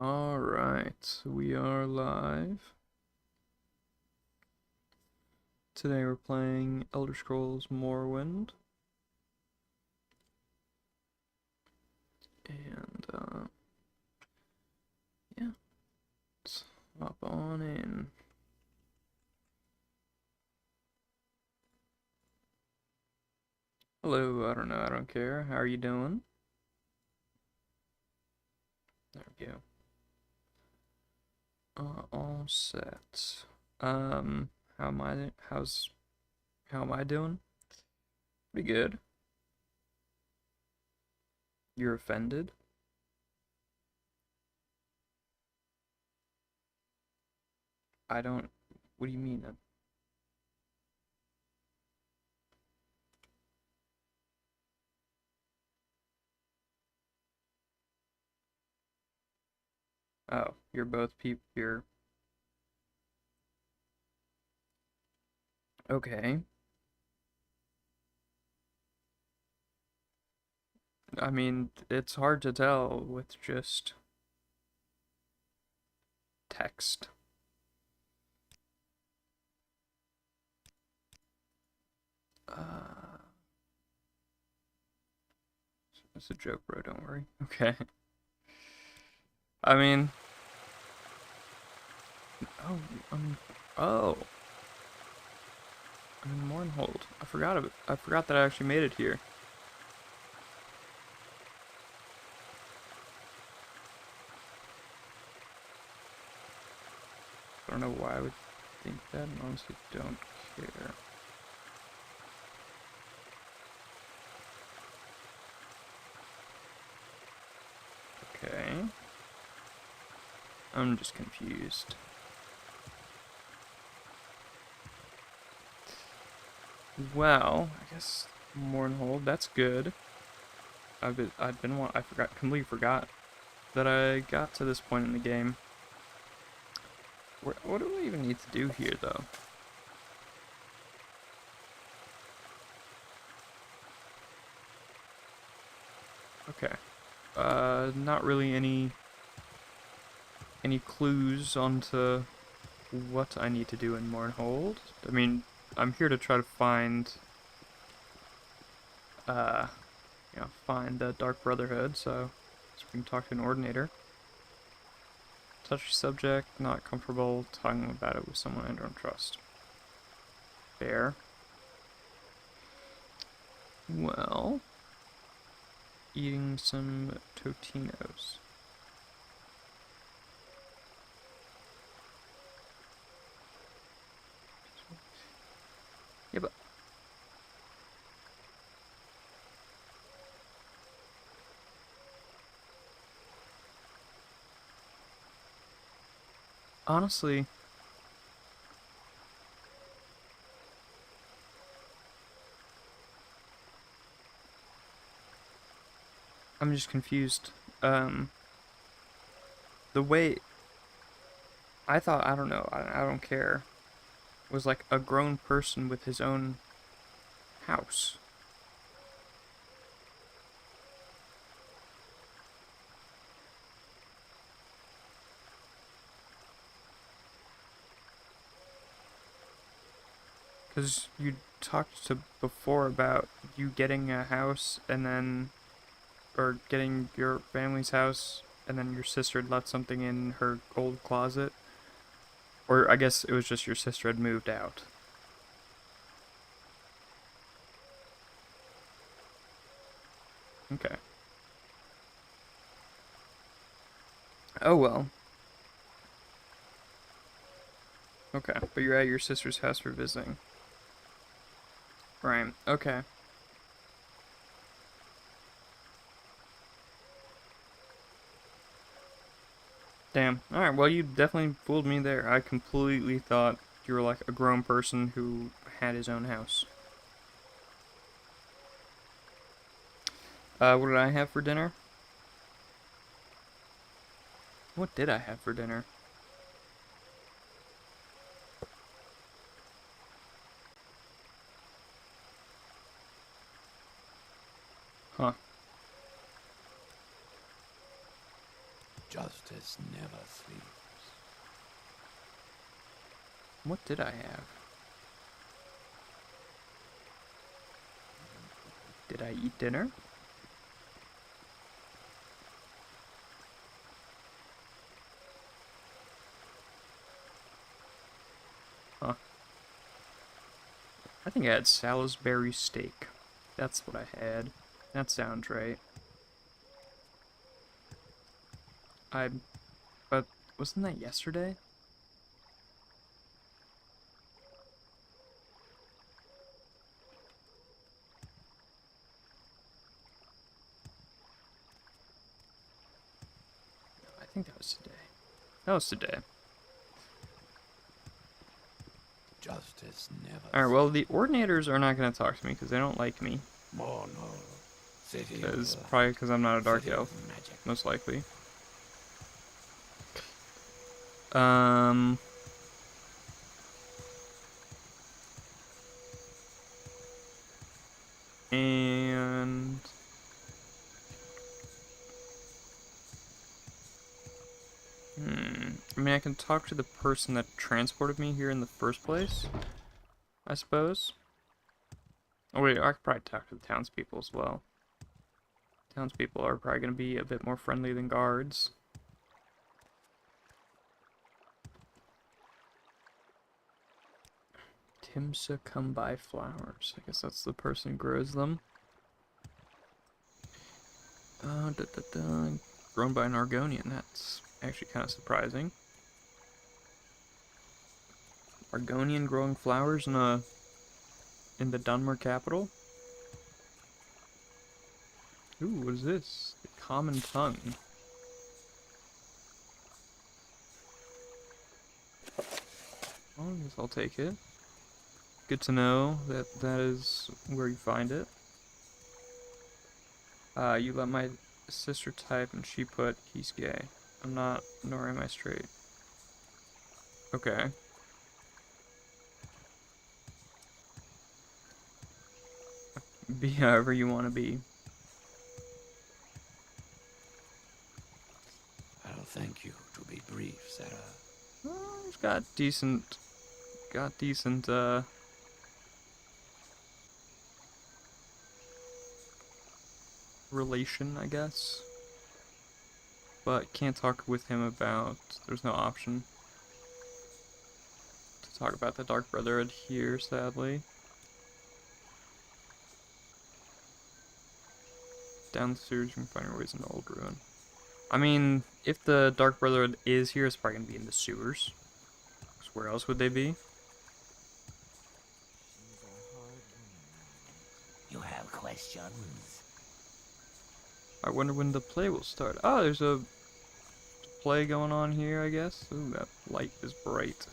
Alright, we are live. Today we're playing Elder Scrolls Morrowind. And, yeah, let's hop on in. Hello, I don't know, I don't care. How are you doing? There we go. All set. How am I, how am I doing? Pretty good. You're offended? I don't, what do you mean? Oh, you're both you're, okay. I mean, it's hard to tell with just text. Uh, it's a joke, bro. Don't worry. Okay. I mean, oh, oh, I'm in Mournhold. I forgot of it. I forgot that I actually made it here. I don't know why I would think that, and honestly don't care. Okay. I'm just confused. Well, I guess Mournhold. That's good. I completely forgot that I got to this point in the game. What do I even need to do here, though? Okay. Not really any clues onto what I need to do in Mournhold. I mean, I'm here to try to find, uh, find the Dark Brotherhood, so we can talk to an Ordinator. Touchy subject, not comfortable talking about it with someone I don't trust. Fair. Well, eating some Totinos. Yeah, but honestly, I'm just confused. The way I thought, I don't know, I don't care, was like a grown person with his own house. Because you talked to before about you getting a house and then, or getting your family's house, and then your sister had left something in her old closet. Or I guess it was just your sister had moved out. Okay. Oh well. Okay, but you're at your sister's house for visiting. Right. Okay. Damn. Alright, well, you definitely fooled me there. I completely thought you were like a grown person who had his own house. What did I have for dinner? What did I have for dinner? Huh. Just Justice never sleeps. What did I have? Did I eat dinner? Huh. I think I had Salisbury steak. That's what I had. That sounds right. I... But wasn't that yesterday? I think that was today. That was today. Justice never Alright, well, the Ordinators are not going to talk to me because they don't like me. Morrowind, city Because of probably because I'm not a dark city elf, of magic. most likely. Um... And... I mean, I can talk to the person that transported me here in the first place, I suppose. Oh wait, I could probably talk to the townspeople as well. Townspeople are probably going to be a bit more friendly than guards. Timsa come by flowers. I guess that's the person who grows them. Grown by an Argonian. That's actually kind of surprising. Argonian growing flowers in the Dunmer capital. Ooh, what is this? The common tongue. Well, I guess I'll take it. Good to know that that is where you find it. You let my sister type and she put he's gay. I'm not, nor am I straight. Okay. Be however you want to be. I'll thank you to be brief, Sarah. He's got decent, relation, I guess. But can't talk with him about, there's no option to talk about the Dark Brotherhood here, sadly. Down the sewers, you can find your ways into Old Ruin. I mean, if the Dark Brotherhood is here, it's probably going to be in the sewers. Because where else would they be? You have questions? I wonder when the play will start. Oh, there's a play going on here, I guess. Ooh, that light is bright.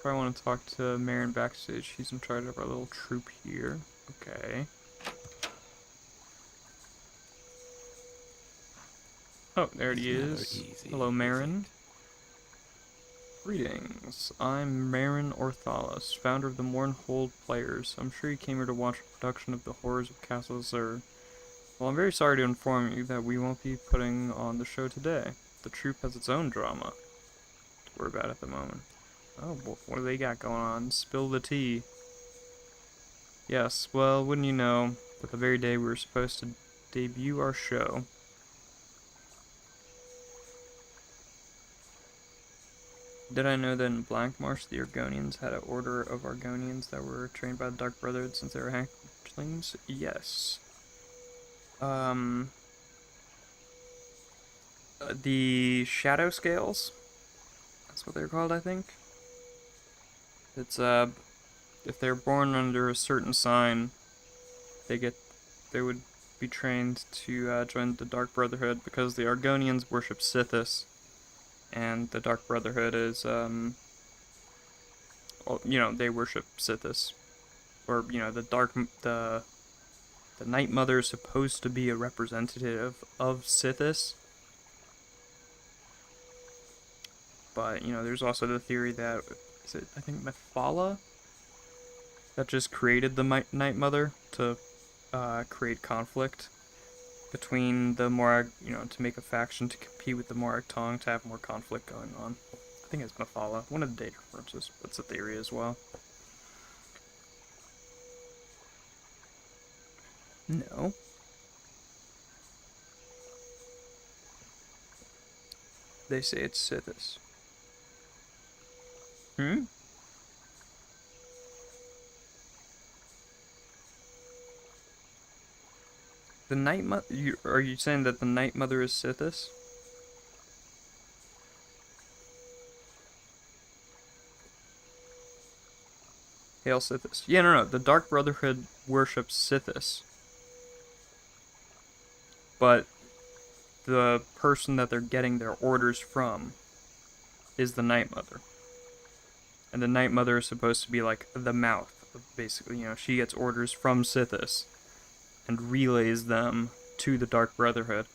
Probably want to talk to Marin backstage. She's in charge of our little troop here. Okay. Oh, there he is. Hello, Marin. Greetings. I'm Marin Orthalis, founder of the Mournhold Players. I'm sure you came here to watch a production of the Horrors of Castle Zur. Well, I'm very sorry to inform you that we won't be putting on the show today. The troupe has its own drama to worry about at the moment. Oh, what do they got going on? Spill the tea. Yes, well, wouldn't you know, that the very day we were supposed to debut our show, did I know that in Blackmarsh the Argonians had an order of Argonians that were trained by the Dark Brotherhood since they were hatchlings? Yes. The Shadow Scales? That's what they're called, I think. It's, if they're born under a certain sign, they would be trained to, join the Dark Brotherhood because the Argonians worship Sithis. And the Dark Brotherhood is, they worship Sithis. Or, the Night Mother is supposed to be a representative of Sithis. But, there's also the theory that, I think Mephala? That just created the Night Mother to, create conflict. between the Morag, to make a faction to compete with the Morag Tong to have more conflict going on. I think it's Mephala. One of the data references. That's a theory as well. No. They say it's Sithis. Hmm? The Night Mother? Are you saying that the Night Mother is Sithis? Hail Sithis. Yeah, no. The Dark Brotherhood worships Sithis. But the person that they're getting their orders from is the Night Mother. And the Night Mother is supposed to be like the mouth. Basically, she gets orders from Sithis and relays them to the Dark Brotherhood.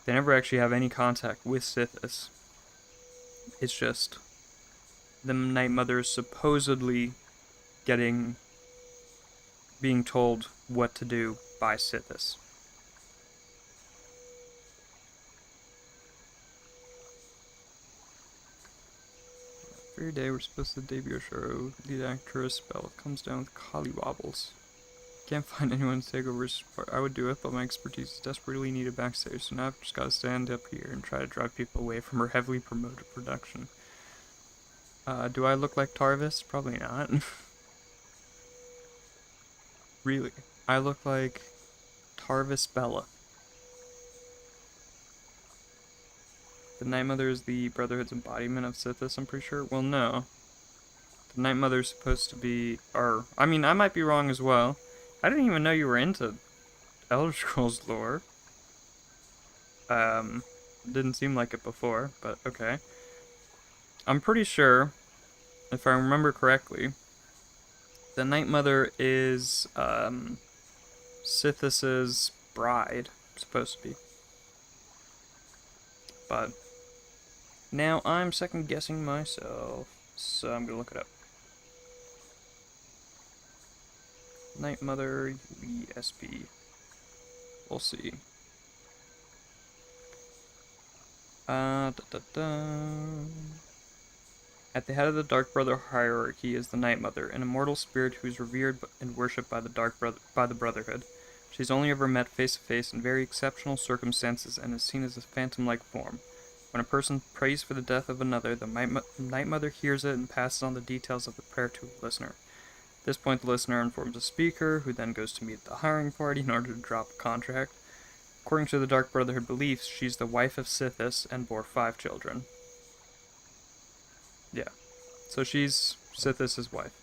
They never actually have any contact with Sithis. It's just the Night Mother is supposedly being told what to do by Sithis. Every day we're supposed to debut a show. Lead actress Bella comes down with collywobbles. Can't find anyone to take over his part. I would do it, but my expertise is desperately needed backstage, so now I've just gotta stand up here and try to drive people away from her heavily promoted production. Do I look like Tarvis? Probably not. Really. I look like Tarvis Bella. The Night Mother is the Brotherhood's embodiment of Sithis, I'm pretty sure. Well, no. The Night Mother is supposed to be... I might be wrong as well. I didn't even know you were into Elder Scrolls lore. Didn't seem like it before, but okay. I'm pretty sure, if I remember correctly, the Night Mother is, Sithis' bride, supposed to be. But now I'm second guessing myself, so I'm gonna look it up. Night Mother UESP. We'll see. At the head of the Dark Brother hierarchy is the Night Mother, an immortal spirit who is revered and worshipped by the Brotherhood. She's only ever met face to face in very exceptional circumstances and is seen as a phantom-like form. When a person prays for the death of another, the Night Mother hears it and passes on the details of the prayer to a listener. At this point, the listener informs the speaker, who then goes to meet the hiring party in order to drop a contract. According to the Dark Brotherhood beliefs, she's the wife of Sithis and bore 5 children. Yeah. So she's Sithis' wife.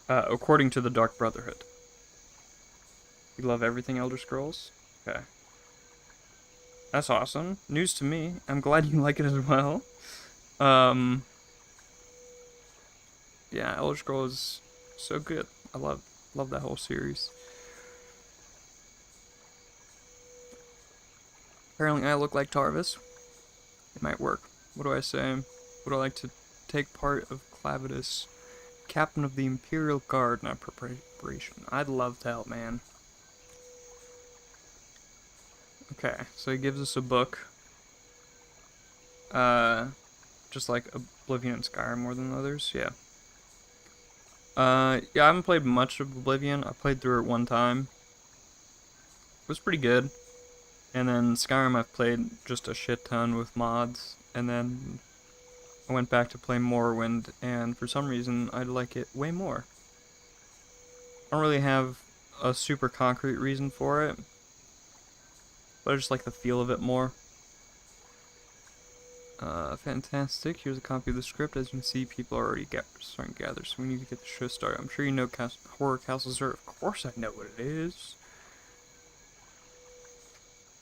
According to the Dark Brotherhood. You love everything Elder Scrolls? Okay. That's awesome. News to me. I'm glad you like it as well. Yeah, Elder Scrolls is so good. I love that whole series. Apparently I look like Tarvis. It might work. What do I say? Would I like to take part of Clavitus, captain of the Imperial Guard, in our preparation? I'd love to help, man. Okay, so he gives us a book. Just like Oblivion and Skyrim more than others, yeah. Yeah, I haven't played much of Oblivion. I played through it one time. It was pretty good. And then Skyrim I've played just a shit ton with mods. And then I went back to play Morrowind, and for some reason I like it way more. I don't really have a super concrete reason for it, but I just like the feel of it more. Fantastic. Here's a copy of the script. As you can see, people are already starting to gather, so we need to get the show started. I'm sure you know horror castles are. Of course I know what it is.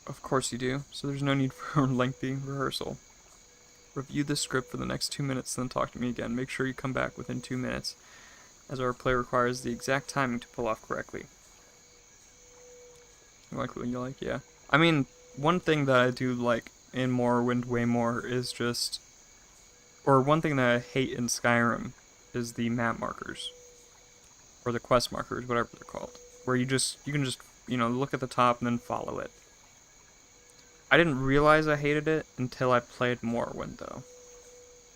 Of course you do. So there's no need for a lengthy rehearsal. Review the script for the next 2 minutes, then talk to me again. Make sure you come back within 2 minutes, as our play requires the exact timing to pull off correctly. You like what you like? Yeah. I mean, one thing that I do like in Morrowind way more is just... Or one thing that I hate in Skyrim is the map markers. or the quest markers, whatever they're called, where you can just look at the top and then follow it. I didn't realize I hated it until I played Morrowind though,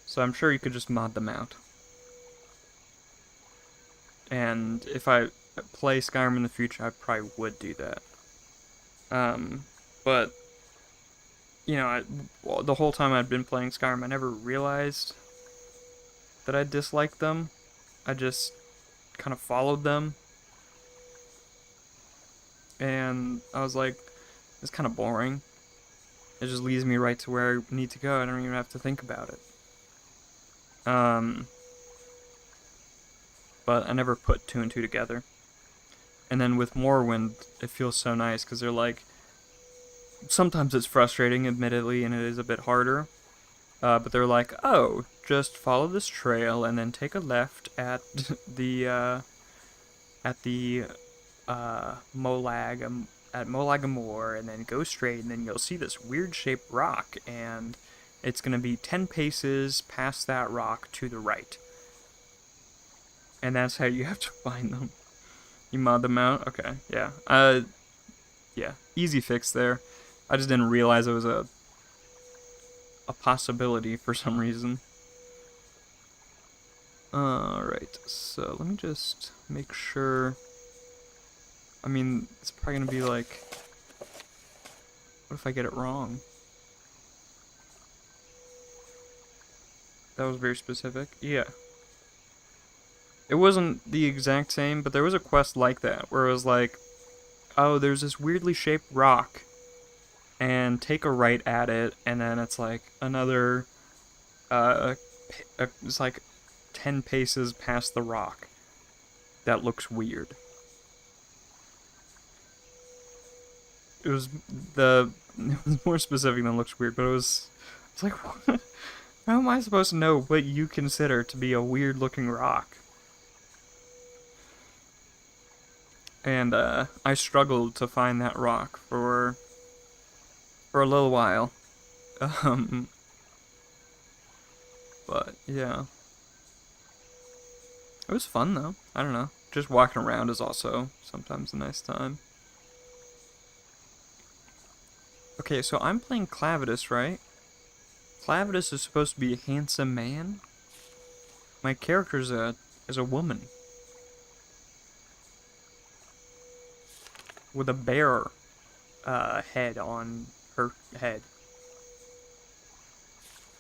so I'm sure you could just mod them out. And if I play Skyrim in the future, I probably would do that. But well, the whole time I'd been playing Skyrim, I never realized that I disliked them. I just kind of followed them, and I was like, it's kind of boring. It just leads me right to where I need to go. I don't even have to think about it. But I never put two and two together. And then with Morrowind, it feels so nice because they're like, sometimes it's frustrating, admittedly, and it is a bit harder. But they're like, oh, just follow this trail and then take a left at the Molagamore, and then go straight, and then you'll see this weird shaped rock, and it's gonna be 10 paces past that rock to the right. And that's how you have to find them. You mod them out? Okay, yeah. Yeah, easy fix there. I just didn't realize it was a possibility for some reason. Alright, so let me just make sure. I mean, it's probably gonna be like, what if I get it wrong? That was very specific. Yeah. It wasn't the exact same, but there was a quest like that, where it was like, oh, there's this weirdly shaped rock, and take a right at it, and then it's like another, it's like 10 paces past the rock. That looks weird. It was more specific than looks weird, but it was like, what? How am I supposed to know what you consider to be a weird looking rock? And I struggled to find that rock for a little while. But yeah. It was fun though. I don't know. Just walking around is also sometimes a nice time. Okay, so I'm playing Clavitus, right? Clavitus is supposed to be a handsome man. My character is a woman. With a bear head on her head.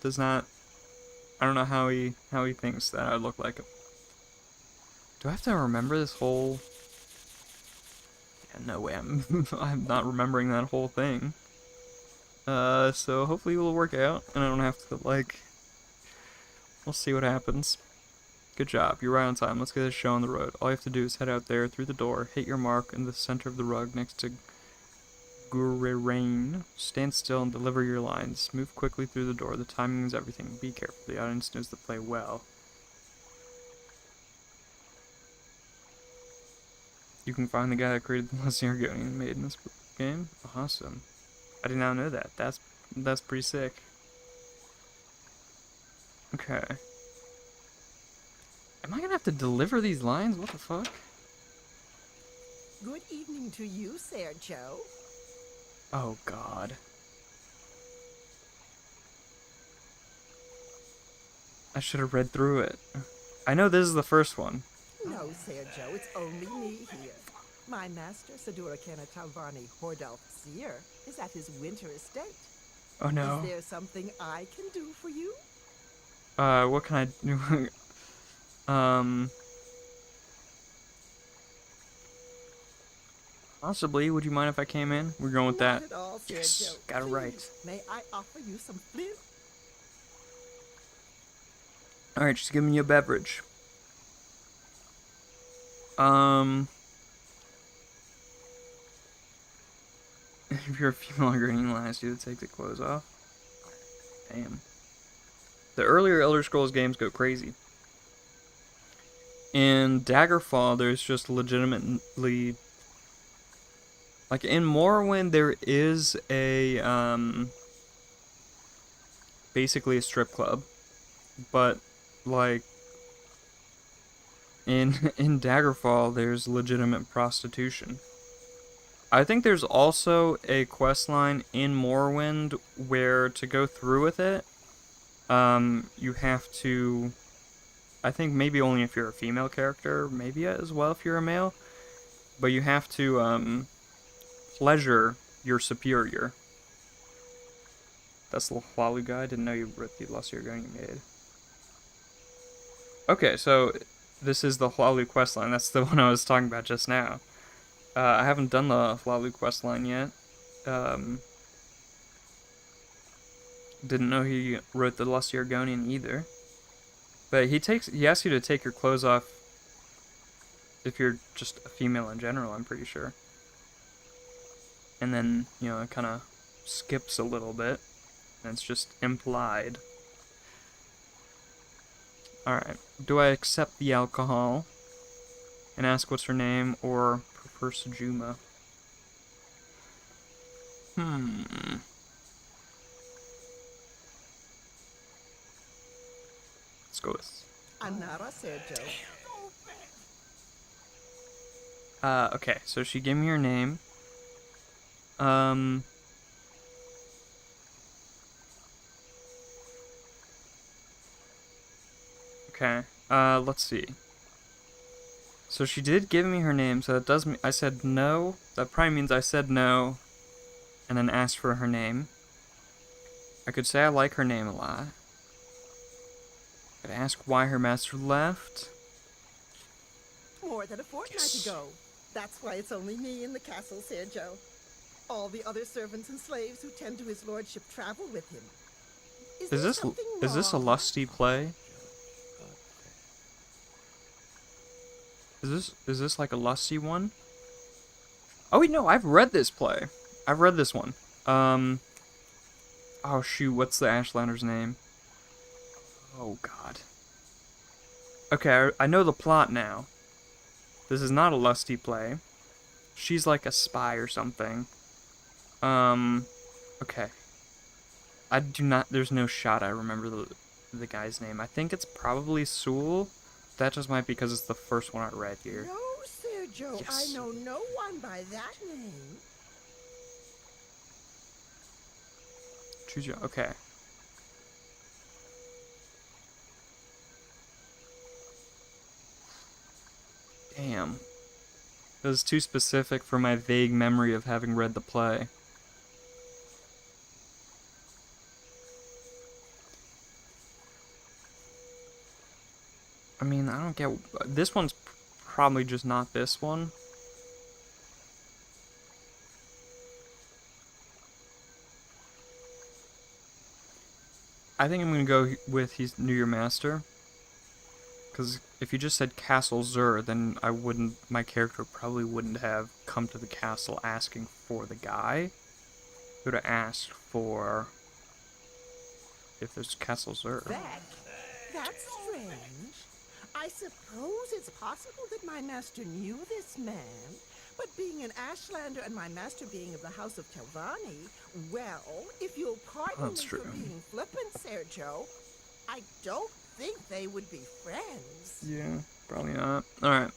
Does not. I don't know how he thinks that I look like. Do I have to remember this whole? Yeah, no way. I'm not remembering that whole thing. So hopefully it will work out, and I don't have to like. We'll see what happens. Good job. You're right on time. Let's get this show on the road. All you have to do is head out there through the door, hit your mark in the center of the rug next to Gurirain. Stand still and deliver your lines. Move quickly through the door. The timing is everything. Be careful. The audience knows to play well. You can find the guy that created the last Argonian made in this game. Awesome. I did not know that. That's pretty sick. Okay. Am I gonna have to deliver these lines? What the fuck? Good evening to you, Sergio. Oh god. I should have read through it. I know this is the first one. No, Sergio, it's only me here. My master, Sadura Talvani Hordalf Seer, is at his winter estate. Oh no. Is there something I can do for you? What can I do? Possibly. Would you mind if I came in? We're going with that. Not at all, Sergio. Yes, got it right. Please, may I offer you some flint? Alright, she's giving you a beverage. If you're a female Argonian last, you would take the clothes off. Damn. The earlier Elder Scrolls games go crazy. In Daggerfall, there's just legitimately... Like, in Morrowind, there is a, basically a strip club. But, like, in Daggerfall, there's legitimate prostitution. I think there's also a quest line in Morrowind where to go through with it, you have to. I think maybe only if you're a female character, maybe as well if you're a male, but you have to pleasure your superior. That's the Hlalu guy. I didn't know you wrote the Lusty Argonian you made. Okay, so this is the Hlalu questline. That's the one I was talking about just now. I haven't done the Hlalu questline yet. Didn't know he wrote the Lusty Argonian either. But he asks you to take your clothes off if you're just a female in general, I'm pretty sure. And then, it kind of skips a little bit. And it's just implied. Alright. Do I accept the alcohol and ask what's her name, or prefer Sejuma? Let's go with... Anara, Sergio. Okay, so she gave me her name. Okay, let's see. So she did give me her name, so that does mean I said no. That probably means I said no, and then asked for her name. I could say I like her name a lot. I could ask why her master left. More than a fortnight ago. That's why it's only me in the castle, Sergio. All the other servants and slaves who tend to his lordship travel with him. Is this a lusty play? Is this like a lusty one? Oh wait, no, I've read this play. I've read this one. Oh shoot, what's the Ashlander's name? Oh god. Okay, I know the plot now. This is not a lusty play. She's like a spy or something. Okay. There's no shot I remember the guy's name. I think it's probably Sewell. That just might be because it's the first one I read here. No, Sergio, Yes. I know no one by that name. Choose your... Okay. Damn. It was too specific for my vague memory of having read the play. I mean, I don't get... This one's probably just not this one. I think I'm gonna go with he's New Year Master. Because if you just said Castle Zur, then my character probably wouldn't have come to the castle asking for the guy. He would have asked for if there's Castle Zur. That's strange. I suppose it's possible that my master knew this man, but being an Ashlander and my master being of the House of Telvanni, well, if you'll pardon me for being flippant, Sergio, I don't think they would be friends. Yeah, probably not. Alright.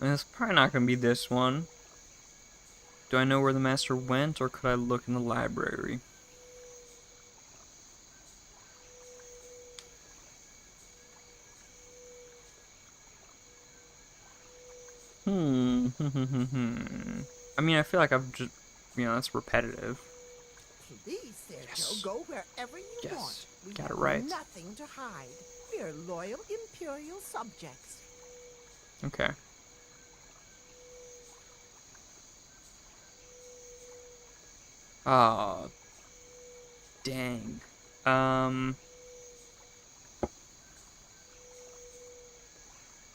It's probably not gonna be this one. Do I know where the master went, or could I look in the library? I mean, I feel like I've just, that's repetitive. Please, Sergio, Yes. go wherever you Yes. want. We Got have it right. nothing to hide. We're loyal imperial subjects. Okay. Oh, dang.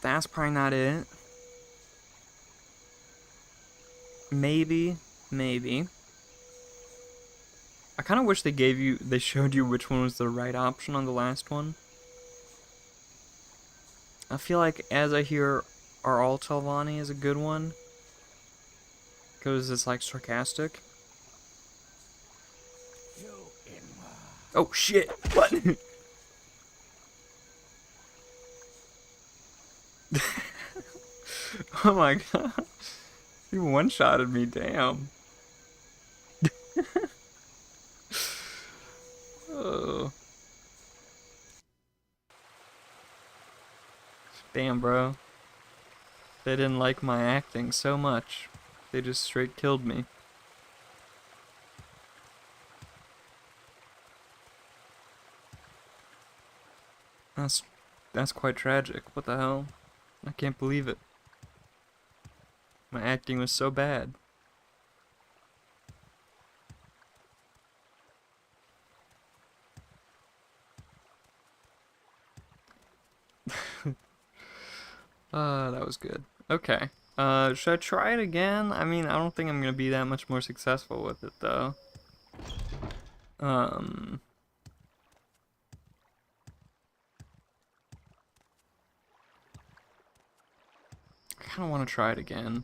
That's probably not it. Maybe. I kind of wish they showed you which one was the right option on the last one. I feel like As I Hear Are All Telvanni is a good one. Because it's like sarcastic. Oh shit, what? Oh my god. You one-shotted me, damn. Oh. Damn, bro. They didn't like my acting so much. They just straight killed me. That's that's quite tragic. What the hell? I can't believe it. My acting was so bad. That was good. Okay. Should I try it again? I mean, I don't think I'm gonna be that much more successful with it though. Um, I kind of want to try it again.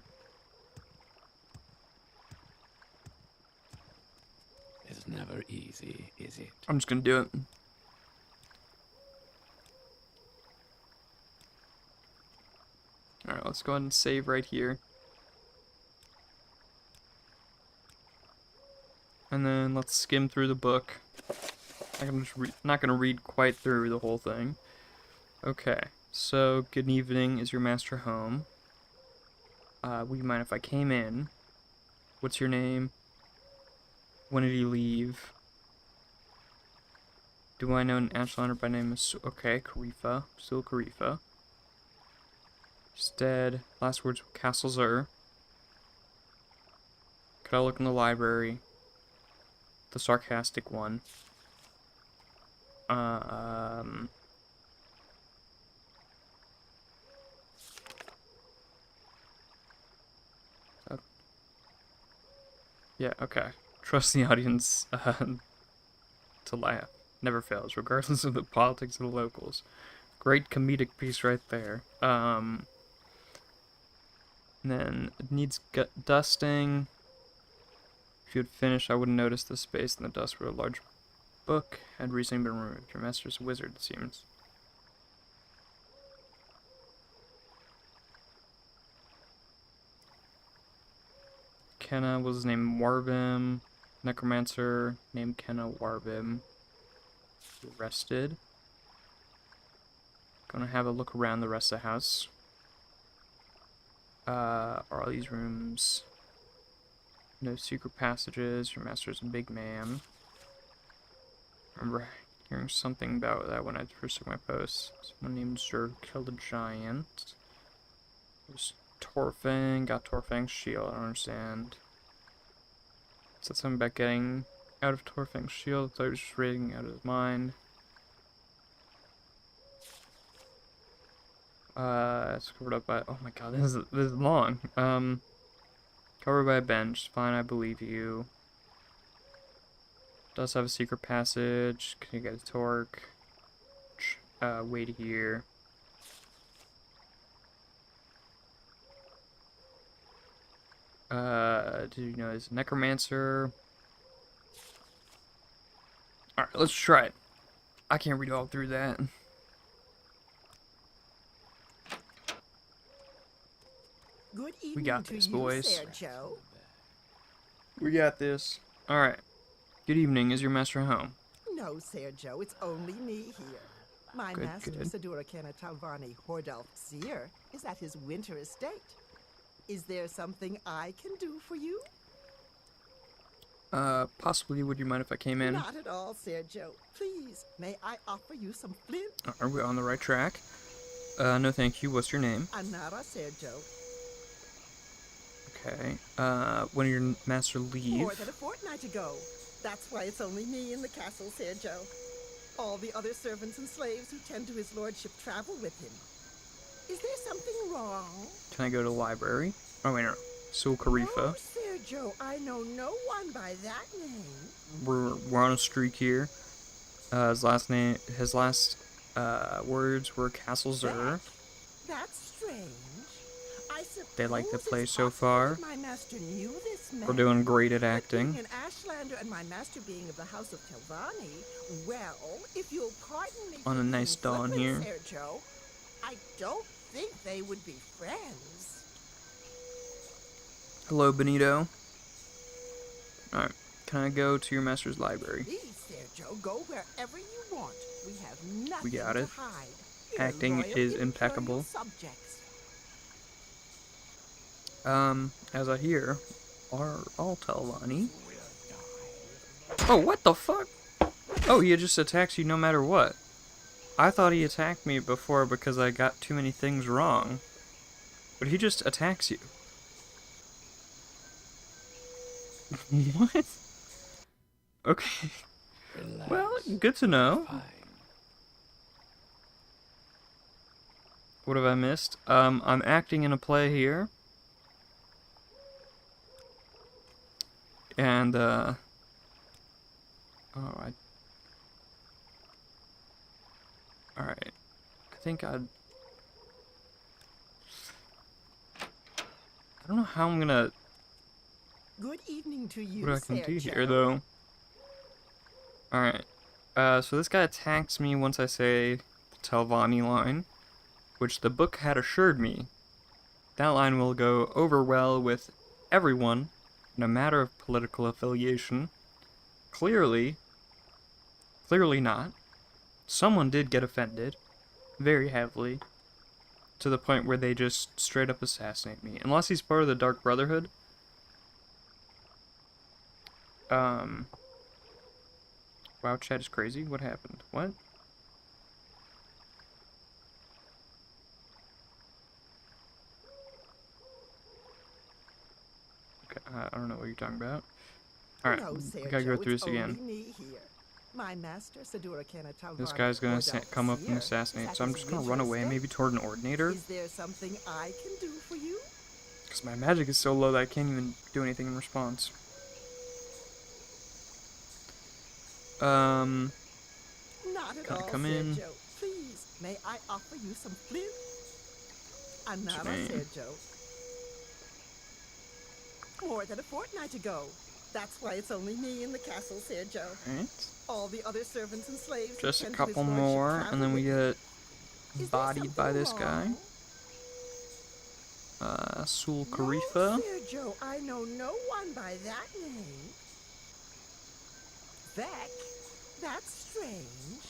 It's never easy, is it? I'm just gonna do it. Alright, let's go ahead and save right here. And then let's skim through the book. Not gonna read quite through the whole thing. Okay, so good evening. Is your master home? Would you mind if I came in? What's your name? When did he leave? Do I know an Ashlander by name of... Okay, Karifa. Still Karifa. He's dead. Last words of Castle Zur. Could I look in the library? The sarcastic one. Yeah, okay. Trust the audience to laugh. Never fails, regardless of the politics of the locals. Great comedic piece right there. And then it needs dusting. If you had finished, I wouldn't notice the space in the dust where a large book had recently been removed. Your master's a wizard, it seems. Kenna was his name Warbim. Necromancer named Kenna Warbim. Arrested. Gonna have a look around the rest of the house. Are all these rooms... No secret passages. Your master's a big man. Remember hearing something about that when I first took my post. Someone named Zur killed a giant. There's Torfang. Got Torfang's shield. I don't understand. Said something about getting out of Torfang's shield. I thought he was just raiding out of his mind. It's covered up by... Oh my god, this is long. Covered by a bench. Fine, I believe you. Does have a secret passage. Can you get a torque? Wait here. Do you know he's a necromancer? Alright, let's try it. I can't read all through that. Good evening We got to this, you, boys. Sergio. We got this. Alright. Good evening. Is your master home? No, Sergio, it's only me here. My Good, master, good. Sadura Talvani Hordalf Seer, is at his winter estate. Is there something I can do for you? Possibly. Would you mind if I came in? Not at all, Sergio. Please, may I offer you some flint? Are we on the right track? No thank you. What's your name? Anara, Sergio. Okay. When did your master leave? More than a fortnight ago. That's why it's only me in the castle, Sergio. All the other servants and slaves who tend to his lordship travel with him. Is there something wrong? Can I go to the library? Oh, wait, no. Sul Karifa. No, Sergio, I know no one by that name. We're on a streak here. His last words were Castle Zur. That's strange. I suppose They like the play it's so possible far. that my master knew this man. We're doing great at But acting. being an Ashlander and my master being of the house of Telvanni, well, if you'll pardon me On for a nice being dawn flippant, here. Sergio, I don't think they would be friends. Hello, Benito. Alright, can I go to your master's library? Please, Sergio, go wherever you want. We have We nothing got to it. hide. We are Acting loyal is imperial impeccable. subjects. As I hear, are all Telvanni. Oh, what the fuck? Oh, he just attacks you no matter what. I thought he attacked me before because I got too many things wrong. But he just attacks you. What? Okay. Relax. Well, good to know. Fine. What have I missed? I'm acting in a play here. And, oh, alright. I think I don't know how I'm gonna... Good evening to you, What I can do Sergio. here, though. Alright. So this guy attacks me once I say the Telvanni line, which the book had assured me. That line will go over well with everyone, no matter of political affiliation. Clearly not. Someone did get offended, very heavily, to the point where they just straight up assassinate me. Unless he's part of the Dark Brotherhood. Wow, chat is crazy. What happened? What? Okay, I don't know what you're talking about. Alright, No, we gotta go Sergio, through it's this again. only me here. My master, Sadura Kenatavar, This guy's gonna come up and assassinate, so I'm just gonna run away, maybe toward an ordinator. Is there something I can do for you? Because my magic is so low that I can't even do anything in response. Not at Can I all, come in? Sergio. Please, may I offer you some flint? What's Another, your name? Sergio. More than a fortnight ago. That's why it's only me in the castle, Sergio. Alright. All the other servants and slaves. Just a who tend to his couple lordship more, travel and then we with him. get Is there bodied by something this guy. wrong? Sul No, Karifa. Sergio, I know no one by that name. Beck? That's strange.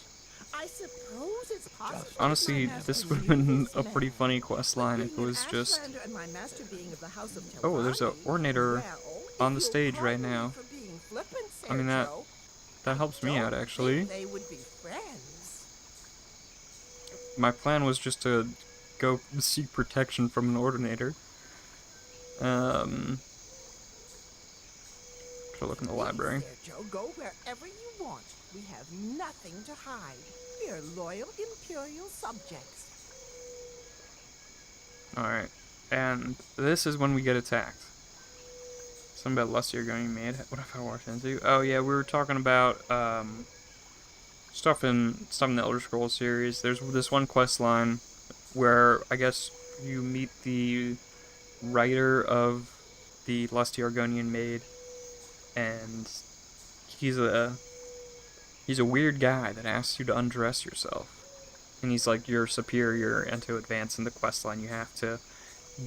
I suppose it's possible. Honestly, this would have been a pretty funny quest line if it was just... And my master being of the house of Oh, there's a Telvanni, ordinator well, on the if you'll stage right pardon me now. for being flippant, I mean, that Sergio, helps me out, don't actually. think they would be friends. My plan was just to go seek protection from an ordinator. Try to look in the library. Please, Sergio, go wherever you want. We have nothing to hide. We are loyal imperial subjects. Alright. And this is when we get attacked. Something about Lusty going mad. What if I walked into? Oh yeah, we were talking about stuff in the Elder Scrolls series. There's this one quest line where I guess you meet the writer of the Lusty Argonian Maid, and he's a weird guy that asks you to undress yourself. And he's like your superior, and to advance in the quest line you have to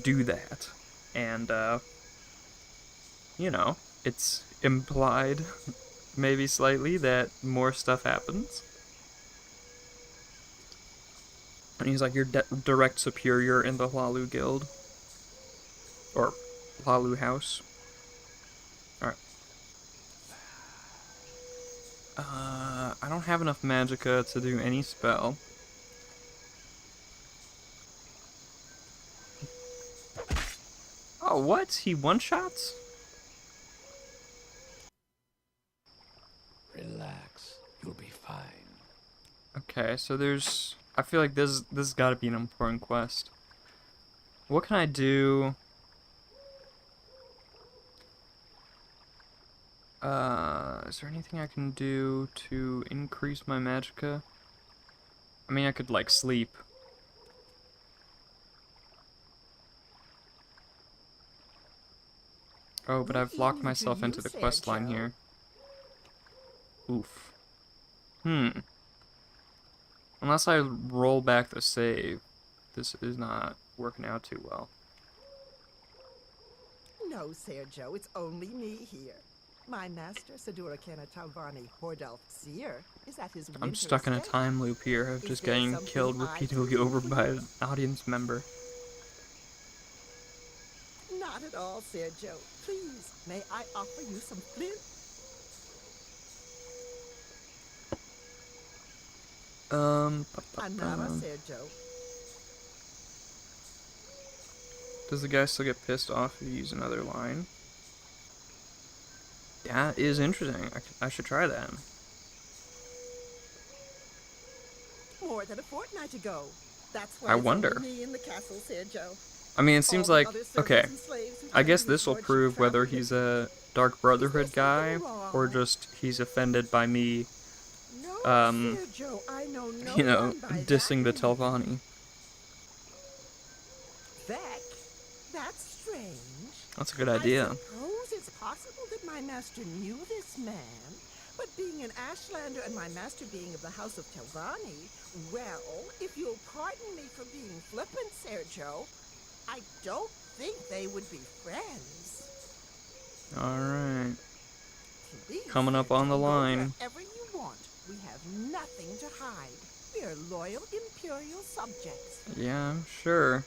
do that. And you know, it's implied maybe slightly that more stuff happens. And he's like your direct superior in the Hlalu Guild. Or Hlalu House. Alright. I don't have enough magicka to do any spell. Oh, what? He one-shots? Relax. You'll be fine. Okay, so there's... I feel like this has got to be an important quest. What can I do? Is there anything I can do to increase my magicka? I mean, I could, like, sleep. Oh, but I've locked myself into the quest line here. Oof. Unless I roll back the save, this is not working out too well. No, no, Sergio, it's only me here. My master, Sadura Talvani Hordalf Seer, is at his I'm winter stuck in a estate. time loop here of Is just there getting something killed I can repeatedly do over for by you? an audience member. Not at all, Sergio. Please, may I offer you some flint? Anara, Ba-ba-bum. Sergio. Does the guy still get pissed off if you use another line? That is interesting. I should try that. More than a fortnight ago. That's I why it's wonder. only me in the castle, Sergio. I mean, it All seems the like, other servants okay, and slaves who I tend guess to his this will lordship prove whether travel he's with me. a Dark Brotherhood guy something wrong? or just he's offended by me, No, um, Sergio, I know no you know, one by dissing the that name. Telvanni. Beck? That's strange. That's a good I idea. suppose it's possible that my master knew this man, but being an Ashlander and my master being of the House of Telvanni, well, if you'll pardon me for being flippant, Sergio, I don't think they would be friends. Alright. Please, Coming up on the Sergio, line. go wherever you want. We have nothing to hide. We are loyal Imperial subjects. Yeah, I'm sure.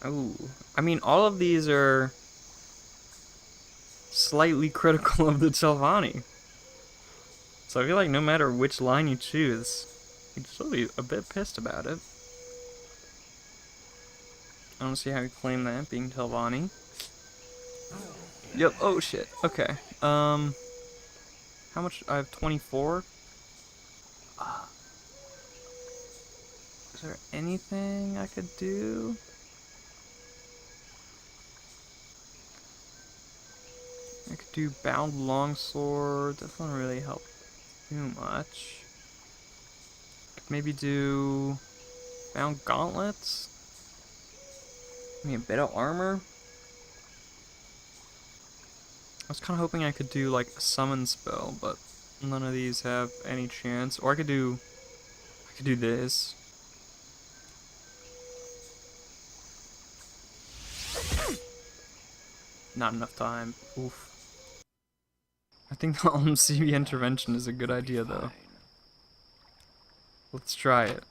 Ooh. I mean, all of these are slightly critical of the Telvanni. So I feel like no matter which line you choose, you'd still be a bit pissed about it. I don't see how you claim that, being Telvanni. Yep, oh shit, okay. How much? I have 24? Is there anything I could do? I could do Bound Longsword. That doesn't really help too much. Could maybe do Bound Gauntlets? I mean, a bit of armor? I was kind of hoping I could do like a summon spell, but none of these have any chance. Or I could do this. Not enough time. Oof. I think the CB intervention is a good idea, though. Let's try it.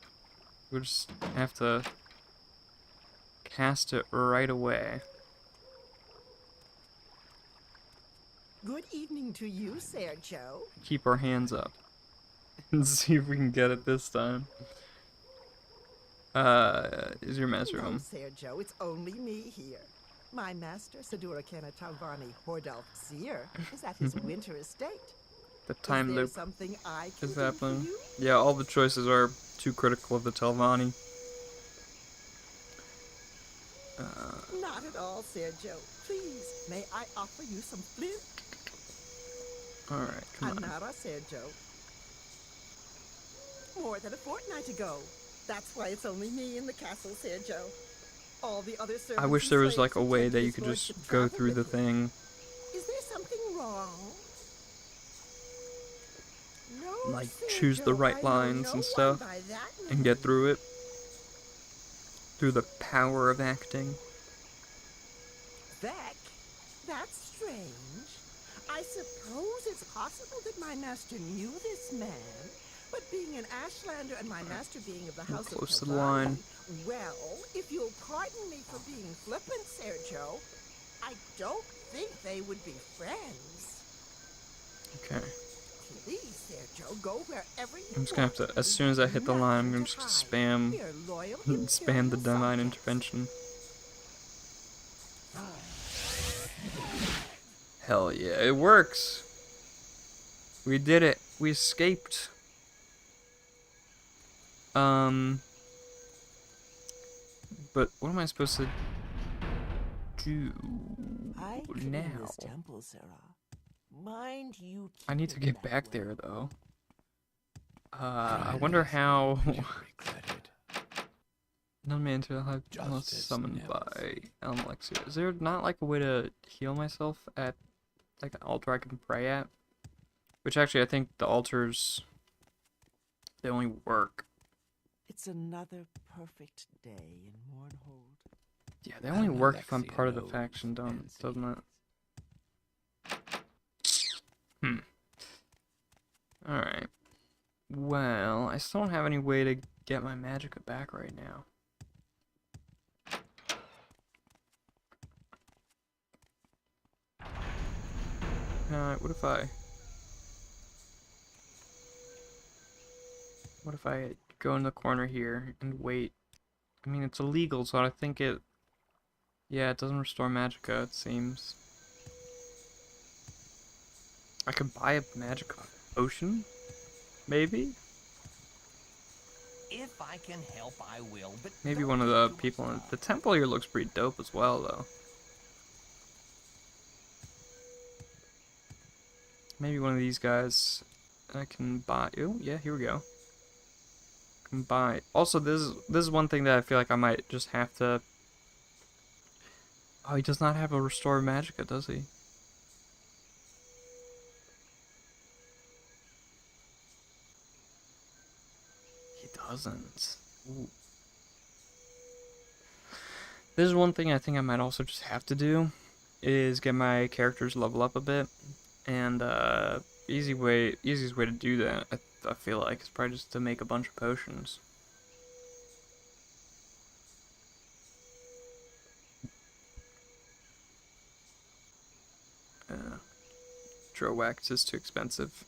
We'll just have to cast it right away. Good evening to you, Sergio. Keep our hands up. And see if we can get it this time. Is your master No, home? Sergio, it's only me here. My master, Sadura Talvani Hordalf Seer, is at his winter estate. The time is there loop something I can is do happening. for you? Yeah, all the choices are too critical of the Telvanni. Not at all, Sergio. Please, may I offer you some flint? Alright, come on. Anara, Sergio. More than a fortnight ago. That's why it's only me in the castle, Sergio. All the other servants I wish and there was slaves like a who way tend to that you his could lordship just go travel through the with me. thing, Is there something wrong? No, like Sergio, choose the right I know lines no and one stuff, by that and get name. through it. Through the power of acting. Beck? That's strange. I suppose it's possible that my master knew this man, but being an Ashlander and my master being of the We're House of close to the Telvanni, line. well, if you'll pardon me for being flippant, Sergio, I don't think they would be friends. Okay. Please, Sergio, go wherever you I'm just gonna have to, want. as We soon as I have hit the line, I'm nothing gonna to just hide. spam, We are loyal spam the Imperial divine subjects. intervention. Hell yeah, it works! We did it! We escaped! But what am I supposed to do I now? clean this temple, Sarah. Mind you, I need to keep it get that back way. there, though. I wonder how... Regret it. None man to have Justice summoned never by Alexia. Is there not like a way to heal myself at like an altar I can pray at? Which actually I think the altars, they only work. It's another perfect day in Mornhold. Yeah, they only work if I'm Alexia part of the knows faction, and doesn't it? Hmm. Alright. Well, I still don't have any way to get my magicka back right now. What if I... What if I go in the corner here and wait? I mean, it's illegal, so I think it... Yeah, it doesn't restore magicka, it seems. I could buy a magicka potion? Maybe? If I can help, I will, but Maybe don't one of take the too much people in... time. The temple here looks pretty dope as well, though. Maybe one of these guys I can buy... Oh, yeah, here we go. Can buy... Also, this is one thing that I feel like I might just have to... Oh, he does not have a restore magicka, does he? He doesn't. Ooh. This is one thing I think I might also just have to do, is get my characters level up a bit, and easiest way to do that, I feel like, is probably just to make a bunch of potions. Drowax is too expensive.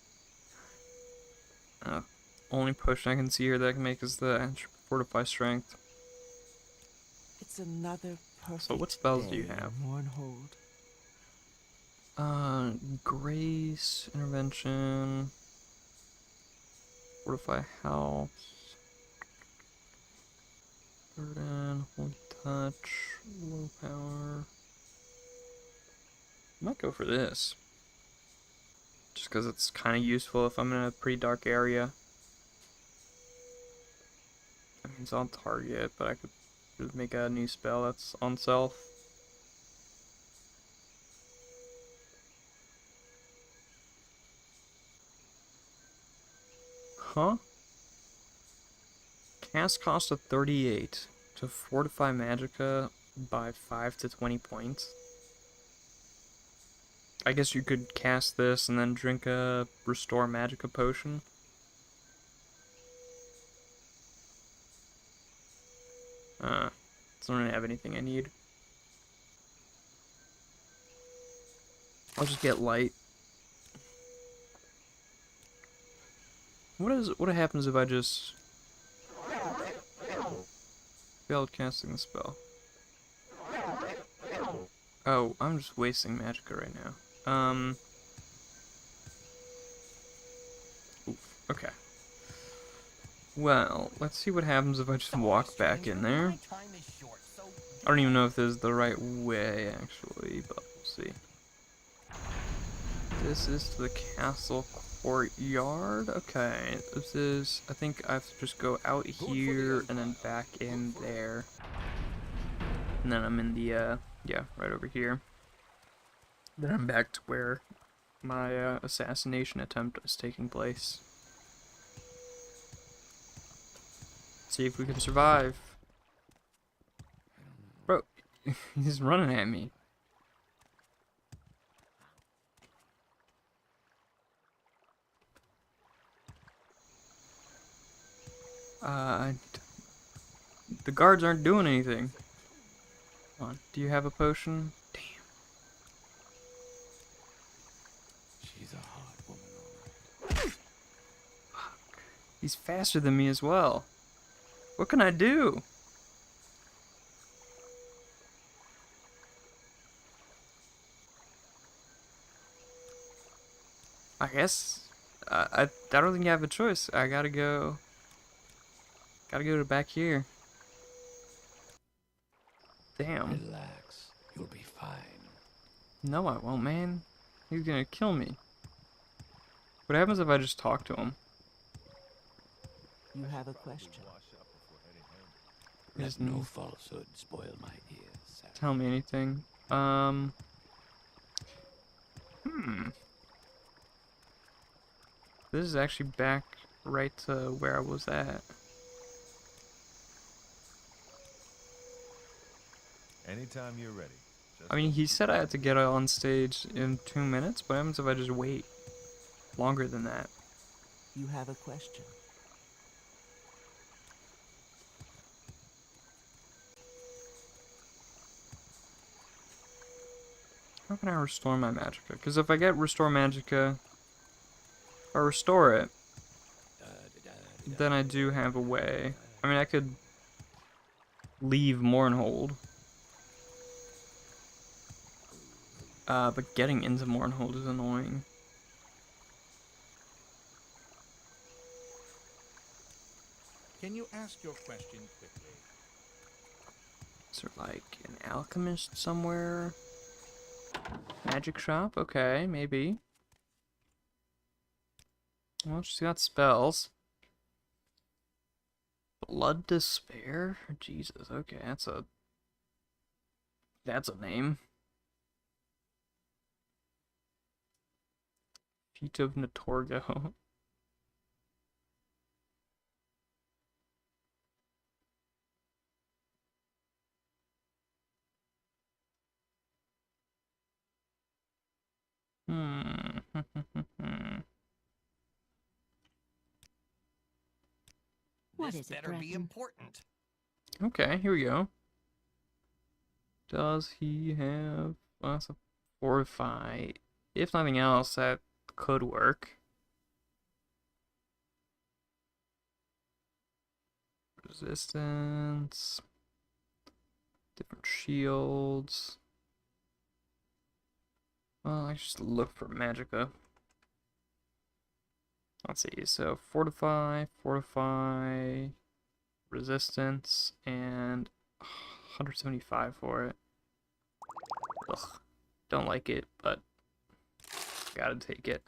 Only potion I can see here that I can make is the Fortify Strength. It's another perfect So what spells do you day have? in Mournhold. Grace, Intervention, Fortify House, Burden, Holy Touch, Low Power. Might go for this. Just because it's kind of useful if I'm in a pretty dark area. I mean, it's on target, but I could just make a new spell that's on self. Huh? Cast cost of 38 to fortify magicka by 5 to 20 points. I guess you could cast this and then drink a restore magicka potion. Doesn't really have anything I need. I'll just get light. What happens if I just failed casting the spell? Oh, I'm just wasting magicka right now. Oof, okay. Well, let's see what happens if I just walk back in there. My time is short, so I don't even know if this is the right way, actually, but we'll see. This is to the castle courtyard. Okay, this is... I think I have to just go out here and then back in there. And then I'm in the, yeah, right over here. Then I'm back to where my assassination attempt is taking place. See if we can survive. Bro, he's running at me. The guards aren't doing anything. Come on, do you have a potion? Damn. She's a hard woman, all right. Fuck. He's faster than me as well. What can I do? I guess I don't think I have a choice. I gotta go to back here. Damn. Relax. You'll be fine. No, I won't, man. He's gonna kill me. What happens if I just talk to him? You have a question. He Let doesn't no falsehood spoil my ears, Sarah. tell me anything. This is actually back right to where I was at. Anytime you're ready. Just I mean, he said I had to get on stage in 2 minutes. What happens if I just wait longer than that? You have a question. How can I restore my magicka? Because if I get restore magicka, or restore it, then I do have a way. I mean, I could leave Mournhold. But getting into Mournhold is annoying. Can you ask your question quickly? Is there like an alchemist somewhere? Magic shop? Okay, maybe. Well, she's got spells. Blood Despair? Jesus, okay, that's a name. Feet of Natorgo. What this better be important. Okay, here we go. Does he have... Well, that's a fortify. If nothing else, that could work. Resistance. Different shields. Well, I just look for magicka. Let's see, so fortify, resistance, and 175 for it. Ugh, don't like it, but gotta take it.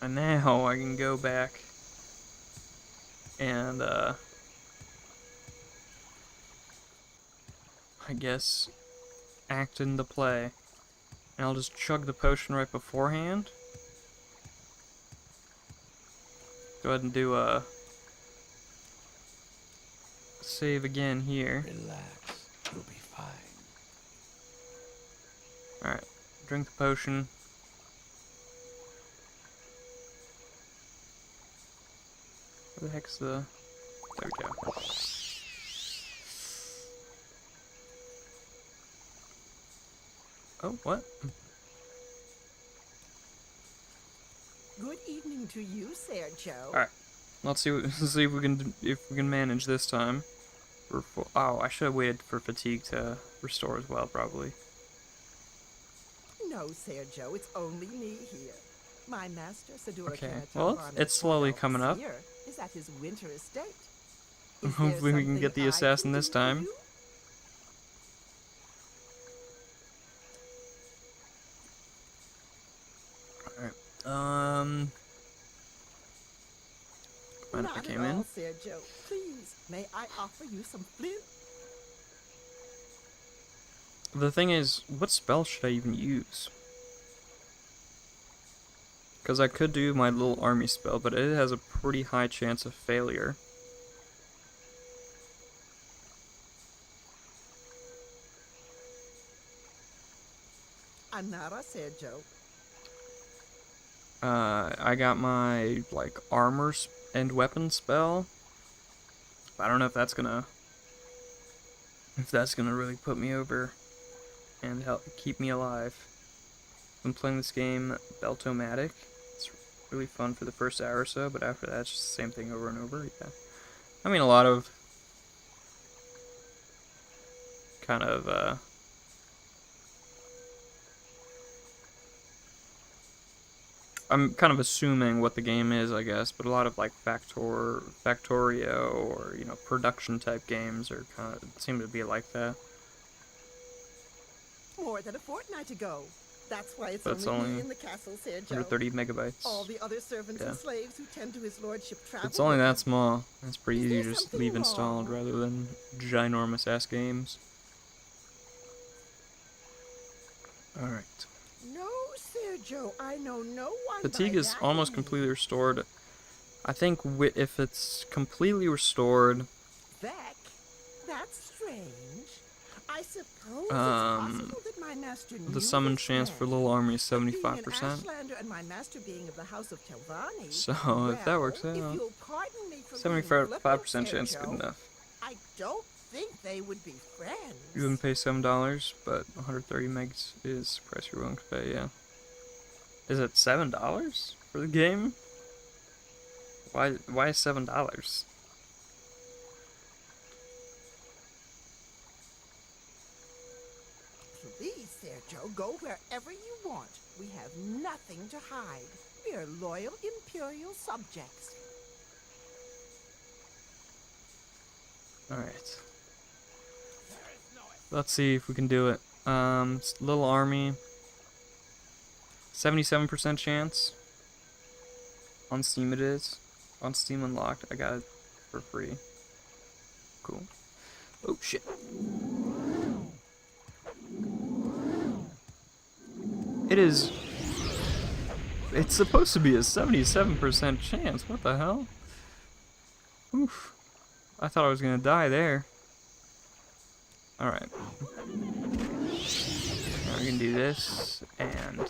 And now I can go back and, I guess, act in the play. And I'll just chug the potion right beforehand. Go ahead and do a save again here. relax. You'll be fine. Alright, drink the potion. Where the heck's the... There we go. Oh, what? Good evening to you, Sergio. Alright, let's see if we can manage this time. Oh, I should have waited for fatigue to restore as well, probably. No, Sergio, it's only me here. My master, Sadura Okay, Kanatar well, Varnus it's slowly Royal coming up. Seer, is at his winter estate. Is Hopefully there we can get the something I assassin can this do for time. you? Alright, mind if I Not came at in? all, Sergio. Please, may I offer you some flint? The thing is, what spell should I even use? Because I could do my little army spell, but it has a pretty high chance of failure. Anara, Sergio. I got my, like, armor and weapon spell. I don't know if that's gonna really put me over and help keep me alive. I'm playing this game Beltomatic. It's really fun for the first hour or so, but after that it's just the same thing over and over. Yeah. I mean, a lot of kind of I'm kind of assuming what the game is, I guess, but a lot of like Factorio or, you know, production type games are kind of seem to be like that. More than a fortnight ago. That's why it's That's only only me in the castle, Sergio. 130 megabytes. All the other servants Yeah. and slaves who tend to his lordship travel. It's only with that him. small. It's pretty Is easy there to just something leave installed wrong? rather than ginormous ass games. Alright. No, Sergio, I know no one. Fatigue by is that almost name. completely restored. I think if it's completely restored, Vec? That's strange. I suppose it's Um, possible that my master knew The summon this chance for man, little army is but being an 75%. Ashlander and my master being of the house of Telvanni, So if that well, works if out, you'll pardon me for being 75% flippant, chance is good Sergio, enough. I don't think they would be friends. You wouldn't pay $7, but 130 megs is the price you're willing to pay, yeah. Is it $7 for the game? Why $7? Please, Sergio, go wherever you want. We have nothing to hide. We are loyal Imperial subjects. Alright. Let's see if we can do it. Little army. 77% chance. On Steam it is. On Steam Unlocked. I got it for free. Cool. Oh shit. It is. It's supposed to be a 77% chance. What the hell? Oof. I thought I was gonna die there. Alright. Now we can do this, and...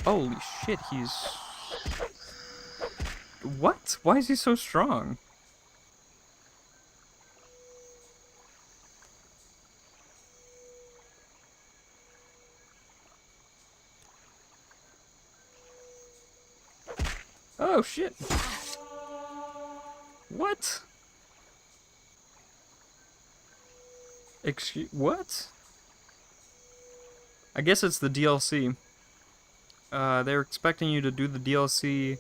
Holy shit, he's... What? Why is he so strong? Oh shit. What? What? I guess it's the DLC. They're expecting you to do the DLC,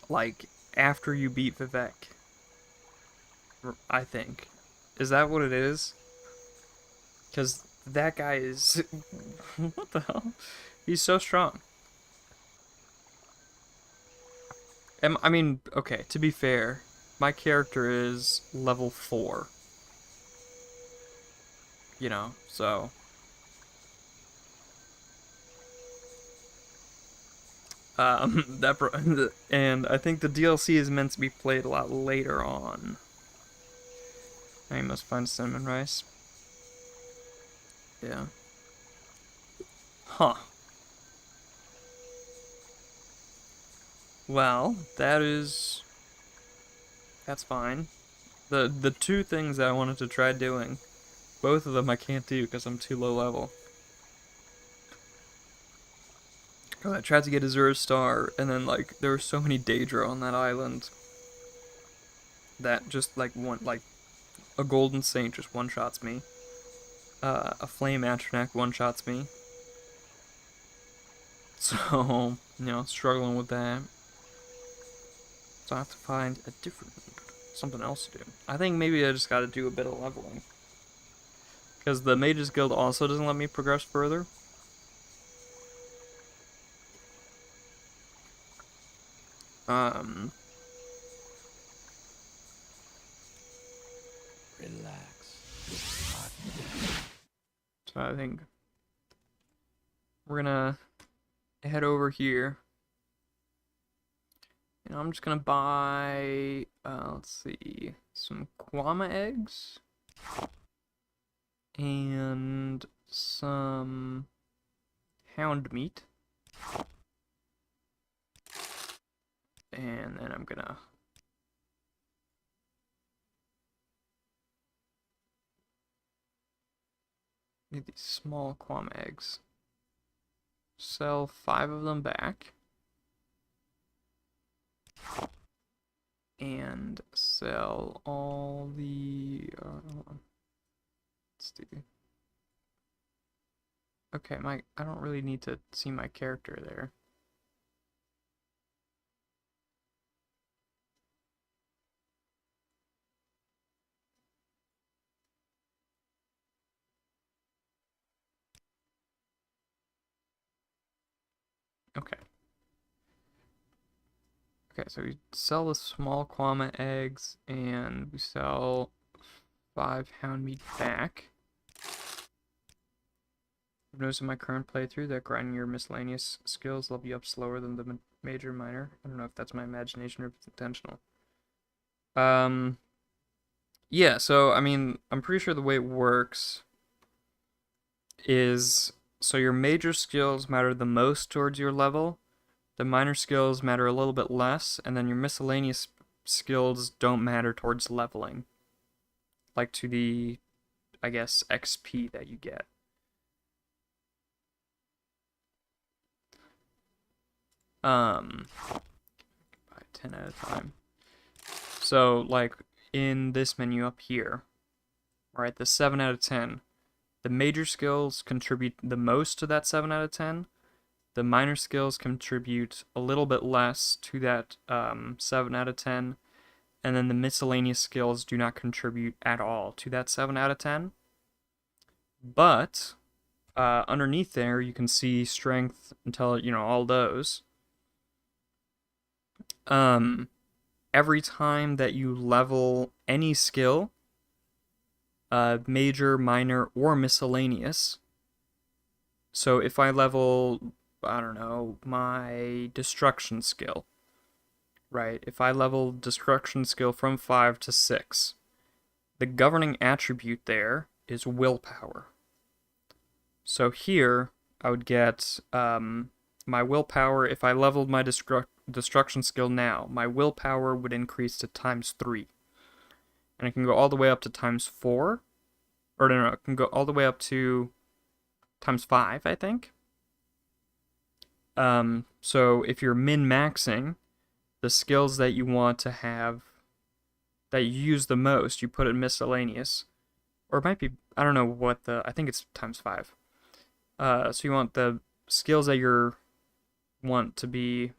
like, after you beat Vivek. I think. Is that what it is? Because that guy is... What the hell? He's so strong. I mean, okay, to be fair, my character is level 4. You know, so... and I think the DLC is meant to be played a lot later on. Now you must find cinnamon rice. Yeah. Huh. Well, that's fine. The two things that I wanted to try doing, both of them I can't do because I'm too low level. I tried to get a 0-star, and then, like, there were so many Daedra on that island that just, like, a Golden Saint just one-shots me. A Flame Atronach one-shots me. So, you know, struggling with that. So I have to find something else to do. I think maybe I just gotta do a bit of leveling. Because the Mages Guild also doesn't let me progress further. Relax. So I think we're gonna head over here. And I'm just gonna buy, let's see, some Kwama eggs. And some hound meat. And then I'm gonna get these small Kwama eggs. Sell 5 of them back. And sell all the, hold on. Let's see. Okay, I don't really need to see my character there. Okay. Okay, so we sell the small Kwama eggs, and we sell 5 hound meat back. I've noticed in my current playthrough that grinding your miscellaneous skills level you up slower than the major minor. I don't know if that's my imagination or if it's intentional. Yeah, so I mean, I'm pretty sure the way it works is so your major skills matter the most towards your level, the minor skills matter a little bit less, and then your miscellaneous skills don't matter towards leveling, like to the, I guess, XP that you get. By 10 at a time. So, like, in this menu up here, right, the 7 out of 10, the major skills contribute the most to that 7 out of 10. The minor skills contribute a little bit less to that 7 out of 10. And then the miscellaneous skills do not contribute at all to that 7 out of 10. But underneath there, you can see strength, all those. Every time that you level any skill, major, minor, or miscellaneous. So if I level, I don't know, my destruction skill, right? If I level destruction skill from 5 to 6, the governing attribute there is willpower. So here, I would get my willpower. If I leveled my destruction skill now, my willpower would increase to times 3. And it can go all the way up to times 4. Or no, it can go all the way up to times 5, I think. So if you're min-maxing, the skills that you want to have, that you use the most, you put in miscellaneous. Or it might be, I don't know what I think it's times 5. So you want the skills that you want to be,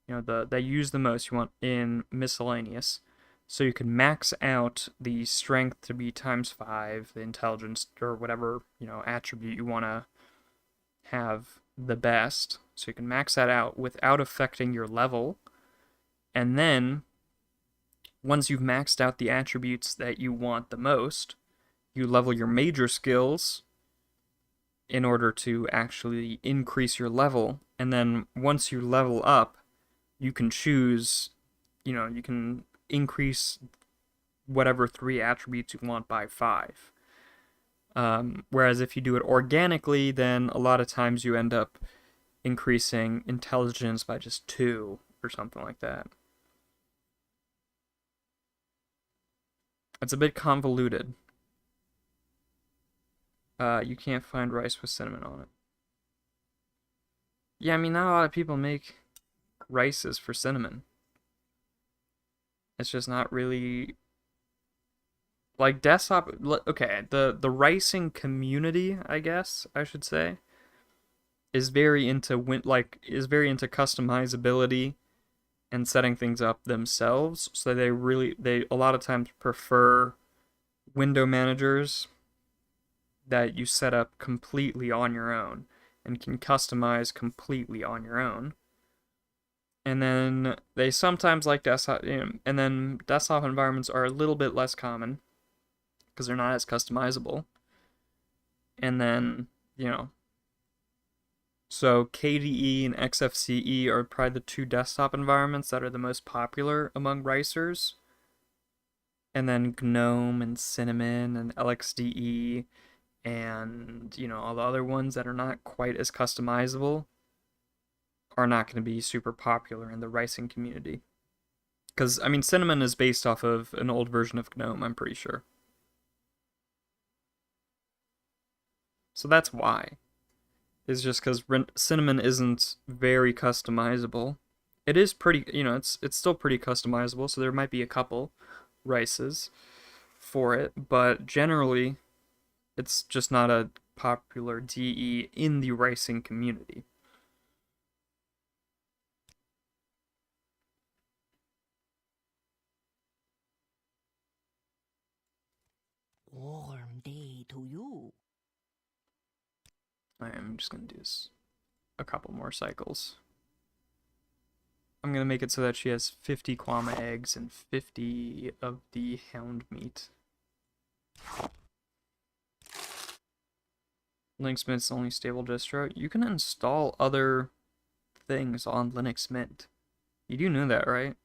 that you use the most, you want in miscellaneous. So you can max out the strength to be times 5, the intelligence, or whatever, attribute you want to have the best. So you can max that out without affecting your level. And then, once you've maxed out the attributes that you want the most, you level your major skills in order to actually increase your level. And then once you level up, you can choose, you can increase whatever 3 attributes you want by 5. Whereas if you do it organically, then a lot of times you end up increasing intelligence by just 2 or something like that. It's a bit convoluted. You can't find rice with cinnamon on it. Yeah, I mean, not a lot of people make rices for cinnamon. It's just not really like desktop. Okay, the ricing community, I guess I should say, is very into customizability and setting things up themselves. So they a lot of times prefer window managers that you set up completely on your own and can customize completely on your own. And then they sometimes like desktop, and then desktop environments are a little bit less common because they're not as customizable. And then, so KDE and XFCE are probably the 2 desktop environments that are the most popular among ricers. And then GNOME and Cinnamon and LXDE and, all the other ones that are not quite as customizable are not going to be super popular in the ricing community. Because, I mean, Cinnamon is based off of an old version of GNOME, I'm pretty sure. So that's why. It's just because Cinnamon isn't very customizable. It is pretty, it's still pretty customizable, so there might be a couple rices for it, but generally, it's just not a popular DE in the ricing community. Warm day to you. I'm just going to do this a couple more cycles. I'm going to make it so that she has 50 Kwama eggs and 50 of the hound meat. Linux Mint's the only stable distro. You can install other things on Linux Mint. You do know that, right?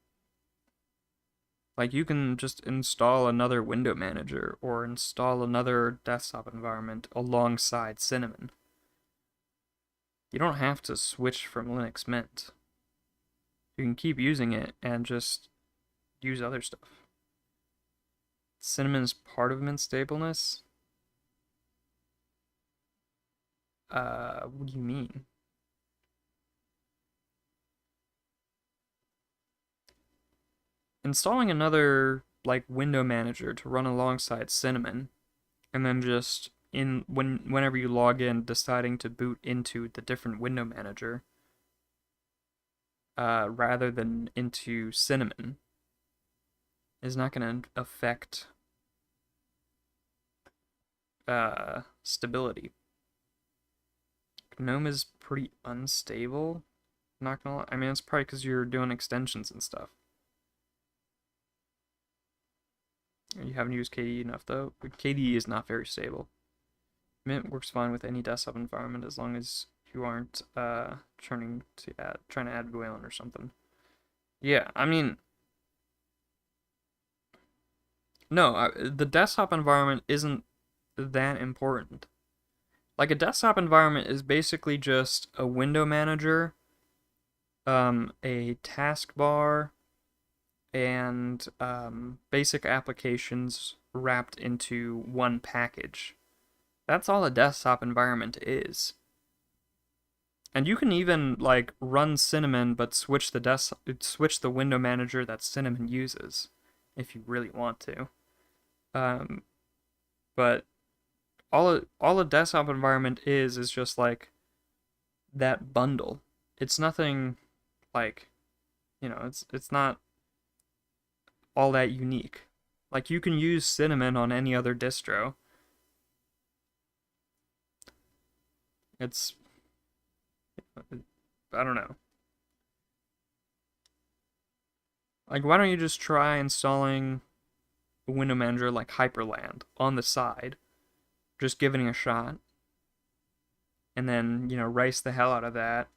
Like, you can just install another window manager or install another desktop environment alongside Cinnamon. You don't have to switch from Linux Mint. You can keep using it and just use other stuff. Cinnamon's part of Mint stableness? What do you mean? Installing another, like, window manager to run alongside Cinnamon, and then just whenever you log in, deciding to boot into the different window manager, rather than into Cinnamon, is not going to affect stability. GNOME is pretty unstable. Not gonna lie. I mean, it's probably because you're doing extensions and stuff. You haven't used KDE enough though. But KDE is not very stable. Mint works fine with any desktop environment as long as you aren't trying to add Wayland or something. Yeah, I mean, no, the desktop environment isn't that important. Like, a desktop environment is basically just a window manager, a taskbar, and basic applications wrapped into one package. That's all a desktop environment is. And you can even, like, run Cinnamon but switch the window manager that Cinnamon uses if you really want to. But all a desktop environment is just like that bundle. It's nothing like, it's not all that unique. Like, you can use Cinnamon on any other distro. I don't know. Like, why don't you just try installing a window manager like Hyperland on the side? Just giving it a shot. And then, rice the hell out of that.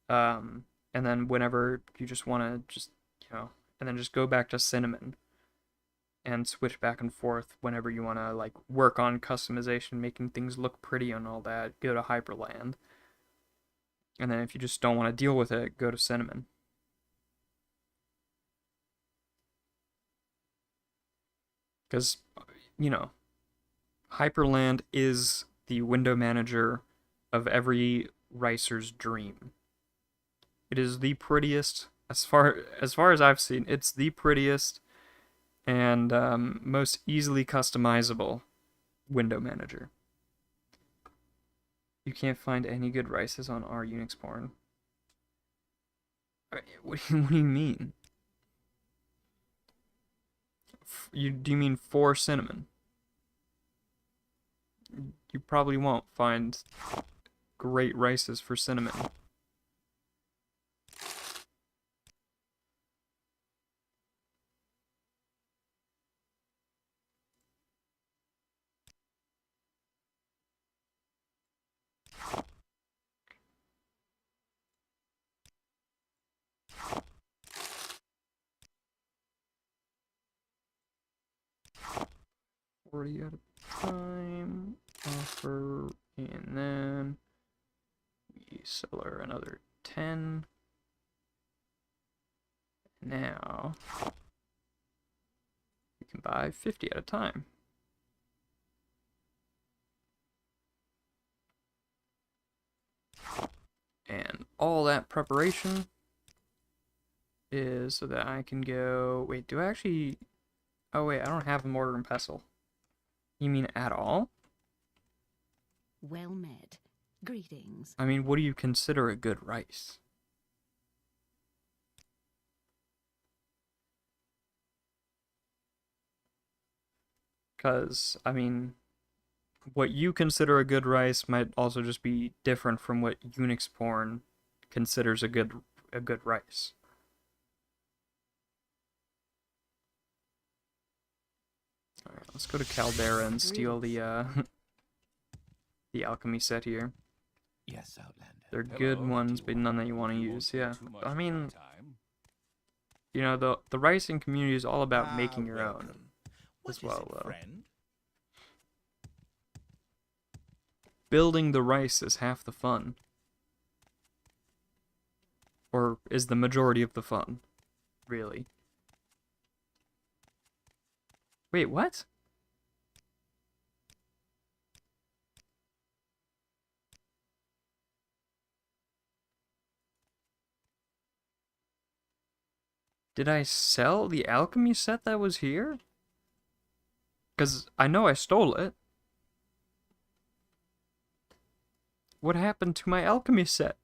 And then whenever you just want to and then just go back to Cinnamon and switch back and forth whenever you want to, like, work on customization, making things look pretty and all that, go to Hyperland. And then if you just don't want to deal with it, go to Cinnamon. Because, Hyperland is the window manager of every Ricer's dream. It is the prettiest, as far as I've seen, it's the prettiest and most easily customizable window manager. You can't find any good Rices on our Unix porn. What do you mean? Do you mean for Cinnamon? You probably won't find great Rices for Cinnamon. Already out of time. Offer, and then we sell her another 10. Now we can buy 50 at a time. And all that preparation is so that I can go... Wait, do I actually... Oh wait, I don't have a mortar and pestle. You mean at all? Well met. Greetings. I mean, what do you consider a good rice? Because, I mean, what you consider a good rice might also just be different from what Unix porn considers a good rice. Alright, let's go to Caldera and steal the the alchemy set here. Yes, Outlander. They're good ones, but none that you want to use. Yeah, I mean, you know, the ricing community is all about making your own Welcome. What as is well, it, though. friend? Building the rice is half the fun. Or is the majority of the fun, really. Wait, what? Did I sell the alchemy set that was here? Because I know I stole it. What happened to my alchemy set?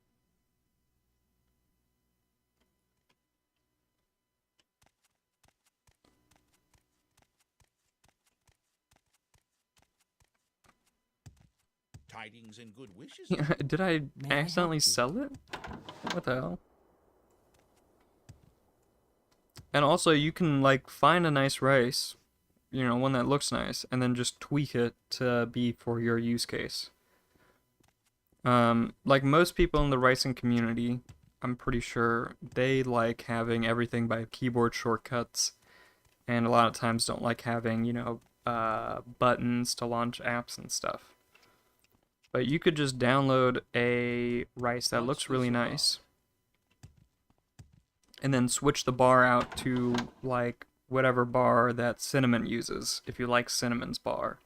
Tidings and good wishes. Did I May I accidentally help you? sell it? What the hell? And also, you can, like, find a nice rice, you know, one that looks nice, and then just tweak it to be for your use case. Like most people in the ricing community, I'm pretty sure they like having everything by keyboard shortcuts, and a lot of times don't like having, you know, buttons to launch apps and stuff. But you could just download a rice that looks really nice, and then switch the bar out to, like, whatever bar that Cinnamon uses, if you like Cinnamon's bar.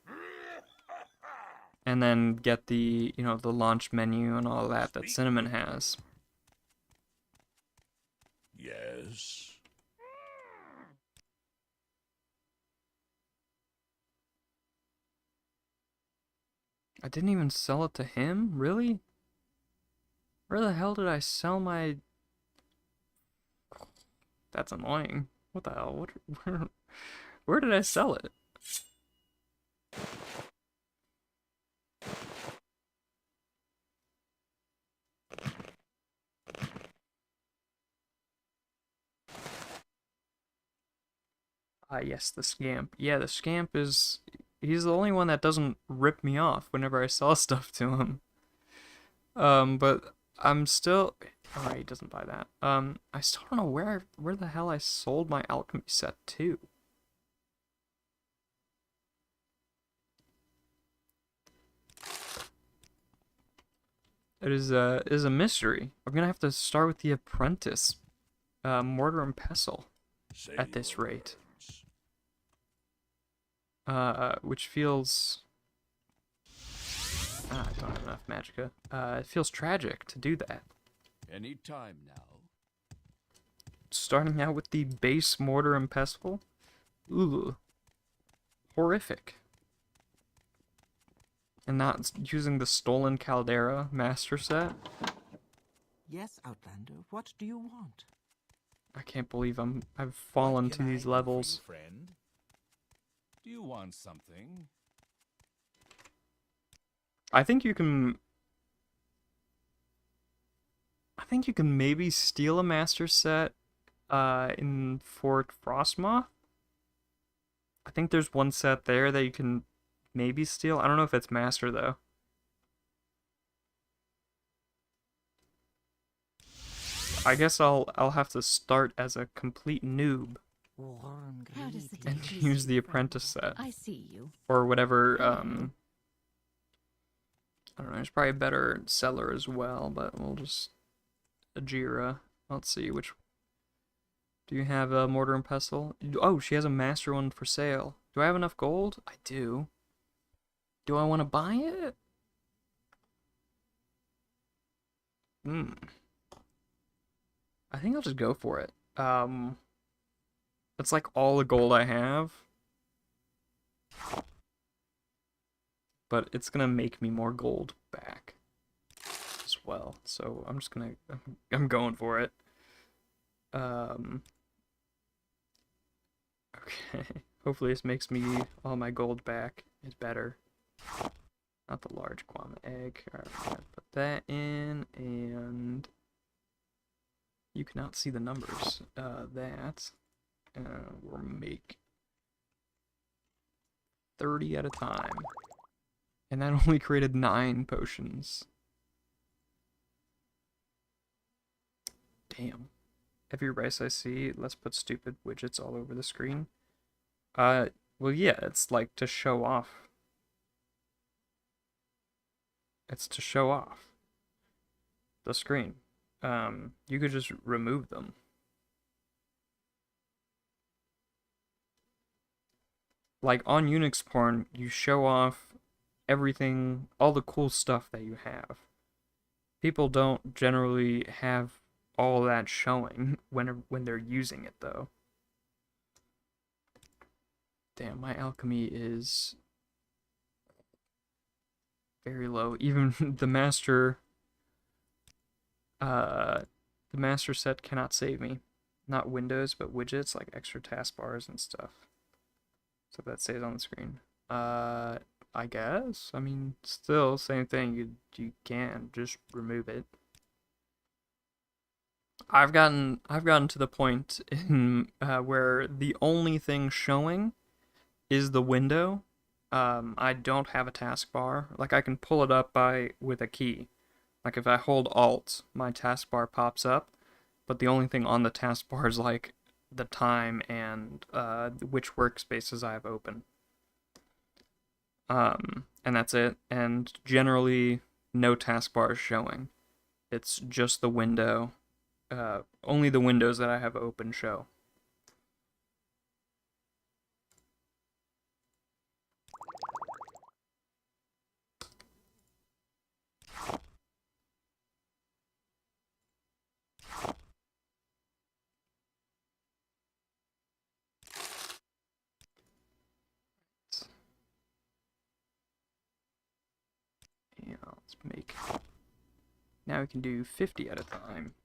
And then get the, you know, the launch menu and all that Cinnamon has. Yes. I didn't even sell it to him? Really? Where the hell did I sell my... That's annoying. What the hell? Where did I sell it? Ah, yes, the scamp. Yeah, the scamp is... He's the only one that doesn't rip me off whenever I sell stuff to him. But I'm still... Alright, he doesn't buy that. I still don't know where the hell I sold my alchemy set to. It is a mystery. I'm gonna have to start with the apprentice, mortar and pestle, at this rate. Which feels... I don't have enough magicka. It feels tragic to do that. Any time now. Starting out with the base mortar and pestle? Ooh. Horrific. And not using the stolen caldera master set? Yes, Outlander, what do you want? I can't believe I've fallen What to can I these do for you, levels. friend? Do you want something? I think you can maybe steal a master set in Fort Frostmoth. I think there's one set there that you can maybe steal. I don't know if it's master though. I guess I'll have to start as a complete noob Warm How does it and interest use you, the friend? apprentice set I see you. or whatever. I don't know. There's probably a better seller as well, but we'll just Ajira. Let's see which. Do you have a mortar and pestle? Oh, she has a master one for sale. Do I have enough gold? I do. Do I want to buy it? I think I'll just go for it. That's like all the gold I have. But it's gonna make me more gold back as well. So I'm just gonna, I'm going for it. Okay. Hopefully this makes me all my gold back. Is better. Not the large Kwama egg. Alright, we're gonna put that in, and you cannot see the numbers. That we'll make 30 at a time. And that only created 9 potions. Damn. Every rice I see, let's put stupid widgets all over the screen. Well, yeah, it's like to show off. It's to show off the screen. You could just remove them. Like on Unix porn, you show off everything, all the cool stuff that you have. People don't generally have all that showing when they're using it though. Damn, my alchemy is very low. Even the master set cannot save me. Not windows, but widgets like extra taskbars and stuff. So that stays on the screen. I guess. I mean, still same thing. You can just remove it. I've gotten to the point in where the only thing showing is the window. I don't have a taskbar. Like I can pull it up with a key. Like if I hold Alt, my taskbar pops up, but the only thing on the taskbar is like the time and which workspaces I have open. And that's it. And generally, no taskbar is showing. It's just the window. Only the windows that I have open show. Yeah, let's make. Now we can do 50 at a time.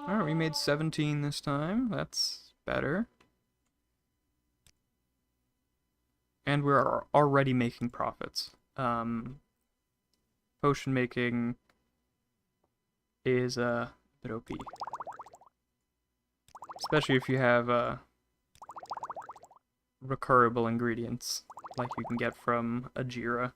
Alright, we made 17 this time. That's better. And we're already making profits. Potion making is a bit OP. Especially if you have recurable ingredients like you can get from Ajira.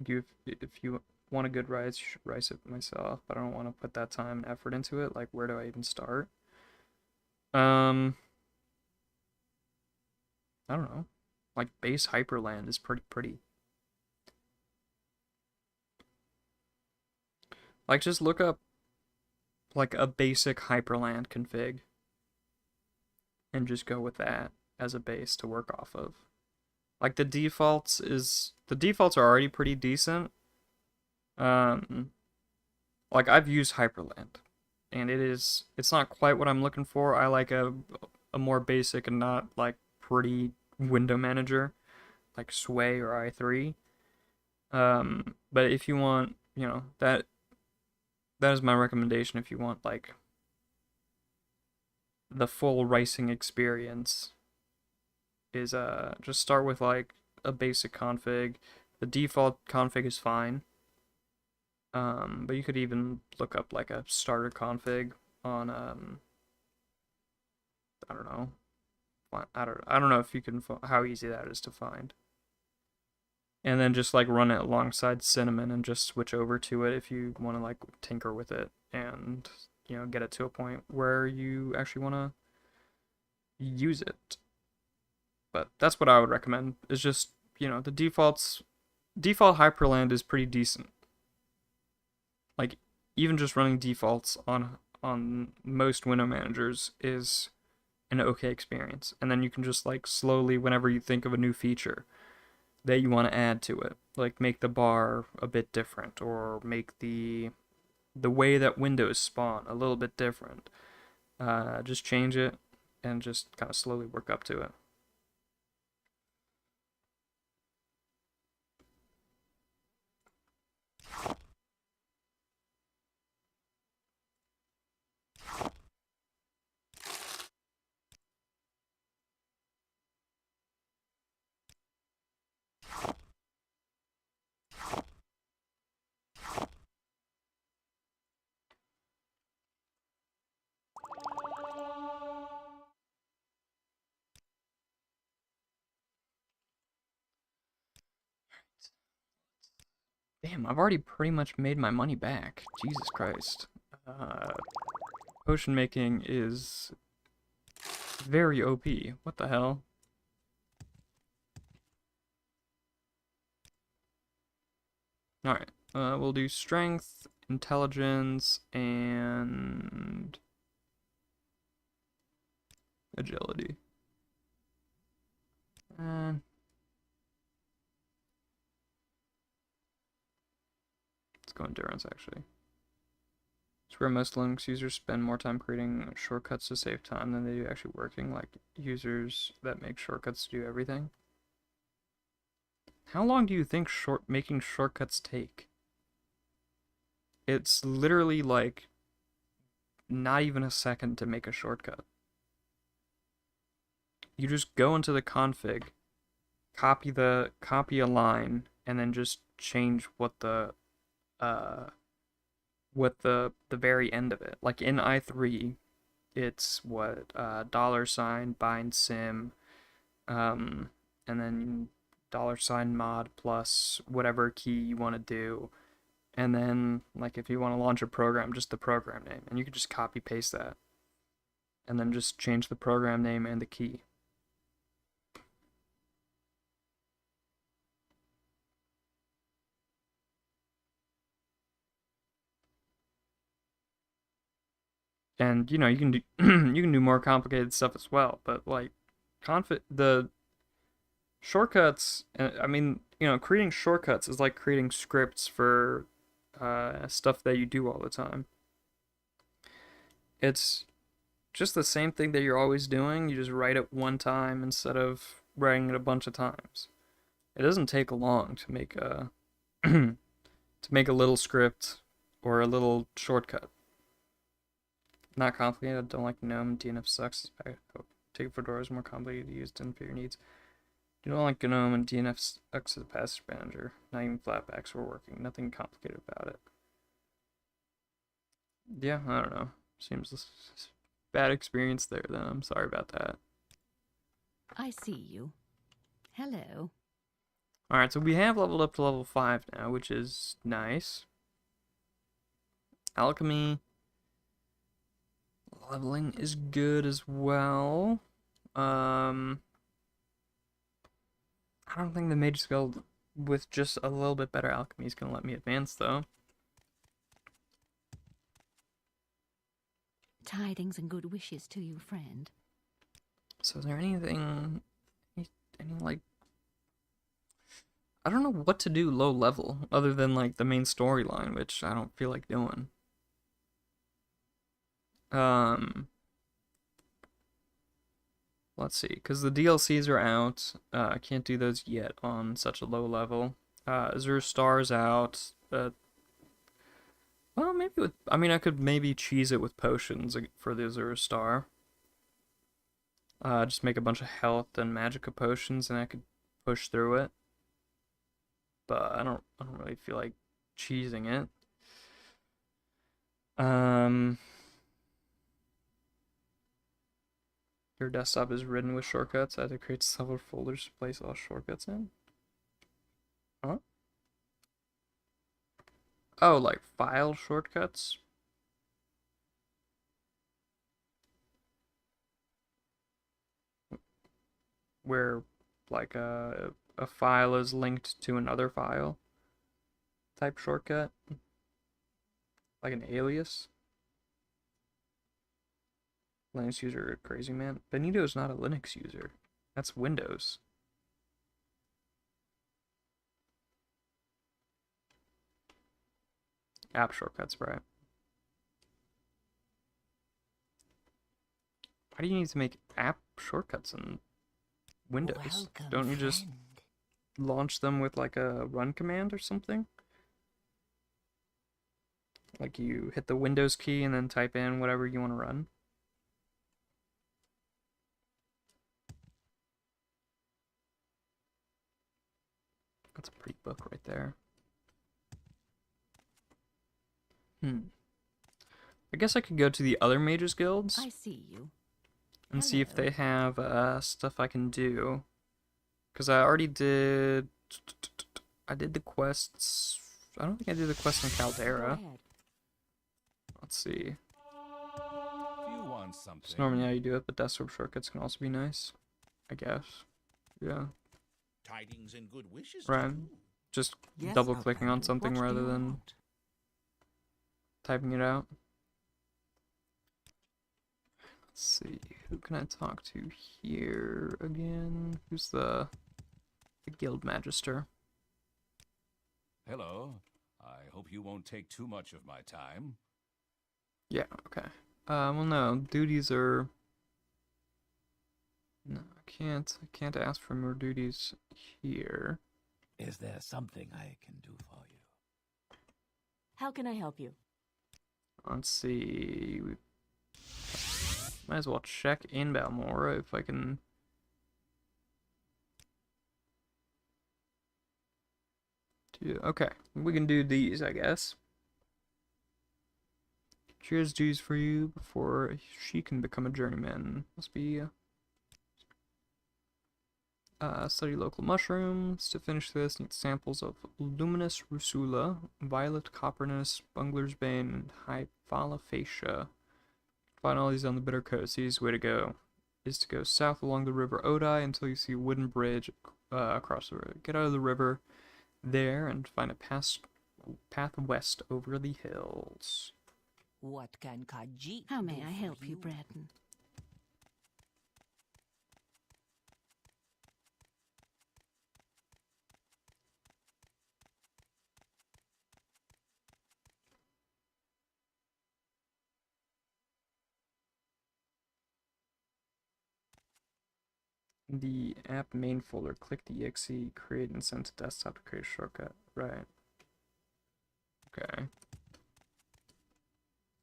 If you want a good rice, you should rice it myself, but I don't want to put that time and effort into it. Like, where do I even start? I don't know. Like, base Hyperland is pretty. Like, just look up, like, a basic Hyperland config. And just go with that as a base to work off of. Like, the defaults are already pretty decent. Like, I've used Hyperland. And it's not quite what I'm looking for. I like a more basic and not, like, pretty window manager. Like Sway or i3. But if you want, that is my recommendation if you want, like, the full ricing experience is just start with like a basic config. The default config is fine. But you could even look up like a starter config on I don't know. I don't know if you can how easy that is to find. And then just like run it alongside Cinnamon and just switch over to it if you want to like tinker with it and get it to a point where you actually want to use it. But that's what I would recommend. Is just the default Hyperland is pretty decent. Like even just running defaults on most window managers is an okay experience. And then you can just like slowly, whenever you think of a new feature that you want to add to it, like make the bar a bit different or make the way that windows spawn a little bit different. Just change it and just kind of slowly work up to it. Damn, I've already pretty much made my money back. Jesus Christ. Potion making is very OP. What the hell? Alright, we'll do strength, intelligence, and agility. And let's go endurance, actually. It's where most Linux users spend more time creating shortcuts to save time than they do actually working, like users that make shortcuts to do everything. How long do you think making shortcuts take? It's literally like not even a second to make a shortcut. You just go into the config, copy a line, and then just change what the very end of it. Like in i3, it's what $ bind sim, and then $mod plus whatever key you want to do, and then like if you want to launch a program, just the program name, and you can just copy paste that, and then just change the program name and the key. And you know, you can do you can do more complicated stuff as well, but like the shortcuts, I mean, you know, creating shortcuts is like creating scripts for stuff that you do all the time. It's just the same thing that you're always doing, you just write it one time instead of writing it a bunch of times. It doesn't take long to make a to make a little script or a little shortcut. Not complicated. Don't like GNOME. DNF sucks. Take Fedora is more complicated to use. Didn't fit your needs. You don't like GNOME and DNF sucks as a passage manager. Not even flatbacks were working. Nothing complicated about it. Yeah, I don't know. Seems bad experience there. Then I'm sorry about that. I see you. Hello. Alright, so we have leveled up to level 5 now, which is nice. Alchemy leveling is good as well. I don't think the Mage Guild with just a little bit better alchemy is gonna let me advance though. Tidings and good wishes to you, friend. So is there anything, any like, I don't know what to do low level other than like the main storyline, which I don't feel like doing. Let's see, because the DLCs are out. I can't do those yet on such a low level. Azure Star's out. Well, maybe with, I mean, I could maybe cheese it with potions for the Azure Star. Just make a bunch of health and magicka potions, and I could push through it. But I don't really feel like cheesing it. Your desktop is ridden with shortcuts. I had to create several folders to place all shortcuts in. Huh? Oh, like file shortcuts? Where like a file is linked to another file type shortcut? Like an alias? Linux user crazy man. Benito is not a Linux user. That's Windows. App shortcuts, right? Why do you need to make app shortcuts in Windows? Welcome, Don't you just friend. launch them with like a run command or something? Like you hit the Windows key and then type in whatever you want to run? That's a pretty book right there. I guess I could go to the other mages guilds I see you. and see if Hello. they have stuff I can do. Because I already did... I did the quests I don't think I did the quest in Go Caldera. ahead. Let's see. If you want something. It's normally how you do it, but desktop shortcuts can also be nice, I guess. Yeah. Tidings and good wishes Right. to you. Just Yes, double clicking on Outlander, something what do rather you than want? typing it out. Let's see, who can I talk to here again? Who's the guild magister? Hello. I hope you won't take too much of my time. Yeah, okay. Well no, duties are... No, I can't ask for more duties here. Is there something I can do for you? How can I help you? Let's see. Might as well check in Balmora if I can. Okay, we can do these, I guess. Cheers dues for you before she can become a journeyman. Must be study local mushrooms. To finish this, need samples of luminous rusula, violet coppernus, bungler's bane, and hyphalofacia. Find all these on the bitter coast. The easiest way to go is to go south along the river Odai until you see a wooden bridge across the river. Get out of the river there and find a path west over the hills. What can Khajiit How do may I for help you, Breton? In the app main folder, click the exe, create and send to desktop to create a shortcut. Right. Okay.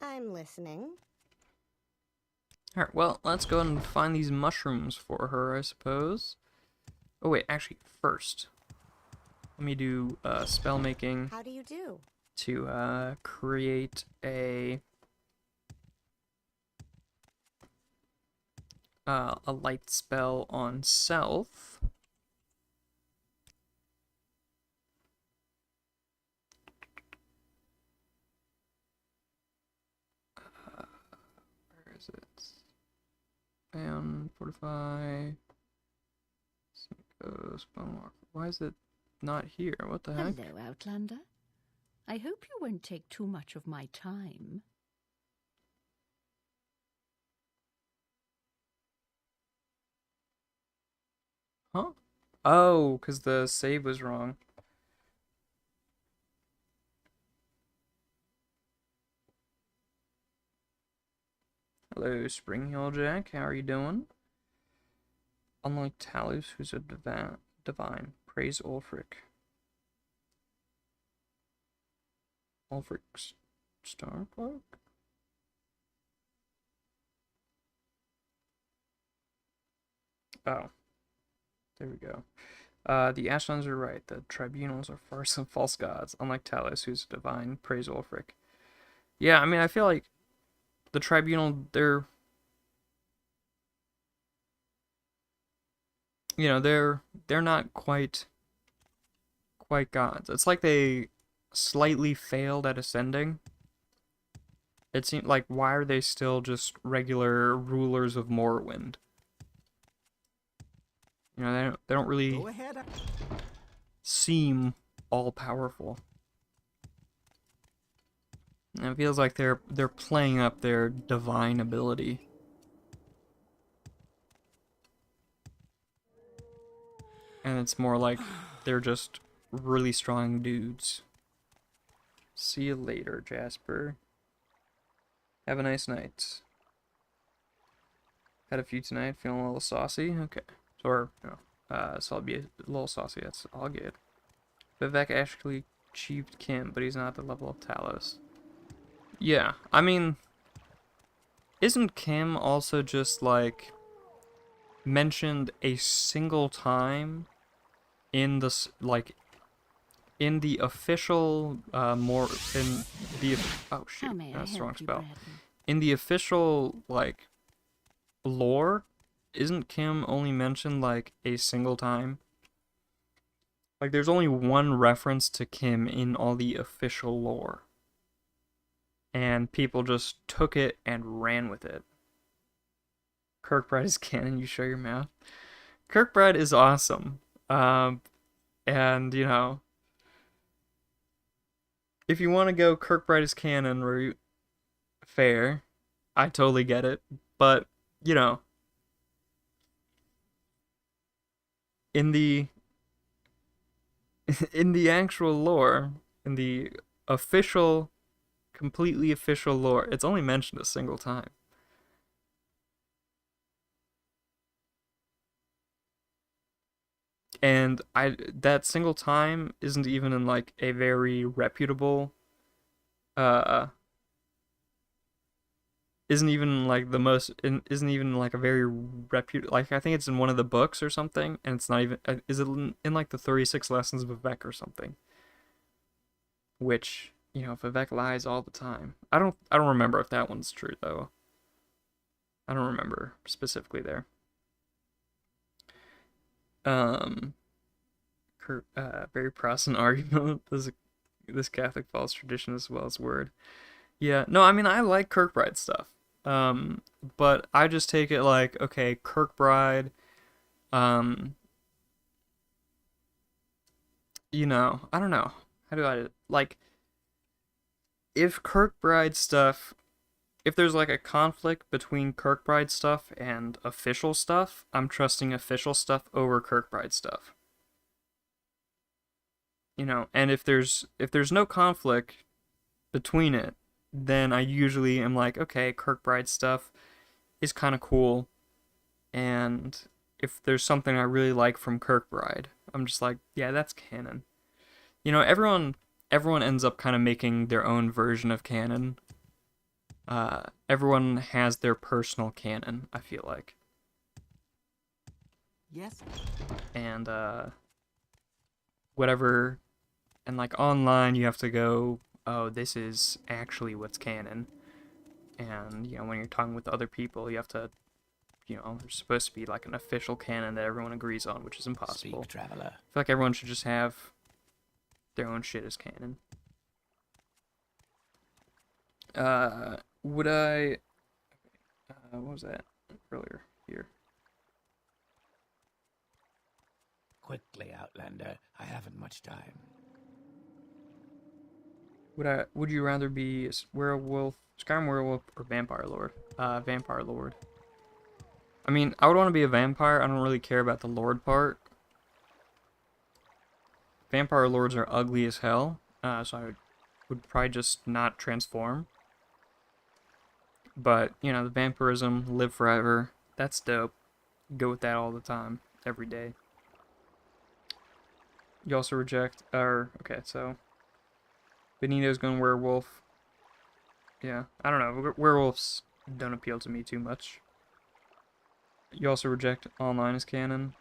I'm listening. Alright, well, let's go and find these mushrooms for her, I suppose. Oh wait, actually, first, let me do spell making How do you do? to create a light spell on self. Where is it? Bam, fortify. Spellmark. Why is it not here? What the heck? Hello, Outlander. I hope you won't take too much of my time. Huh? Oh, because the save was wrong. Hello, Spring Hill Jack. How are you doing? Unlike Talus, who's a divine, praise Ulfric. Ulfric's Starbuck? Oh. There we go. The Ashlands are right. The Tribunals are farce and false gods. Unlike Talus, who's a divine, praise Ulfric. Yeah, I mean, I feel like the Tribunal, they're... You know, they're not quite gods. It's like they slightly failed at ascending. It seemed like, why are they still just regular rulers of Morrowind? You know, they don't really Go ahead. seem all powerful. And it feels like they're playing up their divine ability. And it's more like they're just really strong dudes. See you later, Jasper. Have a nice night. Had a few tonight, feeling a little saucy. Okay. Or, no. So I'll be a little saucy, that's all good. Vivek actually achieved Kim, but he's not at the level of Talos. Yeah, I mean, isn't Kim also just, like, mentioned a single time in the, like, in the official, oh How shoot, may I that's the wrong help you, spell. Breton? In the official, like, lore, isn't Kim only mentioned, like, a single time? Like, there's only one reference to Kim in all the official lore. And people just took it and ran with it. Kirkbride is canon, you show your mouth. Kirkbride is awesome. And, you know, if you want to go Kirkbride is canon route, fair. I totally get it. But, you know, in the in the actual lore, in the official, completely official lore, it's only mentioned a single time. And that single time isn't even in like a very reputable uh isn't even like the most isn't even like a very reputable, like I think it's in one of the books or something, and it's not even is it in like the 36 lessons of Vivek or something, which, you know, Vivek lies all the time. I don't remember if that one's true though. I don't remember specifically there. um Very Protestant argument. This Catholic false tradition as well as word. Yeah, no, I mean, I like Kirkbride stuff. But I just take it like, okay, Kirkbride, um, you know, I don't know. How do I, like, if Kirkbride stuff, if there's like a conflict between Kirkbride stuff and official stuff, I'm trusting official stuff over Kirkbride stuff. You know, and if there's no conflict between it, then I usually am like, okay, Kirkbride stuff is kind of cool, and if there's something I really like from Kirkbride, I'm just like, yeah, that's canon. You know, everyone ends up kind of making their own version of canon. Everyone has their personal canon, I feel like. Yes. And whatever, and like online you have to go, oh, this is actually what's canon. And, you know, when you're talking with other people, you have to, you know, there's supposed to be like an official canon that everyone agrees on, which is impossible. Speak, traveler. I feel like everyone should just have their own shit as canon. Would I... what was that earlier here? Quickly, Outlander. I haven't much time. Would you rather be a werewolf, Skyrim werewolf, or vampire lord? Vampire lord. I mean, I would want to be a vampire. I don't really care about the lord part. Vampire lords are ugly as hell, so I would probably just not transform. But, you know, the vampirism, live forever, that's dope. Go with that all the time, every day. You also reject, okay, so Benito's going werewolf. Yeah, I don't know. Werewolves don't appeal to me too much. You also reject online as canon.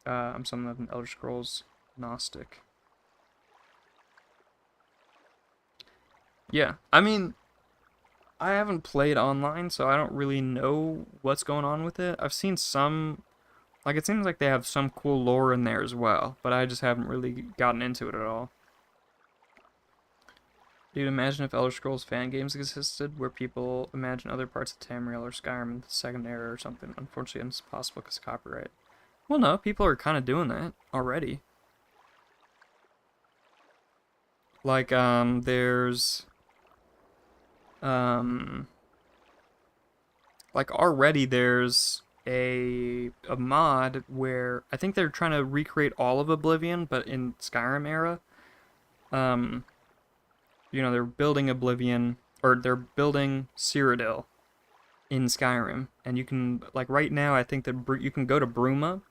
I'm something of an Elder Scrolls Gnostic. Yeah, I mean, I haven't played online, so I don't really know what's going on with it. I've seen some, like, it seems like they have some cool lore in there as well, but I just haven't really gotten into it at all. Dude, imagine if Elder Scrolls fan games existed, where people imagine other parts of Tamriel or Skyrim in the second era or something. Unfortunately, it's impossible because copyright. Well, no, people are kind of doing that already. Like, there's... like, already there's a mod where I think they're trying to recreate all of Oblivion, but in Skyrim era. You know, they're building Oblivion, or they're building Cyrodiil in Skyrim, and you can, like, right now, I think that you can go to Bruma,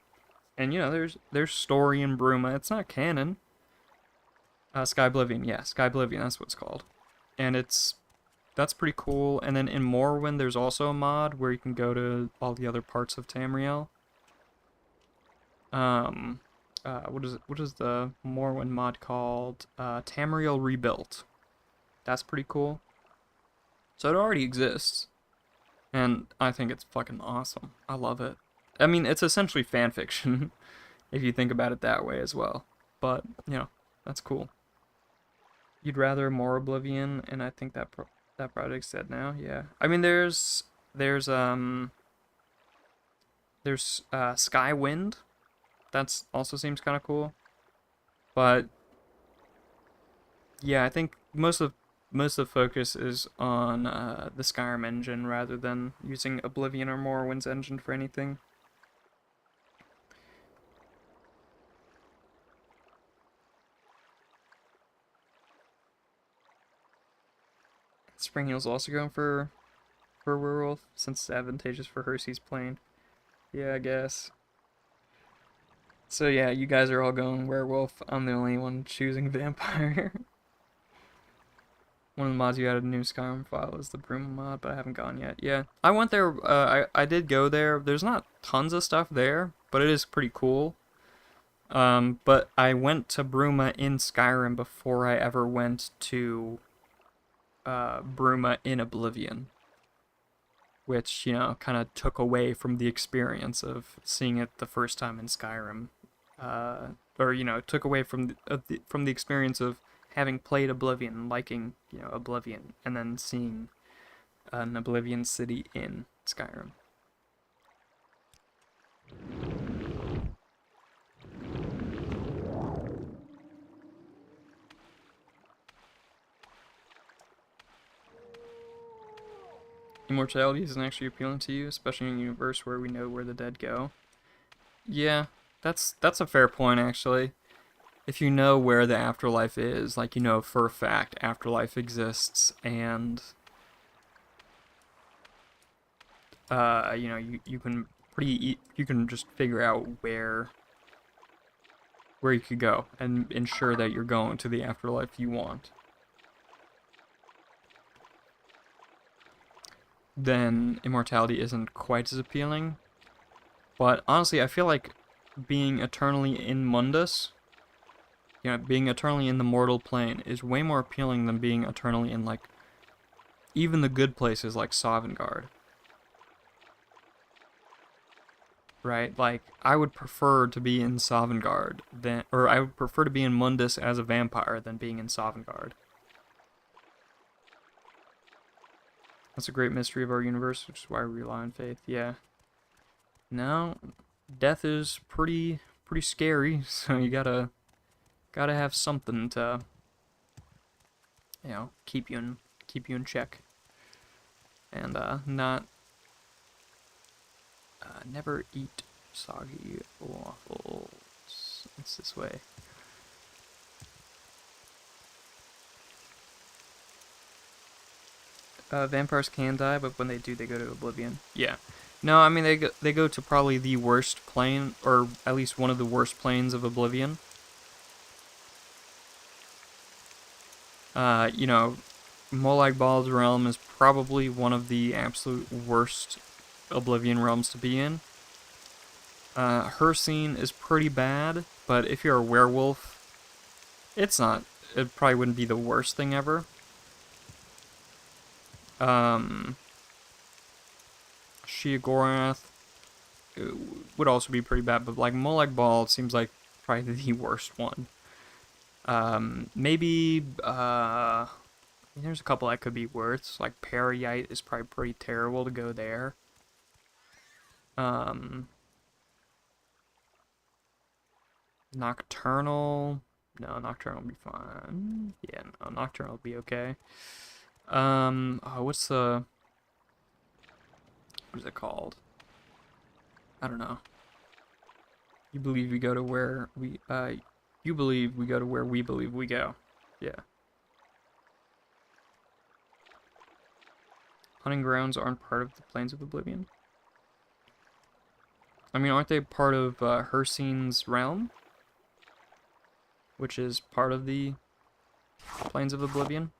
and, you know, there's story in Bruma. It's not canon. Skyblivion, yeah, Skyblivion, that's what it's called. And that's pretty cool. And then in Morrowind, there's also a mod where you can go to all the other parts of Tamriel. What is the Morrowind mod called? Tamriel Rebuilt. That's pretty cool. So it already exists. And I think it's fucking awesome. I love it. I mean, it's essentially fanfiction, if you think about it that way as well. but you know, that's cool. You'd rather more Oblivion, and I think that project's dead now. Yeah, I mean, there's Skywind. That's also seems kind of cool, but yeah, I think most of the focus is on the Skyrim engine rather than using Oblivion or Morrowind's engine for anything. Spring Heel's also going for Werewolf since it's advantageous for her. He's playing. Yeah, I guess. So yeah, you guys are all going Werewolf. I'm the only one choosing Vampire. One of the mods you added a new Skyrim file is the Broom mod, but I haven't gone yet. Yeah, I went there. I did go there. There's not tons of stuff there, but it is pretty cool. But I went to Bruma in Skyrim before I ever went to Bruma in Oblivion, which, you know, kind of took away from the experience of seeing it the first time in Skyrim. Or, you know, took away from the experience of having played Oblivion, liking, you know, Oblivion, and then seeing an Oblivion city in Skyrim. Immortality isn't actually appealing to you, especially in a universe where we know where the dead go. Yeah, that's a fair point, actually. If you know where the afterlife is, like, you know for a fact afterlife exists, and you know, you can you can just figure out where you could go and ensure that you're going to the afterlife you want. Then immortality isn't quite as appealing. But honestly, I feel like being eternally in Mundus, you know, being eternally in the mortal plane is way more appealing than being eternally in, like, even the good places like Sovngarde. Right? Like, I would prefer to be in Sovngarde than, or I would prefer to be in Mundus as a vampire than being in Sovngarde. That's a great mystery of our universe, which is why we rely on faith. Yeah. No, death is pretty scary, so you gotta have something to, you know, keep you in check, and not never eat soggy waffles. It's this way. Vampires can die, but when they do, they go to oblivion. Yeah. No, I mean, they go to probably the worst plane, or at least one of the worst planes of oblivion. You know, Molag Bal's realm is probably one of the absolute worst oblivion realms to be in. Her scene is pretty bad, but if you're a werewolf, it probably wouldn't be the worst thing ever. Sheogorath would also be pretty bad, but like Molag Bal seems like probably the worst one. Maybe there's a couple that could be worse. Like Periite is probably pretty terrible to go there. Nocturnal. No, Nocturnal will be fine. Yeah, no, Nocturnal will be okay. What is it called? I don't know. You believe we go to where we you believe we go to where we believe we go. Yeah. Hunting grounds aren't part of the Plains of Oblivion. I mean, aren't they part of Hircine's realm? Which is part of the Plains of Oblivion?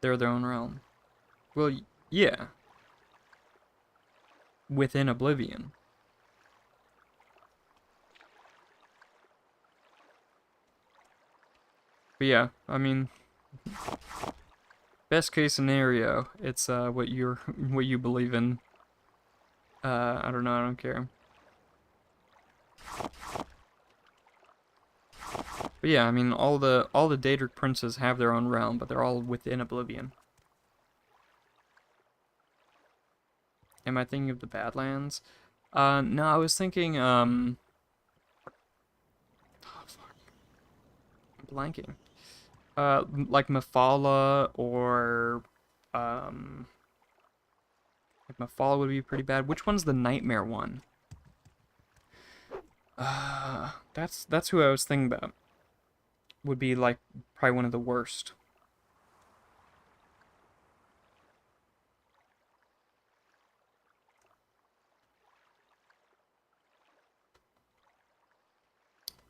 They're their own realm. Well, yeah. Within Oblivion. But yeah, I mean, best case scenario, it's what you believe in. I don't know, I don't care. But yeah, I mean, all the Daedric princes have their own realm, but they're all within Oblivion. Am I thinking of the Badlands? No, I was thinking, oh, fuck. I'm blanking. Like Mephala or, like Mephala would be pretty bad. Which one's the Nightmare one? That's who I was thinking about. Would be, like, probably one of the worst.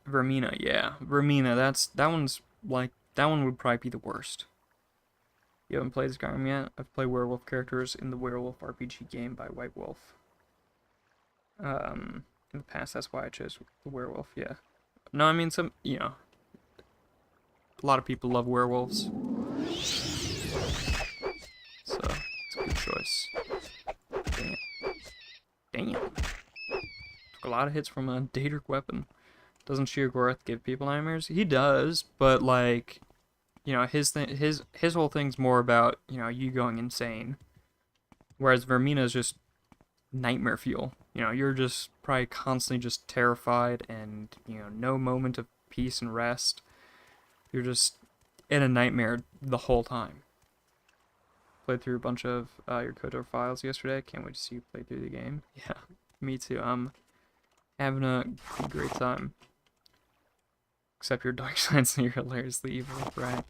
Vermina, yeah. Vermina, that one's, like, that one would probably be the worst. You haven't played Skyrim yet? I've played werewolf characters in the Werewolf RPG game by White Wolf. In the past, that's why I chose the werewolf, yeah. No, I mean, a lot of people love werewolves. So, it's a good choice. Damn. Took a lot of hits from a Daedric weapon. Doesn't Sheogorath give people nightmares? He does, but, like, you know, his whole thing's more about, you know, you going insane. Whereas Vermina is just nightmare fuel. You know, you're just probably constantly just terrified and, you know, no moment of peace and rest. You're just in a nightmare the whole time. Played through a bunch of your KOTOR files yesterday. Can't wait to see you play through the game. Yeah, me too. I'm having a great time. Except your dark sides and you're hilariously evil, right?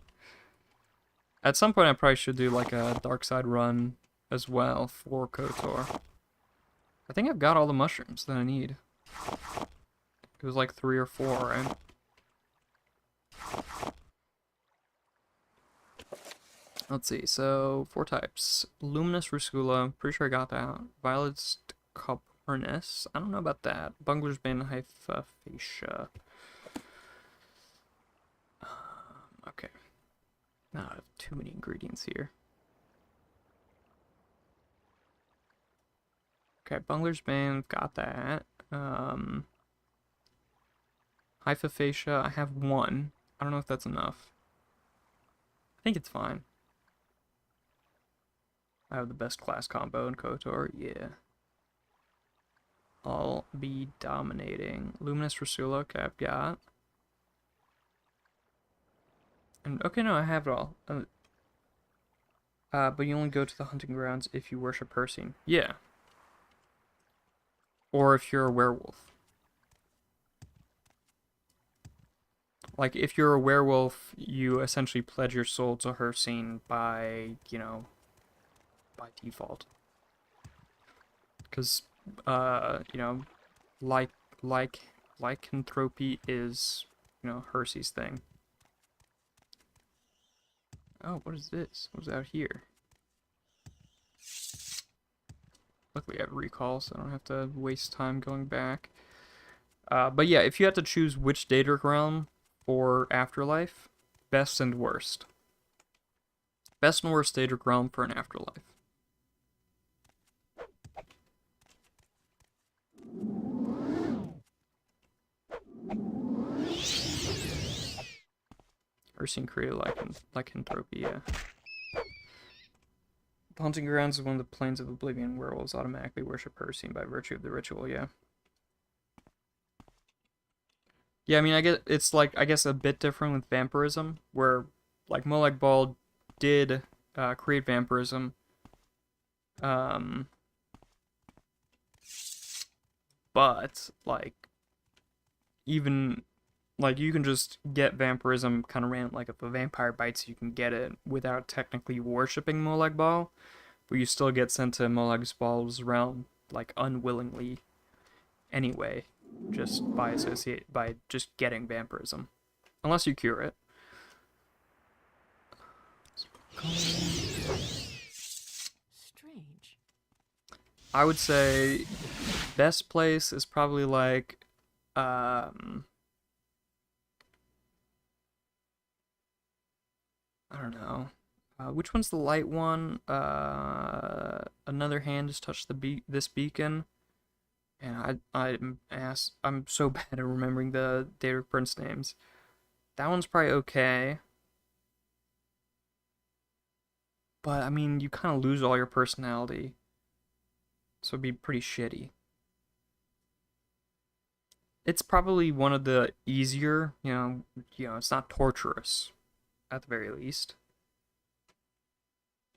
At some point I probably should do like a dark side run as well for KOTOR. I think I've got all the mushrooms that I need. It was like 3 or 4, right? Let's see, so 4 types. Luminous Ruscula, pretty sure I got that. Violet's Copernus, I don't know about that. Bungler's Bane Hyphafacia. Okay. Not too many ingredients here. Okay, Bungler's Bane, got that. Hyphafacia, I have 1. I don't know if that's enough. I think it's fine. I have the best class combo in KOTOR, yeah. I'll be dominating. Luminous Rusula, okay, I've got. And okay, no, I have it all. But you only go to the hunting grounds if you worship Persine. Yeah. Or if you're a werewolf. Like, if you're a werewolf, you essentially pledge your soul to Persine by, you know, by default. Because, you know, lycanthropy is, you know, Hersey's thing. Oh, what is this? What's out here? Luckily I have recall, so I don't have to waste time going back. But yeah, if you had to choose which Daedric realm for Afterlife, best and worst. Best and worst Daedric realm for an Afterlife. Persine created lycanthropy, yeah. The hunting grounds is one of the planes of Oblivion. Werewolves automatically worship Persine by virtue of the ritual, yeah. Yeah, I mean, I guess a bit different with vampirism, where, like, Molag Bal did create vampirism. But, like, even, like, you can just get vampirism kind of random. Like, if a vampire bites you, can get it without technically worshipping Molag Bal, but you still get sent to Molag Bal's realm, like, unwillingly anyway, just by just getting vampirism. Unless you cure it. Strange. I would say best place is probably like I don't know. Which one's the light one? Another hand has touched this beacon. And I'm so bad at remembering the Daedric Prince names. That one's probably okay. But, I mean, you kind of lose all your personality. So it'd be pretty shitty. It's probably one of the easier, it's not torturous, at the very least.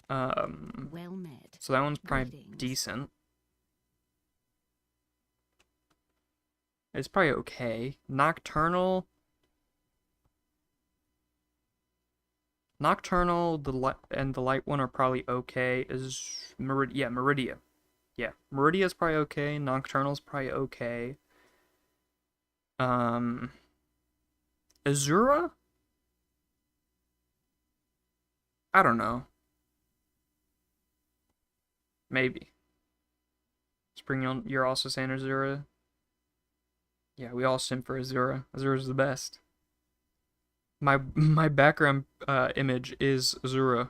Well met. So that one's probably Greetings. decent. It's probably okay. Nocturnal, and the light one are probably okay. Is Meridia. Yeah, Meridia's probably okay. Nocturnal's probably okay. Azura? I don't know. Maybe. Spring, you're also saying Azura? Yeah, we all sim for Azura. Azura's the best. My background image is Azura.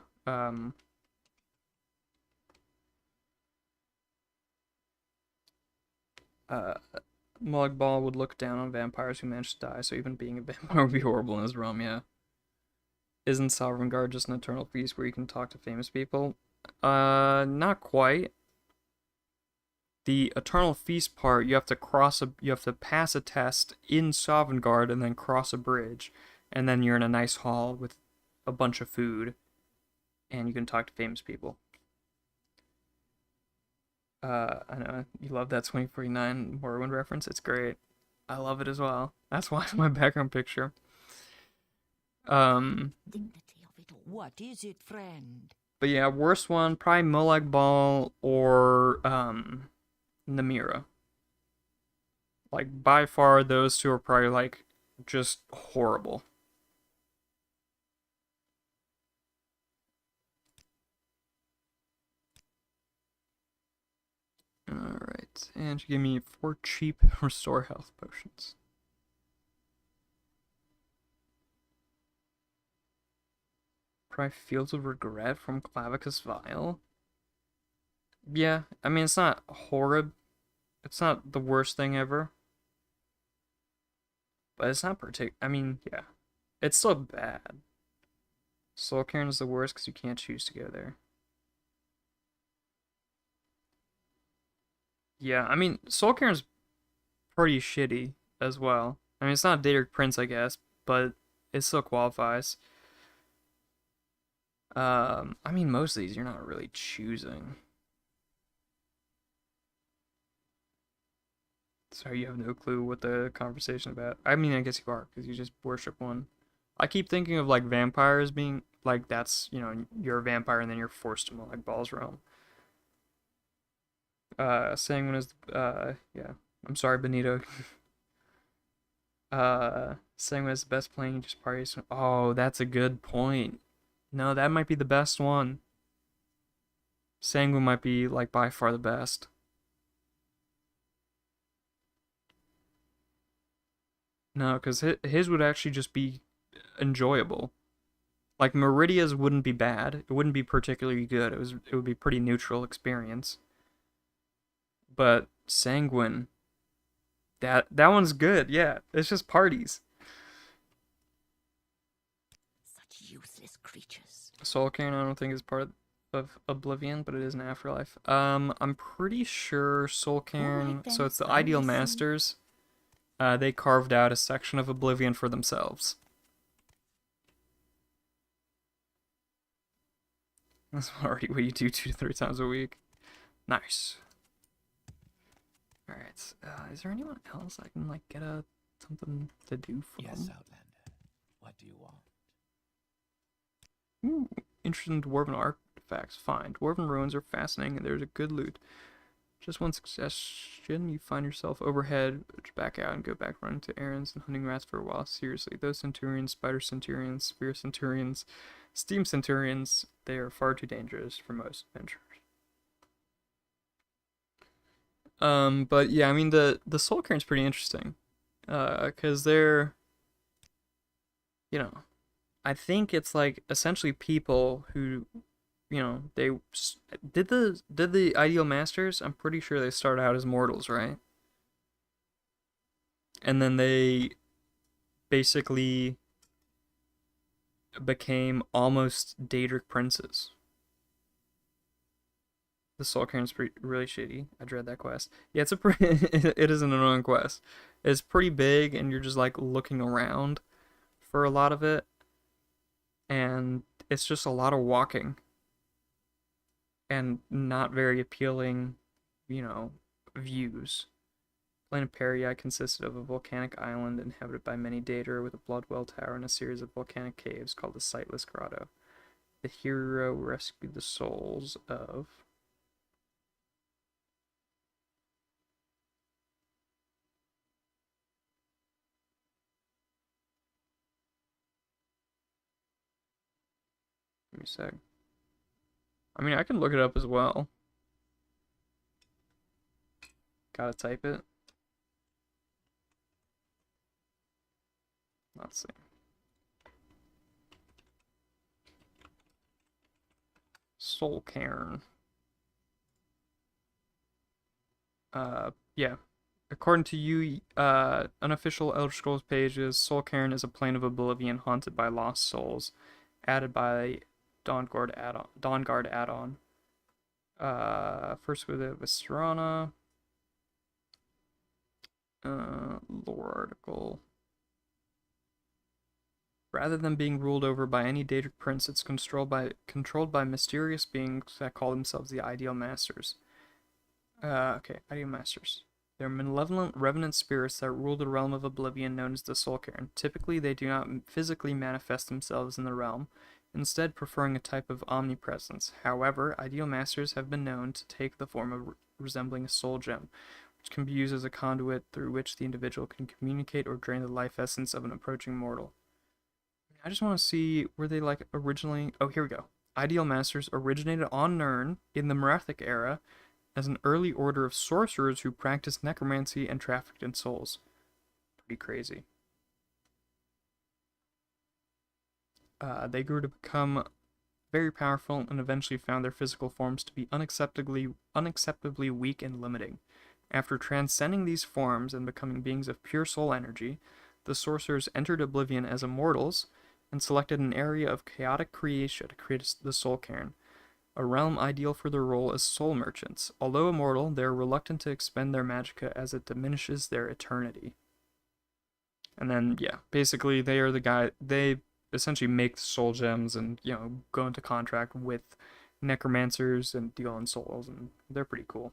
Molag Bal would look down on vampires who managed to die, so even being a vampire would be horrible in his realm, yeah. Isn't Sovereign Guard just an eternal feast where you can talk to famous people? Not quite. The Eternal Feast part, you have to pass a test in Sovereign Guard and then cross a bridge, and then you're in a nice hall with a bunch of food, and you can talk to famous people. I know you love that 2049 Morrowind reference. It's great. I love it as well. That's why it's my background picture. Dignity of it all. What is it, friend? But yeah, worst one probably Molag Bal or Namira. Like by far, those two are probably like just horrible. Alright, and she gave me 4 cheap restore health potions. Probably Fields of Regret from Clavicus Vial. Yeah, I mean, it's not horrid. It's not the worst thing ever. But it's not I mean, yeah. It's still bad. Soul Cairn is the worst because you can't choose to go there. Yeah, I mean, Soul Cairn's pretty shitty as well. I mean, it's not Daedric Prince, I guess, but it still qualifies. I mean, most of these you're not really choosing. Sorry, you have no clue what the conversation about. I mean, I guess you are, because you just worship one. I keep thinking of, like, vampires being, like, that's, you're a vampire and then you're forced to Molag Bal's realm. Saying when is, yeah. I'm sorry, Benito. Saying when is the best playing, just parties. Oh, that's a good point. No, that might be the best one. Sanguine might be, like, by far the best. No, because his would actually just be enjoyable. Like, Meridia's wouldn't be bad. It wouldn't be particularly good. It would be pretty neutral experience. But Sanguine, that one's good, yeah. It's just parties. Such useless creatures. Soul Cairn, I don't think is part of Oblivion, but it is an afterlife. I'm pretty sure Soul Cairn, then, so it's the I'll Ideal listen. Masters. They carved out a section of Oblivion for themselves. That's already what you do 2 to 3 times a week. Nice. Alright, is there anyone else I can, like, get something to do from? Yes, Outlander. What do you want? Ooh, interested in Dwarven artifacts. Fine. Dwarven ruins are fascinating and there's a good loot. Just one suggestion, you find yourself overhead, back out and go back running to errands and hunting rats for a while. Seriously, those centurions, spider centurions, spear centurions, steam centurions, they are far too dangerous for most adventurers. But yeah, I mean the Soul Cairn's pretty interesting. Cause they're, I think it's like essentially people who, they did the Ideal Masters. I'm pretty sure they start out as mortals, right? And then they basically became almost Daedric princes. The Soul Cairn's really shitty. I dread that quest. Yeah, it's a pretty. It is an annoying quest. It's pretty big, and you're just like looking around for a lot of it, and it's just a lot of walking, and not very appealing, views. Planet Peria consisted of a volcanic island inhabited by many Daedra with a bloodwell tower and a series of volcanic caves called the Sightless Grotto. The hero rescued the souls of. Give me a sec. I mean, I can look it up as well. Gotta type it. Let's see. Soul Cairn. Yeah. According to you, unofficial Elder Scrolls pages, Soul Cairn is a plane of oblivion haunted by lost souls, added by Dawnguard add-on. First with it was Serana. Lore article. Rather than being ruled over by any Daedric prince, it's controlled by mysterious beings that call themselves the Ideal Masters. Okay, Ideal Masters. They're malevolent revenant spirits that rule the realm of oblivion known as the Soul Cairn. Typically, they do not physically manifest themselves in the realm, instead preferring a type of omnipresence. However, Ideal Masters have been known to take the form of resembling a soul gem, which can be used as a conduit through which the individual can communicate or drain the life essence of an approaching mortal. I just want to see, were they like originally... Oh, here we go. Ideal Masters originated on Nirn in the Merathic era as an early order of sorcerers who practiced necromancy and trafficked in souls. Pretty crazy. They grew to become very powerful and eventually found their physical forms to be unacceptably weak and limiting. After transcending these forms and becoming beings of pure soul energy, the sorcerers entered oblivion as immortals and selected an area of chaotic creation to create the Soul Cairn, a realm ideal for their role as soul merchants. Although immortal, they are reluctant to expend their magicka as it diminishes their eternity. And then, yeah, basically they essentially make soul gems and, go into contract with necromancers and deal in souls, and they're pretty cool.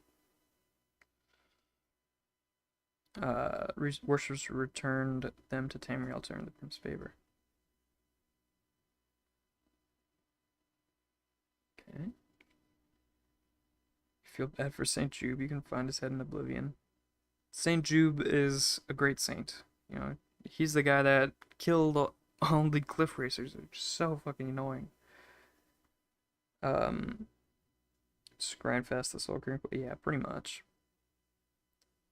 Worshippers returned them to Tamriel to earn the prince's favor. Okay. Feel bad for Saint Jube. You can find his head in oblivion. Saint Jube is a great saint. He's the guy that killed all the cliff racers. It's so fucking annoying. Just grind fast the soul cream. Yeah, pretty much.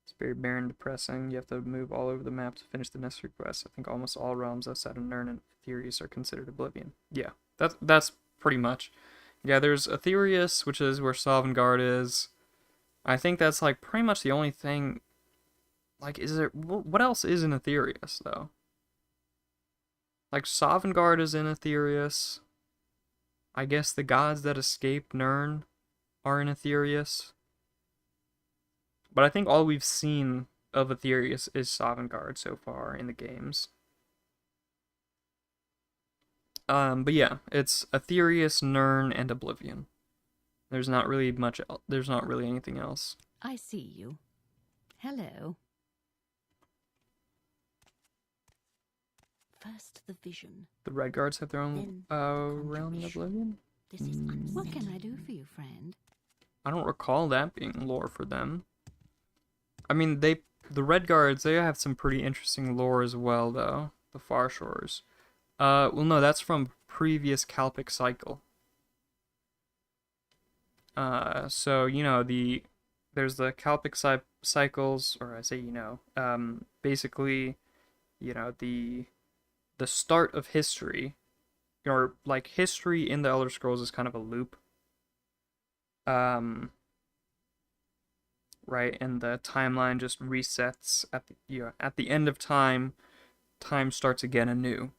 It's very barren, depressing. You have to move all over the map to finish the necessary quests. I think almost all realms outside of Nirn and Aetherius are considered oblivion. Yeah, that's pretty much. Yeah, there's Aetherius, which is where Sovngarde is. I think that's like pretty much the only thing. Like, is there what else is in Aetherius though? Like Sovngarde is in Aetherius. I guess the gods that escaped Nirn are in Aetherius. But I think all we've seen of Aetherius is Sovngarde so far in the games. But yeah, it's Aetherius, Nirn, and Oblivion. There's not really anything else. I see you. Hello. First the vision. The Redguards have their own realm in Oblivion? This is What can I do for you, friend? I don't recall that being lore for them. I mean, the Redguards, they have some pretty interesting lore as well, though. The Far Shores. Well, no, that's from previous Calpic cycle. So, there's the Calpic cycles, or I say, basically, the start of history, or, like, history in the Elder Scrolls is kind of a loop. Right, and the timeline just resets at the end of time starts again anew.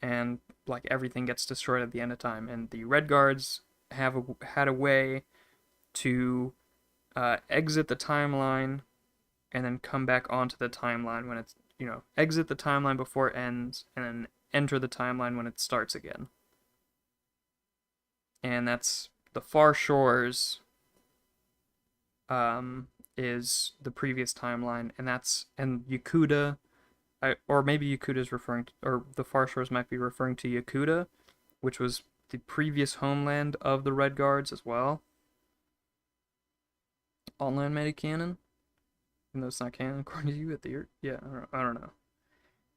And like everything gets destroyed at the end of time, and the Red Guards had a way to exit the timeline and then come back onto the timeline when it's, exit the timeline before it ends and then enter the timeline when it starts again. And that's the Far Shores is the previous timeline, and Yakuta, or maybe Yakuta is referring to, or the Far Shores might be referring to Yakuta, which was the previous homeland of the Red Guards as well. Online made canon, even though it's not canon according to you. Yeah, I don't know.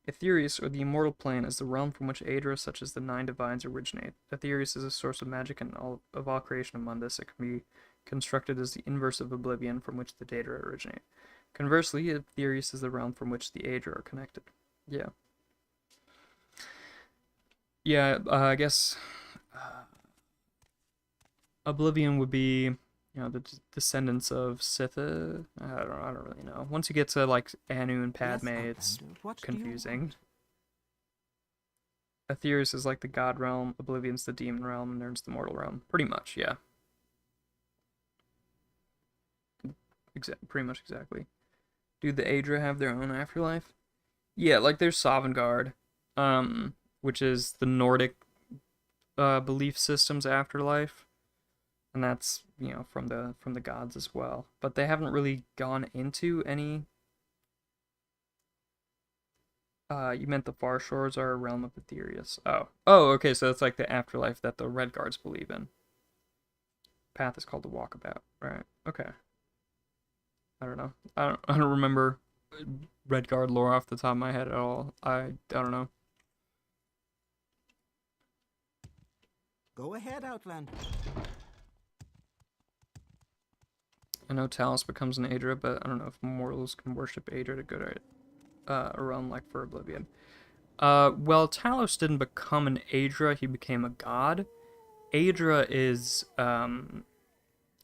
Aetherius, or the immortal plane, is the realm from which Aedra, such as the Nine Divines, originate. Aetherius is a source of magic and of all creation of Mundus. It can be constructed as the inverse of Oblivion, from which the Daedra originate. Conversely, Aetherius is the realm from which the Aedra are connected. Yeah. Yeah, I guess Oblivion would be, the descendants of Sitha. I don't really know. Once you get to like Anu and Padme, it's confusing. Aetherius is like the god realm, Oblivion's the demon realm, and there's the mortal realm. Pretty much, yeah. Pretty much exactly. Do the Aedra have their own afterlife? Yeah, like there's Sovngarde, which is the Nordic belief system's afterlife, and that's from the gods as well. But they haven't really gone into any. You meant the Far Shores are a realm of Aetherius. Oh, okay. So it's like the afterlife that the Red Guards believe in. Path is called the Walkabout, right? Okay. I don't know. I don't remember Red Guard lore off the top of my head at all. I don't know. Go ahead, Outlander. I know Talos becomes an Aedra, but I don't know if mortals can worship Aedra to go to a realm like for Oblivion. Well, Talos didn't become an Aedra, he became a god. Aedra is,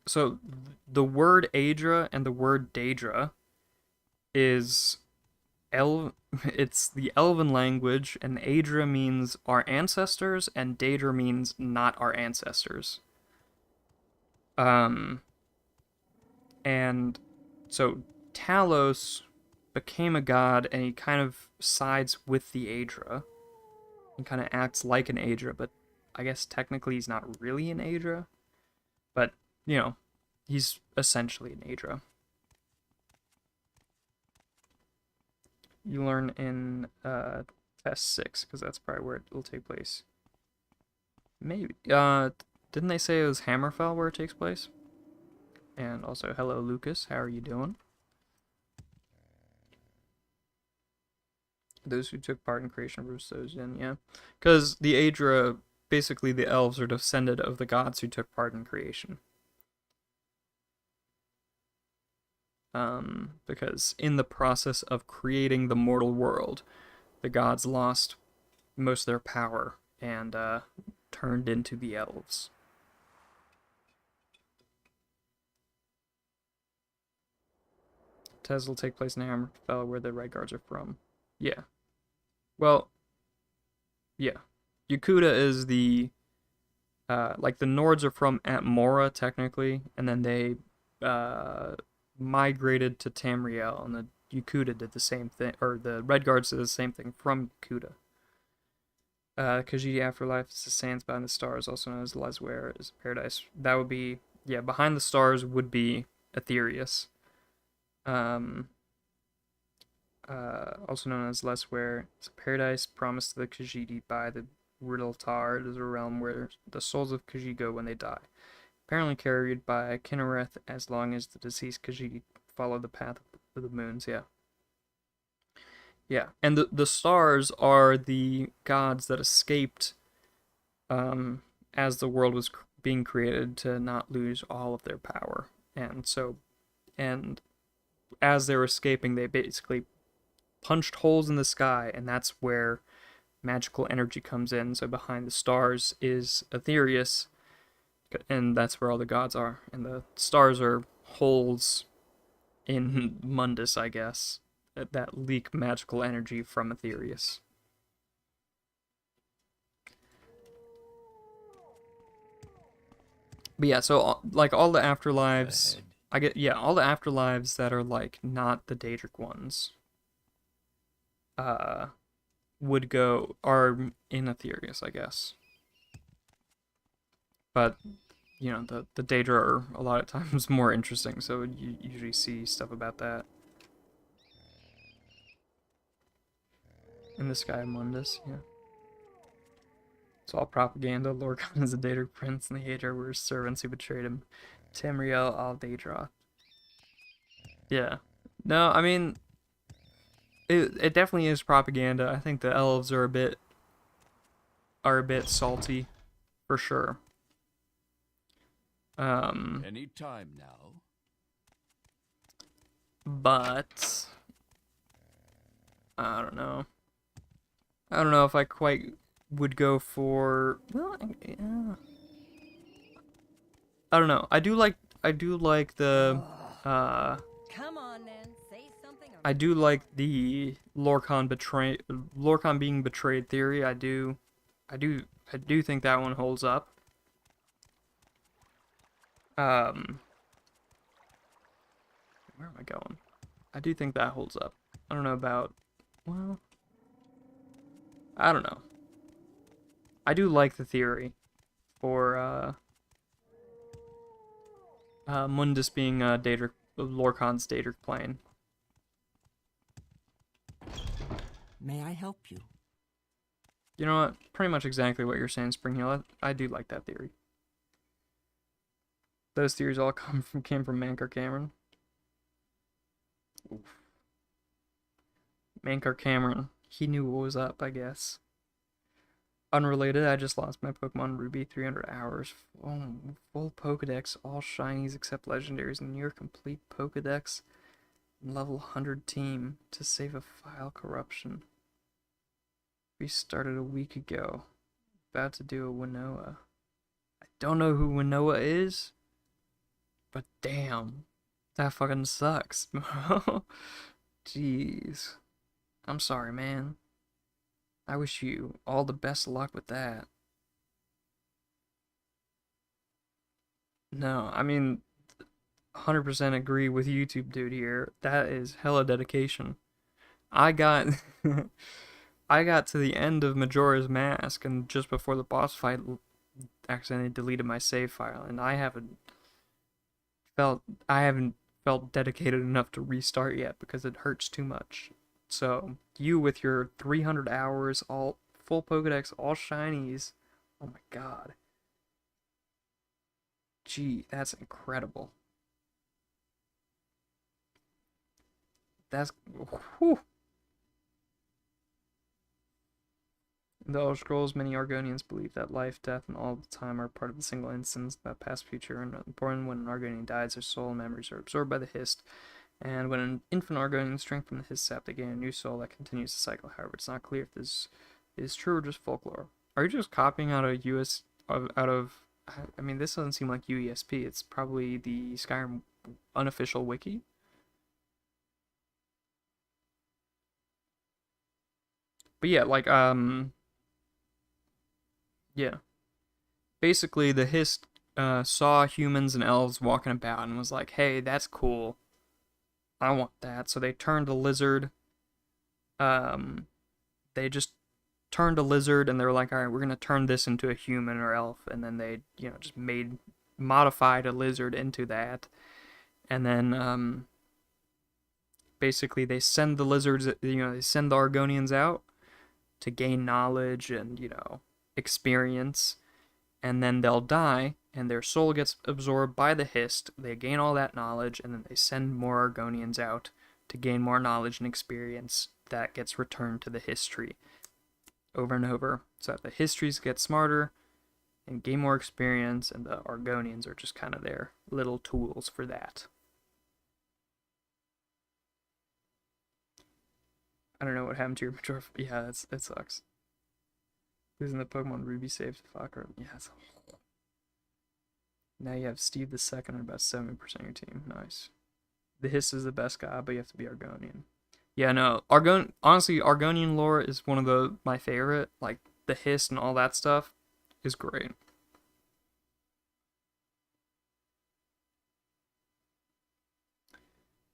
so the word Aedra and the word Daedra is it's the Elven language, and Aedra means our ancestors, and Daedra means not our ancestors. And so Talos became a god, and he kind of sides with the Aedra. He kind of acts like an Aedra, but I guess technically he's not really an Aedra. But, he's essentially an Aedra. You learn in test 6, because that's probably where it'll take place. Maybe. Didn't they say it was Hammerfell where it takes place? And also, hello, Lucas. How are you doing? Those who took part in creation versus those in, yeah. Because the Aedra, basically the elves are descended of the gods who took part in creation. Because in the process of creating the mortal world, the gods lost most of their power and turned into the elves. Tez will take place in Hammerfell, where the Red Guards are from. Yeah. Well, yeah. Yakuta is the, like the Nords are from Atmora, technically, and then they, migrated to Tamriel, and the Yakuta did the same thing, or the Red Guards did the same thing from Yakuta. Khajiit Afterlife is the sands behind the stars, also known as Lesware, is paradise. That would be, yeah, behind the stars would be Aetherius. Also known as Lesware, it's a paradise promised to the Khajiit by the Ridaltar. It is a realm where the souls of Khajiit go when they die. Apparently carried by Kinnereth as long as the deceased Khajiit follow the path of the moons, yeah. Yeah, and the stars are the gods that escaped as the world was being created to not lose all of their power. And as they were escaping, they basically punched holes in the sky, and that's where magical energy comes in. So behind the stars is Aetherius, and that's where all the gods are. And the stars are holes in Mundus, I guess, that leak magical energy from Aetherius. But yeah, so like all the Go afterlives, ahead. all the afterlives that are like not the Daedric ones, uh, are in Aetherius, I guess. But the Daedra are a lot of times more interesting, so you usually see stuff about that in the Sky of Mundus. Yeah, it's all propaganda. Lorcan is a Daedric prince, and the Daedra were his servants who betrayed him. Tamriel al Daedra. Yeah. No, I mean, it definitely is propaganda. I think the elves are a bit salty, for sure. Any time now. But I don't know. I don't know if I quite would go for. Well, yeah. I don't know. I do like the Come on, then. Say something. I do like the Lorcan being betrayed theory. I do think that one holds up. Where am I going? I do think that holds up. I don't know about, well, I don't know. I do like the theory for Mundus being Daedric, Lorcan's Daedric plane. May I help you? You know what? Pretty much exactly what you're saying, Springhill. I do like that theory. Those theories all came from Mankar Cameron. Oof. Mankar Cameron. He knew what was up, I guess. Unrelated, I just lost my Pokemon Ruby 300 hours. Oh, full Pokedex, all shinies except legendaries, near complete Pokedex, level 100 team to save a file corruption. We started a week ago. About to do a Winnowa. I don't know who Winnowa is, but damn, that fucking sucks. Jeez. I'm sorry, man. I wish you all the best luck with that. No, I mean, 100% agree with YouTube dude here. That is hella dedication. I got I got to the end of Majora's Mask, and just before the boss fight accidentally deleted my save file, and I haven't felt dedicated enough to restart yet because it hurts too much. So, you with your 300 hours, all full Pokedex, all shinies. Oh my god. Gee, that's incredible. That's whew. In the Elder Scrolls, many Argonians believe that life, death, and all the time are part of a single instance, that past, future, and born. When an Argonian dies, their soul and memories are absorbed by the Hist, and when an infant Argonian drinks from the Hist sap, they gain a new soul that continues the cycle. However, it's not clear if this is true or just folklore. Are you just copying out of I mean, this doesn't seem like UESP. It's probably the Skyrim unofficial wiki. But yeah, like, yeah. Basically, the Hist saw humans and elves walking about and was like, hey, that's cool. I want that. So they turned a lizard. They just turned a lizard and they were like, all right, we're going to turn this into a human or elf. And then they, just modified a lizard into that. And then, basically they send the lizards, they send the Argonians out to gain knowledge and, experience, and then they'll die, and their soul gets absorbed by the Hist. They gain all that knowledge, and then they send more Argonians out to gain more knowledge and experience that gets returned to the history over and over, so that the histories get smarter and gain more experience, and the Argonians are just kind of their little tools for that. I don't know what happened to your Majora. Yeah, that sucks. Losing the Pokemon Ruby save to Fucker. Yeah, now you have Steve the Second on about 70% of your team. Nice. The Hist is the best guy, but you have to be Argonian. Yeah, no. Honestly, Argonian lore is one of my favorite. Like, the Hist and all that stuff is great.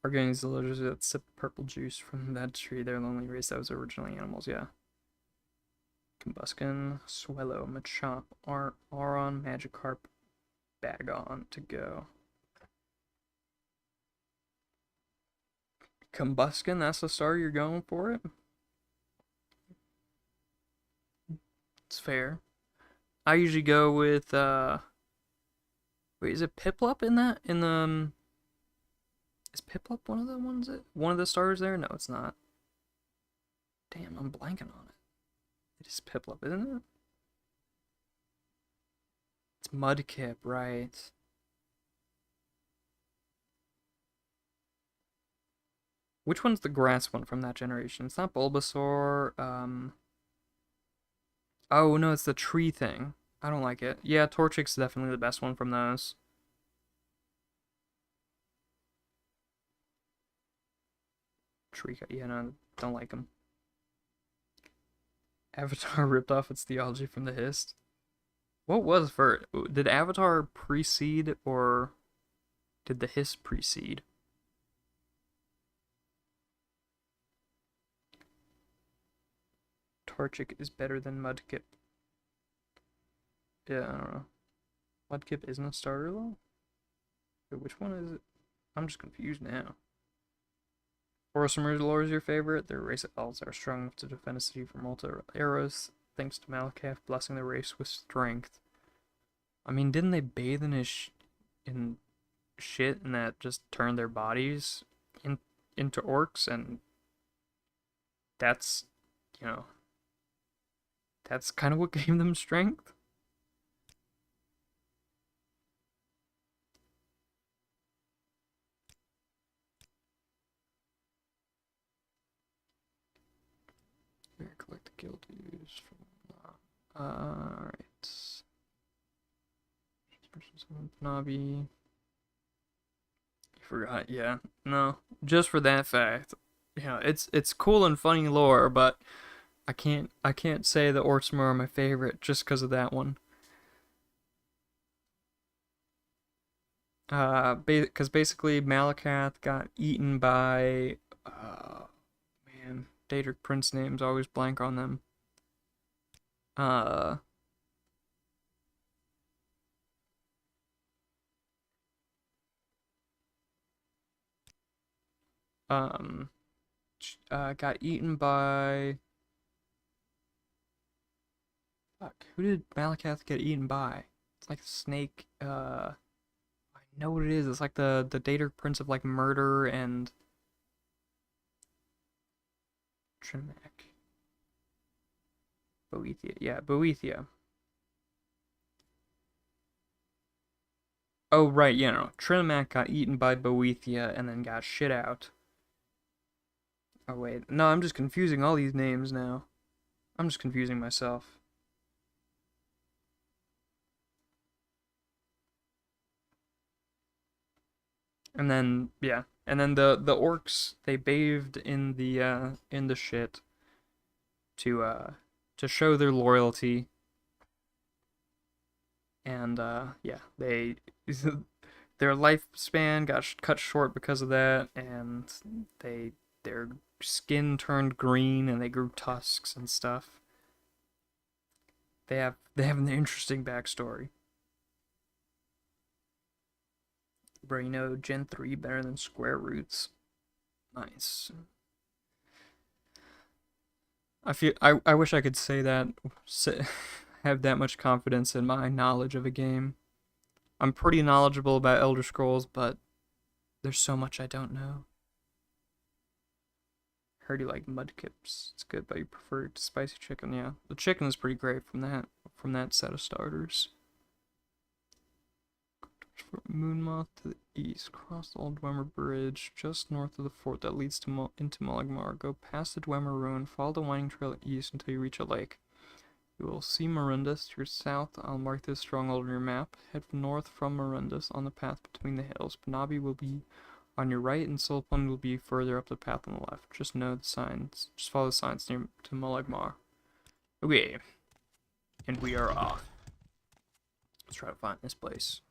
Organics are lizards that sip purple juice from that tree. They're the only race that was originally animals, yeah. Combuskin, Swellow, Machop, Auron, Magikarp, Bagon to go. Combuskin, that's the star you're going for it? It's fair. I usually go with, wait, is it Piplup in that? In the, is Piplup one of the ones one of the stars there? No, it's not. Damn, I'm blanking on it. It is Piplup, isn't it? It's Mudkip, right. Which one's the grass one from that generation? It's not Bulbasaur, oh, no, it's the tree thing. I don't like it. Yeah, Torchic's definitely the best one from those. Tree, yeah, no, don't like them. Avatar ripped off its theology from the Hist. What was first? Did Avatar precede or did the Hist precede? Torchic is better than Mudkip. Yeah, I don't know. Mudkip isn't a starter though? Wait, which one is it? I'm just confused now. Forest Lore is your favorite. Their race elves are strong enough to defend a city from multiple arrows, thanks to Malakath blessing the race with strength. I mean, didn't they bathe in in shit and that just turned their bodies into orcs? And that's, you know, that's kind of what gave them strength. Here, collect the guild dues from alright. Nabi. Forgot, yeah. No. Just for that fact. Yeah, it's cool and funny lore, but I can't say the Ortsmer are my favorite just because of that one. Because basically Malakath got eaten by man, Daedric Prince names always blank on them. Got eaten by, fuck, who did Malakath get eaten by? It's like a snake, I know what it is. It's like the Daedric Prince of like murder and Trinimac. Boethia. Yeah, Boethia. Oh, right, yeah, no. Trinimac got eaten by Boethia and then got shit out. Oh, wait. No, I'm just confusing all these names now. I'm just confusing myself. And then, yeah. And then the orcs, they bathed in the shit to show their loyalty. And yeah, they their lifespan got cut short because of that, and their skin turned green and they grew tusks and stuff. They have an interesting backstory. Bro, you know, Gen 3 better than square roots. Nice. I wish I could say that, have that much confidence in my knowledge of a game. I'm pretty knowledgeable about Elder Scrolls, but there's so much I don't know. Heard you like Mudkips. It's good, but you prefer spicy chicken. Yeah, the chicken is pretty great from that set of starters. Moonmoth to the east. Cross the Old Dwemer Bridge, just north of the fort that leads to into Mulligmar. Go past the Dwemer Ruin, follow the winding trail east until you reach a lake. You will see Marundus to your south. I'll mark this stronghold on your map. Head north from Marundus on the path between the hills. Panabi will be on your right, and Solpun will be further up the path on the left. Just know the signs. Just follow the signs near to Mulligmar. Okay. And we are off. Let's try to find this place.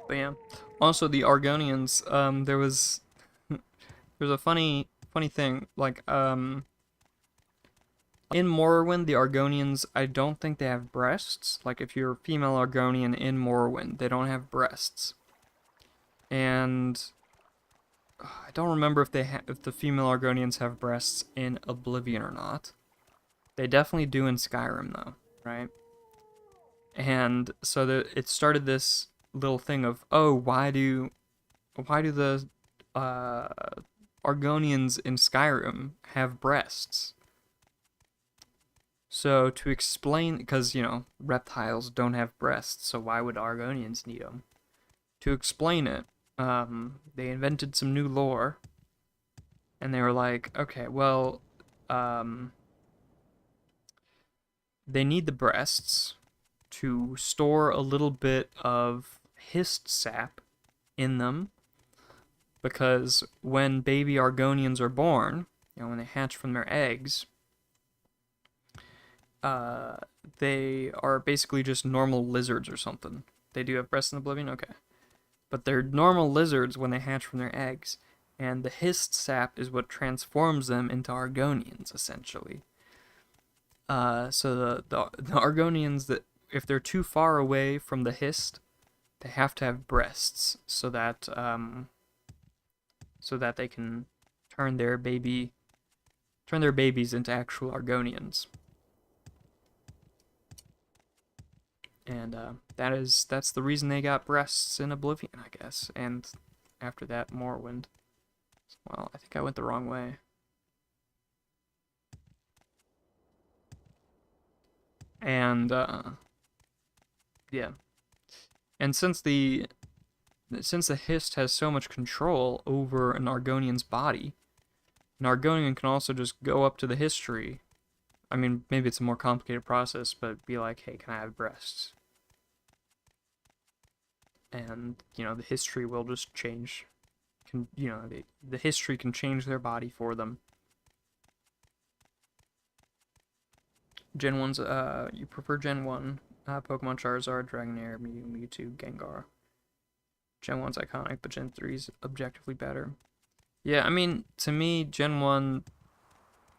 But yeah. Also, the Argonians. There was there's a funny thing. Like, in Morrowind, the Argonians, I don't think they have breasts. Like, if you're a female Argonian in Morrowind, they don't have breasts. And I don't remember if if the female Argonians have breasts in Oblivion or not. They definitely do in Skyrim, though, right? And so it started this little thing of, oh, why do the uh, Argonians in Skyrim have breasts? So to explain, because, reptiles don't have breasts, so why would Argonians need them? To explain it, they invented some new lore, and they were like, okay, well, they need the breasts to store a little bit of hist sap in them, because when baby Argonians are born, when they hatch from their eggs, they are basically just normal lizards or something. They do have breasts in Oblivion? Okay. But they're normal lizards when they hatch from their eggs, and the hist sap is what transforms them into Argonians, essentially. So the Argonians, that if they're too far away from the hist, they have to have breasts so that they can turn their babies into actual Argonians. And that's the reason they got breasts in Oblivion, I guess. And after that, Morrowind. Well, I think I went the wrong way. And yeah. And since the hist has so much control over an Argonian's body, an Argonian can also just go up to the history. I mean, maybe it's a more complicated process, but be like, hey, can I have breasts? And, the history will just change. The history can change their body for them. Gen 1's, you prefer Gen 1, Pokemon Charizard, Dragonair, Mew, Mewtwo, Gengar. Gen 1's iconic, but Gen 3's objectively better. Yeah, I mean, to me, Gen 1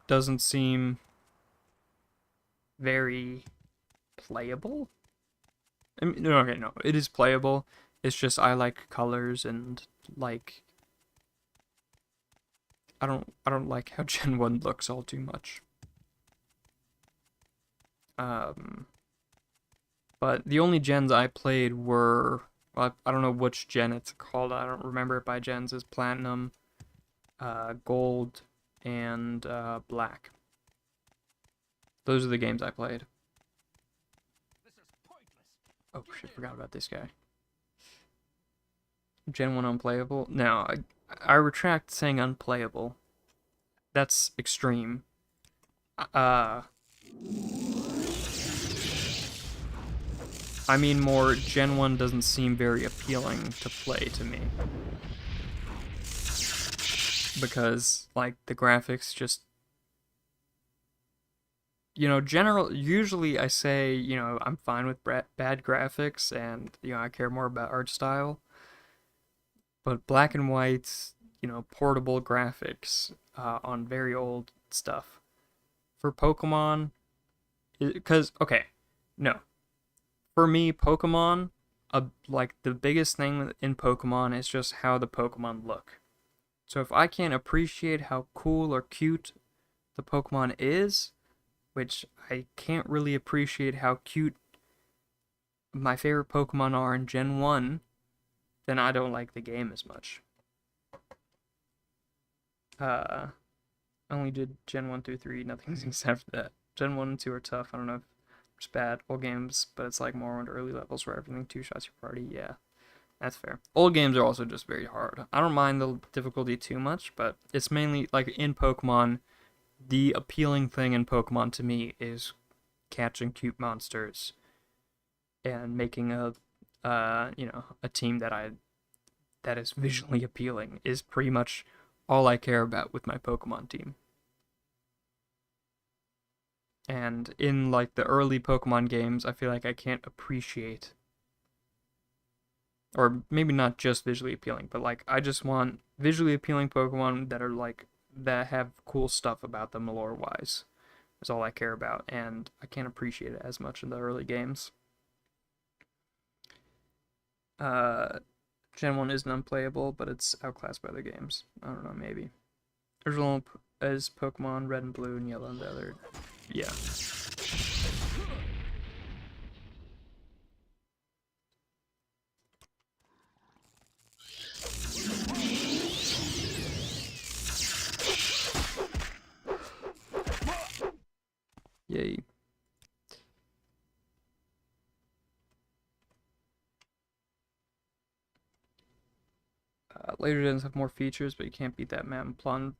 doesn't seem very playable. I mean, okay, no, it is playable. It's just I like colors and like I don't like how Gen 1 looks all too much. But the only gens I played were, well, I don't know which gen it's called. I don't remember it by gens. It's Platinum, Gold, and Black. Those are the games I played. Oh shit, forgot about this guy. Gen 1 unplayable? No, I retract saying unplayable. That's extreme. I mean more, Gen 1 doesn't seem very appealing to play to me. Because, like, the graphics just... usually I say, I'm fine with bad graphics and, I care more about art style. But black and white, portable graphics on very old stuff. For Pokemon, because, okay, no. For me, Pokemon, like, the biggest thing in Pokemon is just how the Pokemon look. So if I can't appreciate how cool or cute the Pokemon is, which I can't really appreciate how cute my favorite Pokemon are in Gen 1, then I don't like the game as much. I only did Gen 1 through 3, nothing except that. Gen 1 and 2 are tough, I don't know if it's bad. Old games, but it's like more on early levels where everything two-shots your party, yeah. That's fair. Old games are also just very hard. I don't mind the difficulty too much, but it's mainly, like, in Pokemon, the appealing thing in Pokemon to me is catching cute monsters and making a team that is visually appealing is pretty much all I care about with my Pokemon team. And in, like, the early Pokemon games, I feel like I can't appreciate Or maybe not just visually appealing, but like I just want visually appealing Pokemon that are like that have cool stuff about them lore wise. Is all I care about, and I can't appreciate it as much in the early games. Uh, Gen 1 isn't unplayable, but it's outclassed by other games. I don't know, maybe. Original is Pokemon Red and Blue and Yellow and the other. Yeah. Yay. Later gens have more features, but you can't beat that map and plant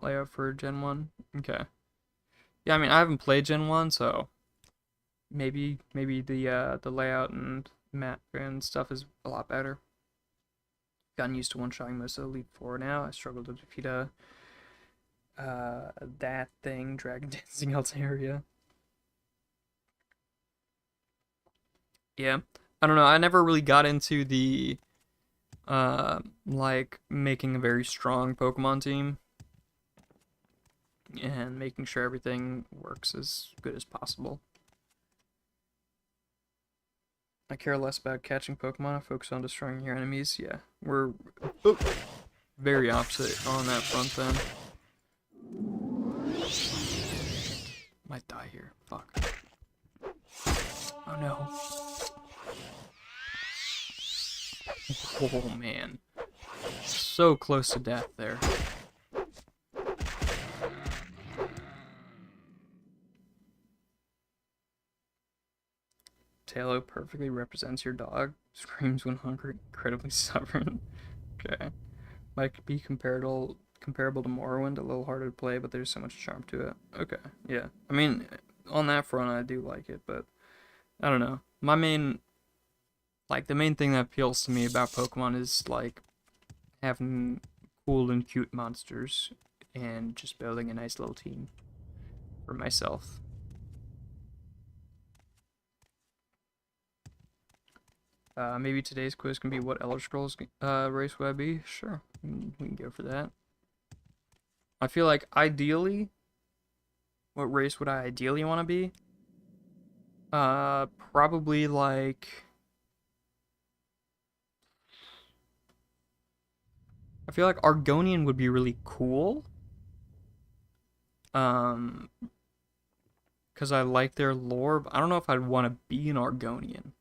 layout for Gen 1. Okay. Yeah, I mean I haven't played Gen 1, so maybe the layout and map and stuff is a lot better. Gotten used to one-shotting most of the Elite Four now. I struggle to defeat that thing, Dragon Dancing Altaria. Yeah. I don't know, I never really got into the like making a very strong Pokemon team and making sure everything works as good as possible. I care less about catching Pokemon, I focus on destroying your enemies. Yeah, we're very opposite on that front then. Might die here. Fuck. Oh no. Oh man. So close to death there. Tailo perfectly represents your dog. Screams when hungry, incredibly stubborn. Okay. Might be comparable to Morrowind, a little harder to play, but there's so much charm to it. Okay, yeah. I mean, on that front, I do like it, but I don't know. My main, like, the main thing that appeals to me about Pokemon is, like, having cool and cute monsters and just building a nice little team for myself. Maybe today's quiz can be what Elder Scrolls race would I be? Sure, we can go for that. I feel like ideally, what race would I ideally want to be? Probably like... I feel like Argonian would be really cool. Because I like their lore, but I don't know if I'd want to be an Argonian.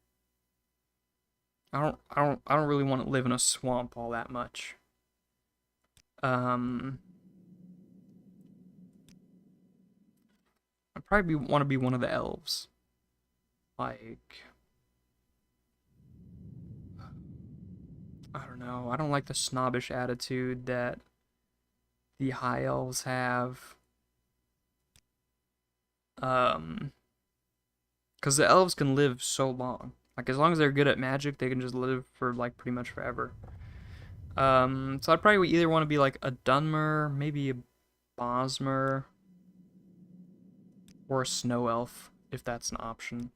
I don't really want to live in a swamp all that much. I'd probably want to be one of the elves. Like, I don't know. I don't like the snobbish attitude that the high elves have. Because the elves can live so long. Like, as long as they're good at magic, they can just live for, like, pretty much forever. So I'd probably either want to be, like, a Dunmer, maybe a Bosmer, or a Snow Elf, if that's an option.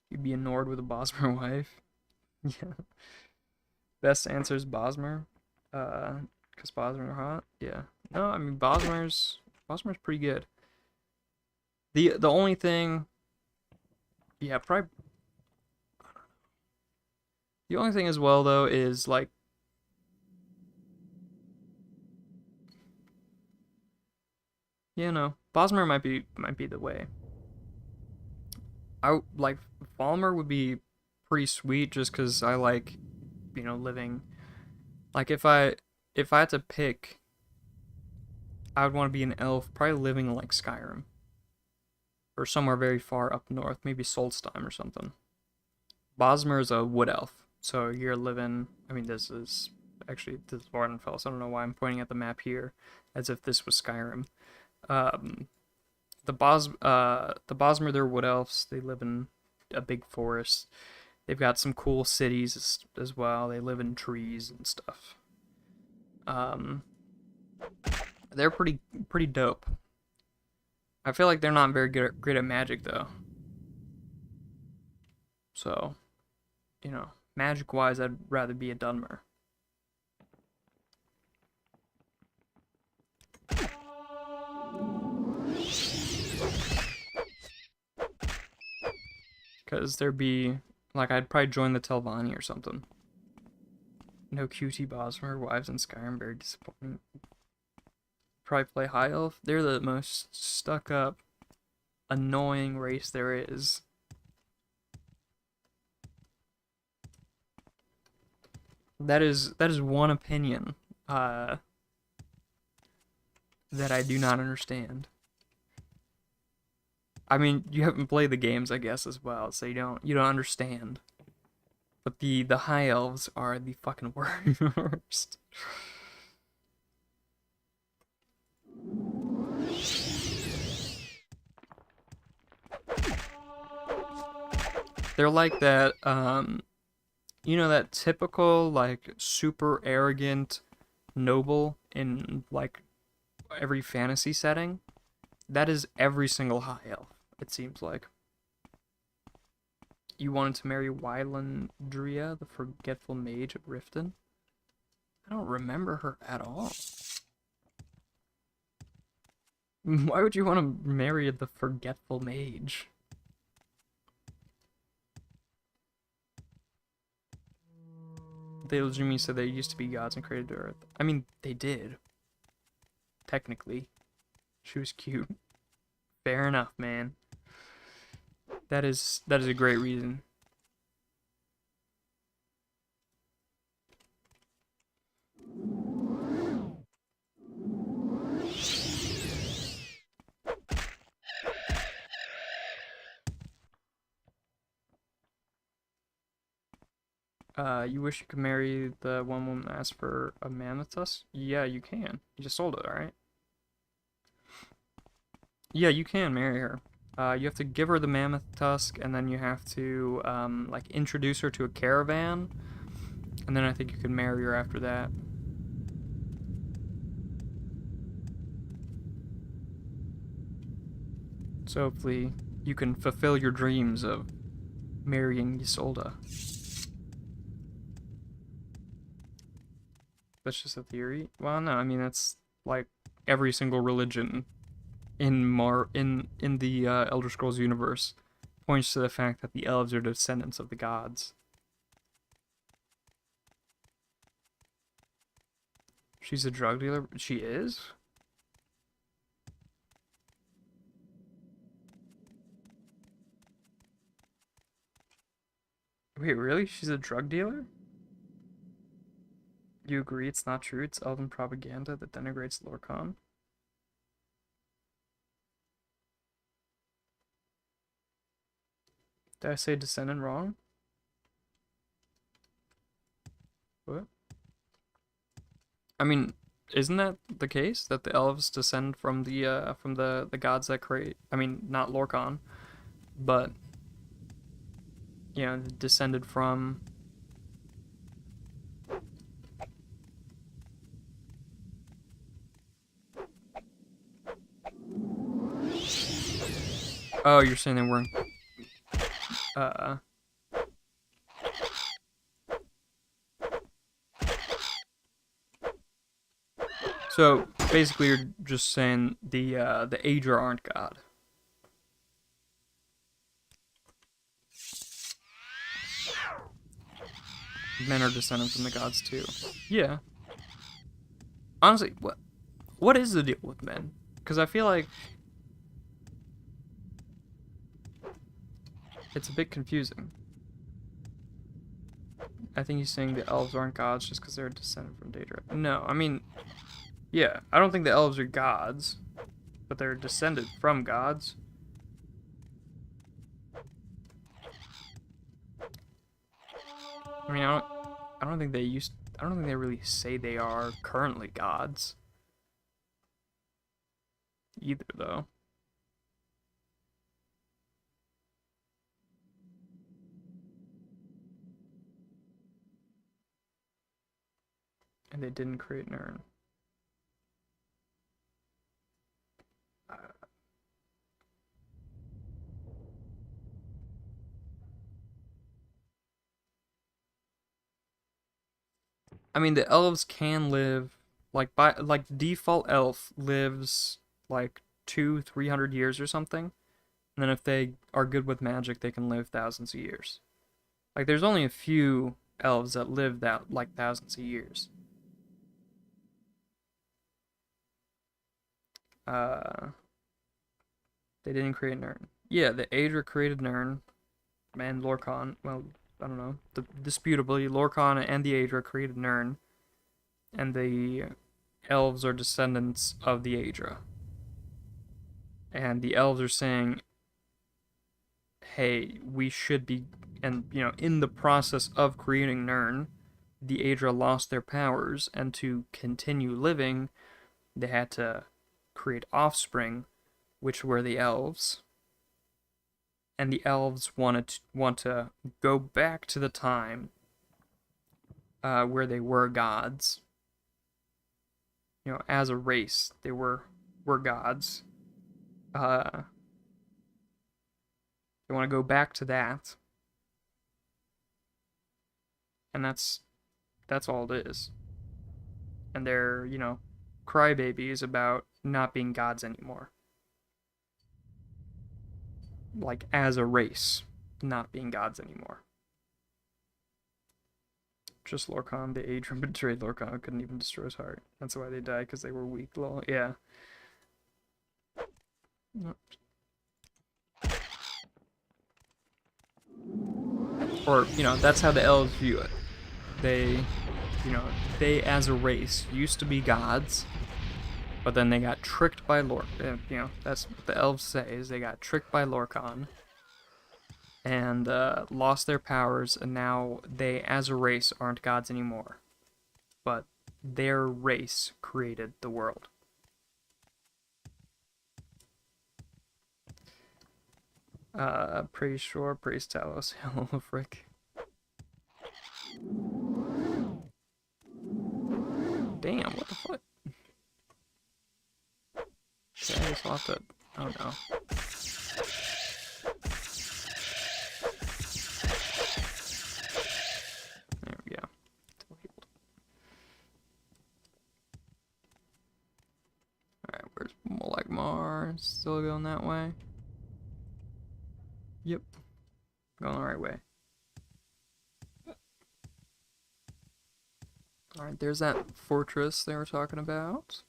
You'd be a Nord with a Bosmer wife. Yeah. Best answer is Bosmer. Because Bosmer are hot. Yeah. No, I mean, Bosmer's pretty good. The only thing, yeah, probably. The only thing as well though is like, you know, Bosmer might be the way. I like Falmer would be pretty sweet just because I like, you know, living. Like if I had to pick, I would want to be an elf, probably living in like Skyrim. Or somewhere very far up north, maybe Solstheim or something. Bosmer is a wood elf, so you're living. I mean, this is Vardenfell, so I don't know why I'm pointing at the map here, as if this was Skyrim. The Bosmer, they're wood elves. They live in a big forest. They've got some cool cities as well. They live in trees and stuff. They're pretty dope. I feel like they're not very great at magic though. So, you know, magic-wise, I'd rather be a Dunmer. Because there'd be, like, I'd probably join the Telvanni or something. No QT Bosmer, Wives in Skyrim, very disappointing. Probably play High Elf. They're the most stuck up, annoying race there is. That is one opinion that I do not understand. I mean, you haven't played the games, I guess, as well, so you don't understand. But the high elves are the fucking worst. They're like that, you know, that typical, like, super arrogant noble in, like, every fantasy setting? That is every single high elf, it seems like. You wanted to marry Wylandria, the forgetful mage of Riften? I don't remember her at all. Why would you want to marry the forgetful mage? They legitimately said they used to be gods and created the earth. I mean, they did. Technically. She was cute. Fair enough, man. That is a great reason. You wish you could marry the one woman that asked for a mammoth tusk? Yeah, you can. You just sold it, alright? Yeah, you can marry her. You have to give her the mammoth tusk, and then you have to, like, introduce her to a caravan, and then I think you can marry her after that. So hopefully you can fulfill your dreams of marrying Isolde. That's just a theory? Well, no, I mean, that's like every single religion in the Elder Scrolls universe points to the fact that the elves are descendants of the gods. She's a drug dealer? She is? Wait, really? She's a drug dealer? You agree it's not true? It's elven propaganda that denigrates Lorcan? Did I say descendant wrong? What? I mean, isn't that the case? That the elves descend from the gods that create, I mean, not Lorcan, but, you know, descended from... Oh, you're saying they weren't... So, basically you're just saying the Aedra aren't God. Men are descended from the gods too. Yeah. Honestly, what is the deal with men? Because I feel like it's a bit confusing. I think he's saying the elves aren't gods just because they're descended from Daedra. No, I mean, yeah, I don't think the elves are gods, but they're descended from gods. I mean, I don't think they really say they are currently gods. Either, though. And they didn't create an urn. I mean, the elves can live, like, default elf lives, like, 300 years or something. And then if they are good with magic, they can live thousands of years. Like, there's only a few elves that live that, like, thousands of years. They didn't create Nirn. Yeah, the Aedra created Nirn, and Lorcan, well, I don't know, disputably, Lorcan and the Aedra created Nirn, and the elves are descendants of the Aedra. And the elves are saying, hey, we should be, and, you know, in the process of creating Nirn, the Aedra lost their powers, and to continue living, they had to create offspring, which were the elves. And the elves want to go back to the time where they were gods. You know, as a race, they were gods. They want to go back to that, and that's all it is. And they're, you know, crybabies about not being gods anymore. Like, as a race, not being gods anymore. Just Lorcan, the Aedra betrayed Lorcan, couldn't even destroy his heart. That's why they died, because they were weak. Lol. Yeah. Or, you know, that's how the elves view it. They, you know, they as a race used to be gods, but then they got tricked by you know, that's what the elves say, is they got tricked by Lorcan, and lost their powers, and now they, as a race, aren't gods anymore. But their race created the world. Praise Shore, praise Talos, hello Frick. Damn, what the fuck? Okay, I guess I'll have to, oh no. There we go. Alright, where's Molagmar? Still going that way? Yep. Going the right way. Alright, there's that fortress they were talking about.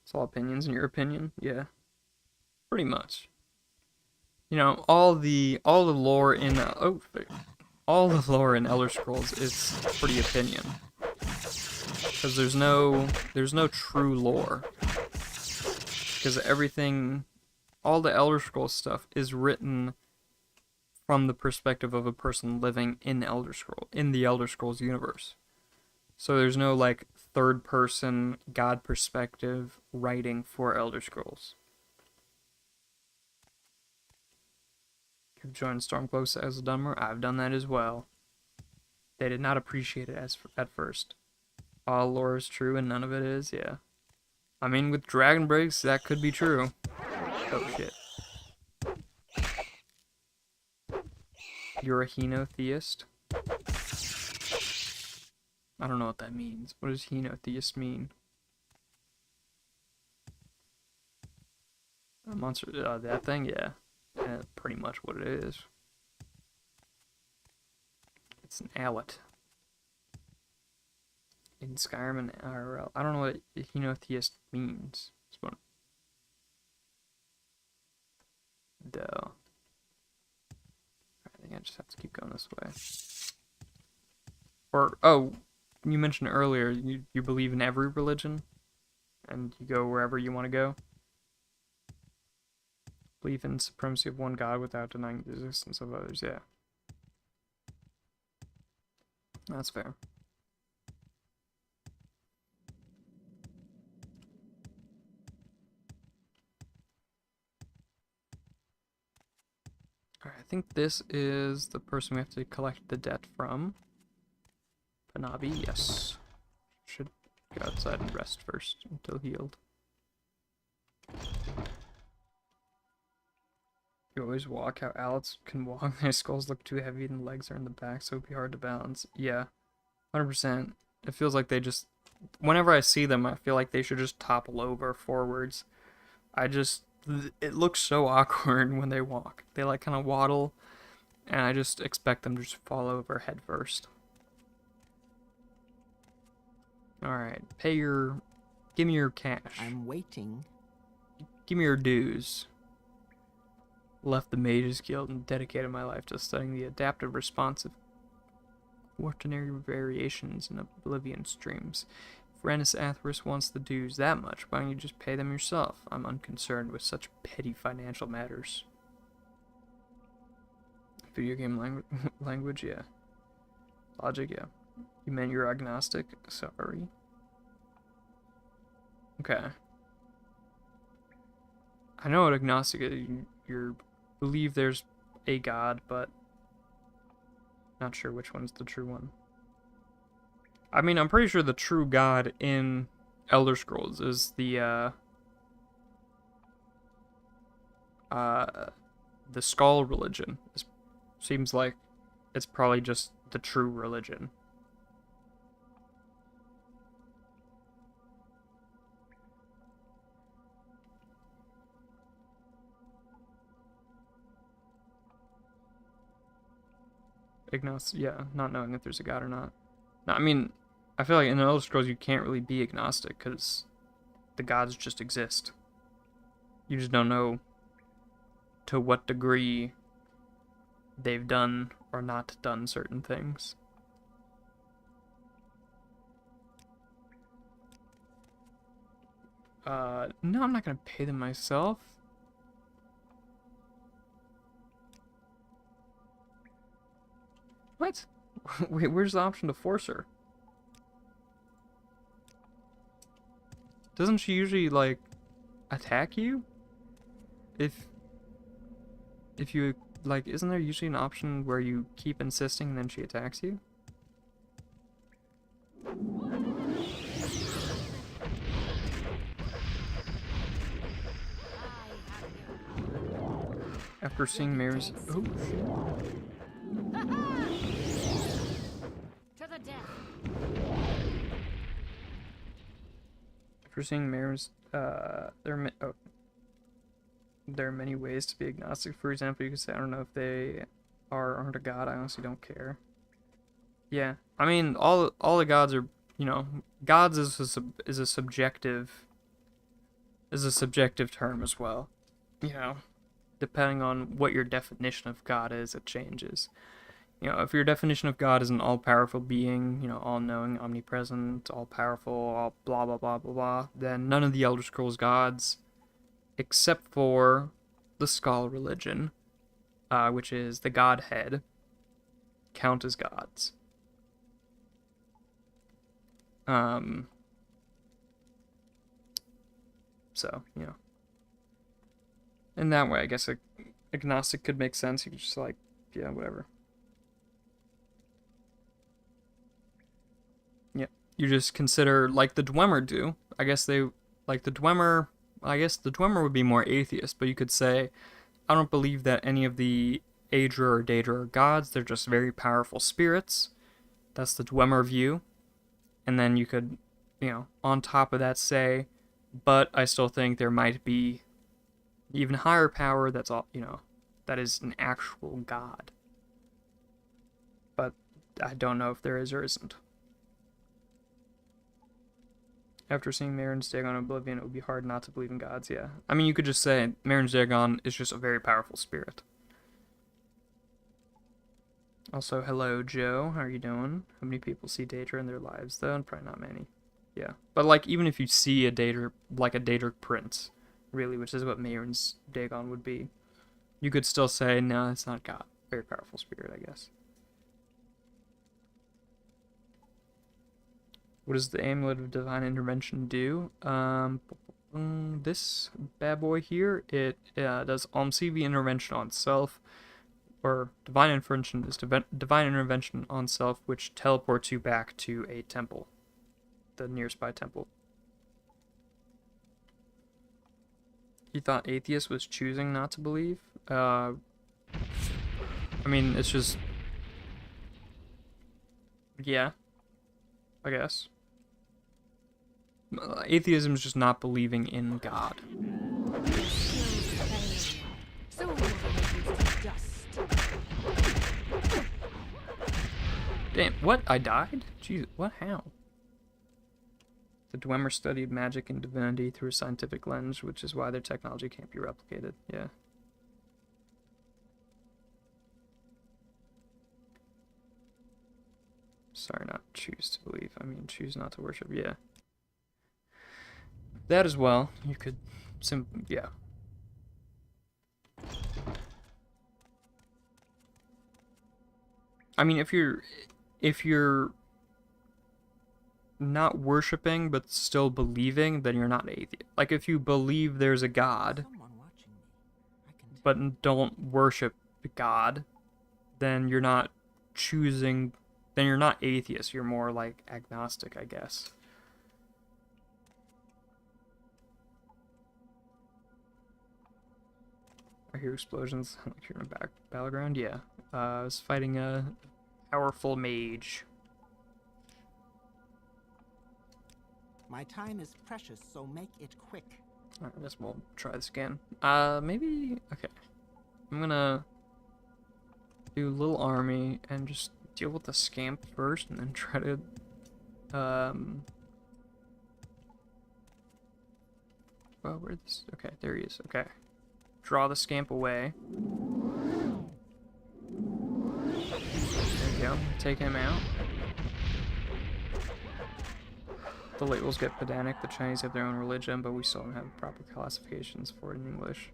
It's all opinions in your opinion? Yeah. Pretty much. You know, all the lore in all the lore in Elder Scrolls is pretty opinion. Because there's no true lore. Because everything, all the Elder Scrolls stuff is written from the perspective of a person living in the Elder Scrolls universe. So there's no, like, third-person God perspective writing for Elder Scrolls. You've joined Stormcloak as a Dunmer. I've done that as well. They did not appreciate it at first. All lore is true and none of it is, yeah. I mean, with Dragon Breaks, that could be true. Oh, shit. You're a henotheist? I don't know what that means. What does henotheist mean? A monster, that thing? Yeah. That's pretty much what it is. It's an alet. In Skyrim and IRL. I don't know what henotheist means. Duh. I think I just have to keep going this way. Or, oh, you mentioned earlier, you believe in every religion? And you go wherever you want to go? Believe in supremacy of one God without denying the existence of others, yeah. That's fair. Alright, I think this is the person we have to collect the debt from. Panabi, yes. Should go outside and rest first until healed. You always walk how Alex can walk. Their skulls look too heavy and the legs are in the back, so it'd be hard to balance. Yeah, 100%. It feels like they just... Whenever I see them, I feel like they should just topple over forwards. It looks so awkward when they walk. They like kind of waddle, and I just expect them to just fall over head first. Alright, give me your cash. I'm waiting. Give me your dues. Left the Mages Guild and dedicated my life to studying the adaptive response of quaternary variations in Oblivion streams. If Renus Atheris wants the dues that much, why don't you just pay them yourself? I'm unconcerned with such petty financial matters. Video game language, yeah. Logic, yeah. You meant you're agnostic? Sorry. Okay. I know what agnostic is. You believe there's a god, but not sure which one's the true one. I mean, I'm pretty sure the true god in Elder Scrolls is the Skull religion. Seems like it's probably just the true religion. Agnostic, yeah, not knowing if there's a god or not. No, I mean, I feel like in Elder Scrolls you can't really be agnostic because the gods just exist. You just don't know to what degree they've done or not done certain things. No, I'm not gonna pay them myself. What? Wait, where's the option to force her? Doesn't she usually, like, attack you? If you, like, isn't there usually an option where you keep insisting and then she attacks you? After seeing Mary's... Oh, shit. To the death. After seeing Mary's, there are many ways to be agnostic. For example, you could say, I don't know if they are or aren't a god. I honestly don't care. Yeah, I mean, all the gods are, you know, gods is a subjective term as well. You know, depending on what your definition of God is, it changes. You know, if your definition of God is an all-powerful being, you know, all-knowing, omnipresent, all-powerful, all blah blah blah blah blah, then none of the Elder Scrolls gods, except for the Skull religion, which is the Godhead, count as gods. So, you know. In that way, I guess agnostic could make sense. You could just like, yeah, whatever. Yeah. You just consider, like the Dwemer do. I guess the Dwemer would be more atheist, but you could say, I don't believe that any of the Aedra or Daedra are gods. They're just very powerful spirits. That's the Dwemer view. And then you could, you know, on top of that say, but I still think there might be even higher power that's all, you know, that is an actual god. But I don't know if there is or isn't. After seeing Marin's Dagon Oblivion, it would be hard not to believe in gods, yeah. I mean, you could just say Marin's Dagon is just a very powerful spirit. Also, hello, Joe. How are you doing? How many people see Daedra in their lives, though? Probably not many. Yeah. But, like, even if you see a Daedra, like a Daedric prince, really, which is what Marin's Dagon would be, you could still say, no, it's not God. Very powerful spirit, I guess. What does the Amulet of Divine Intervention do? This bad boy here, it does Almsevi Intervention on self, or Divine Intervention is Divine Intervention on self, which teleports you back to a temple, the nearest by temple. You thought atheist was choosing not to believe? I mean, it's just, yeah, I guess. Atheism is just not believing in God. So will be reduced to dust. Damn, what? I died? Jeez, what? How? The Dwemer studied magic and divinity through a scientific lens, which is why their technology can't be replicated. Yeah. Sorry, not choose to believe. I mean, choose not to worship. Yeah. That as well. You could yeah. I mean, if you're not worshiping but still believing, then you're not atheist. Like, if you believe there's a God Someone watching me. I can tell. but don't worship God, then you're not choosing. Then you're not atheist. You're more like agnostic, I guess. I hear explosions. Like you're in a battleground. Yeah. I was fighting a powerful mage. My time is precious, so make it quick. Alright, I guess we'll try this again. Maybe. Okay. I'm gonna do a little army and just deal with the scamp first, and then try to. Well, where's this? Okay, there he is. Okay. Draw the scamp away. There you go. Take him out. The labels get pedantic. The Chinese have their own religion, but we still don't have proper classifications for it in English.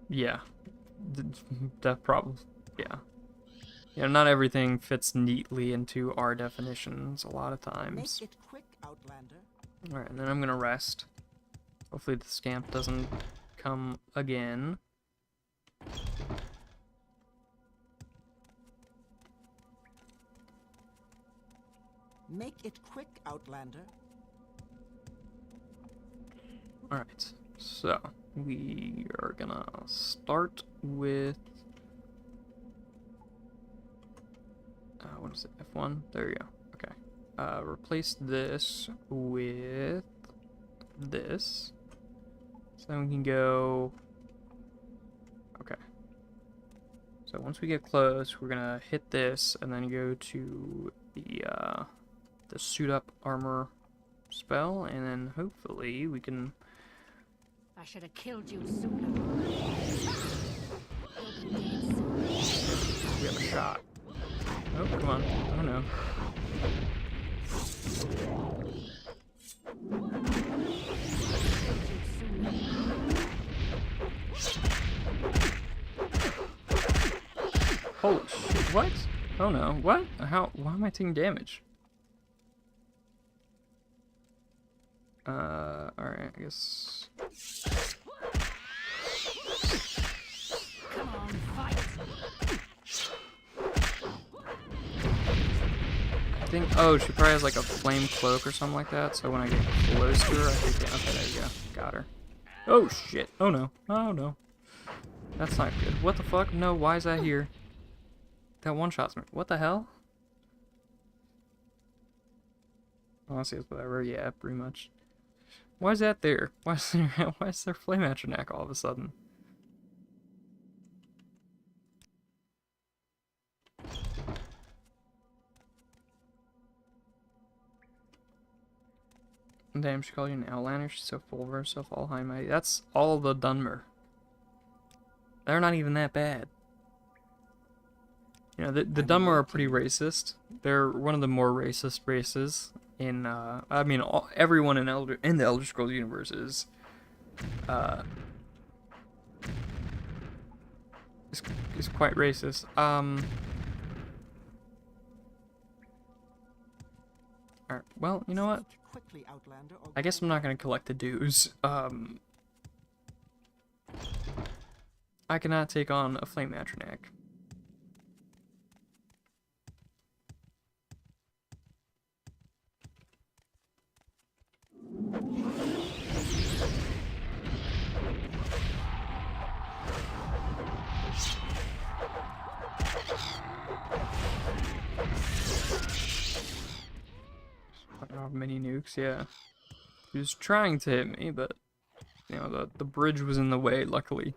Yeah. The problem. Yeah. You know, not everything fits neatly into our definitions a lot of times. Make it quick, Outlander. Alright, and then I'm gonna rest. Hopefully the scamp doesn't come again. Make it quick, Outlander. Alright, so we are gonna start with what is it? F1? There you go. Okay. Replace this with this. So then we can go. Okay. So once we get close, we're gonna hit this and then go to the suit up armor spell, and then hopefully we can. I should have killed you sooner. You'll be dead soon. We have a shot. Oh, come on. Oh no. Holy shit, what? Oh no, what? How? Why am I taking damage? Alright, I guess. Come on, fight. I think, oh, she probably has like a flame cloak or something like that, so when I get close to her, I think, okay, there you go. Got her. Oh shit, oh no, oh no. That's not good. What the fuck? No, why is that here? That one-shots me. What the hell? Honestly, it's whatever. Yeah, pretty much. Why is that there? Why is there flame atronach all of a sudden? Damn, she called you an outlander. She's so full of herself, all high and mighty. That's all the Dunmer. They're not even that bad. You know, the Dunmer are pretty racist. They're one of the more racist races in, I mean, everyone in the Elder Scrolls universe is quite racist. Alright, well, you know what? Quickly, Outlander, or I guess I'm not gonna collect the dues. I cannot take on a flame atronach. nukes, yeah. He was trying to hit me, but, you know, the bridge was in the way, luckily.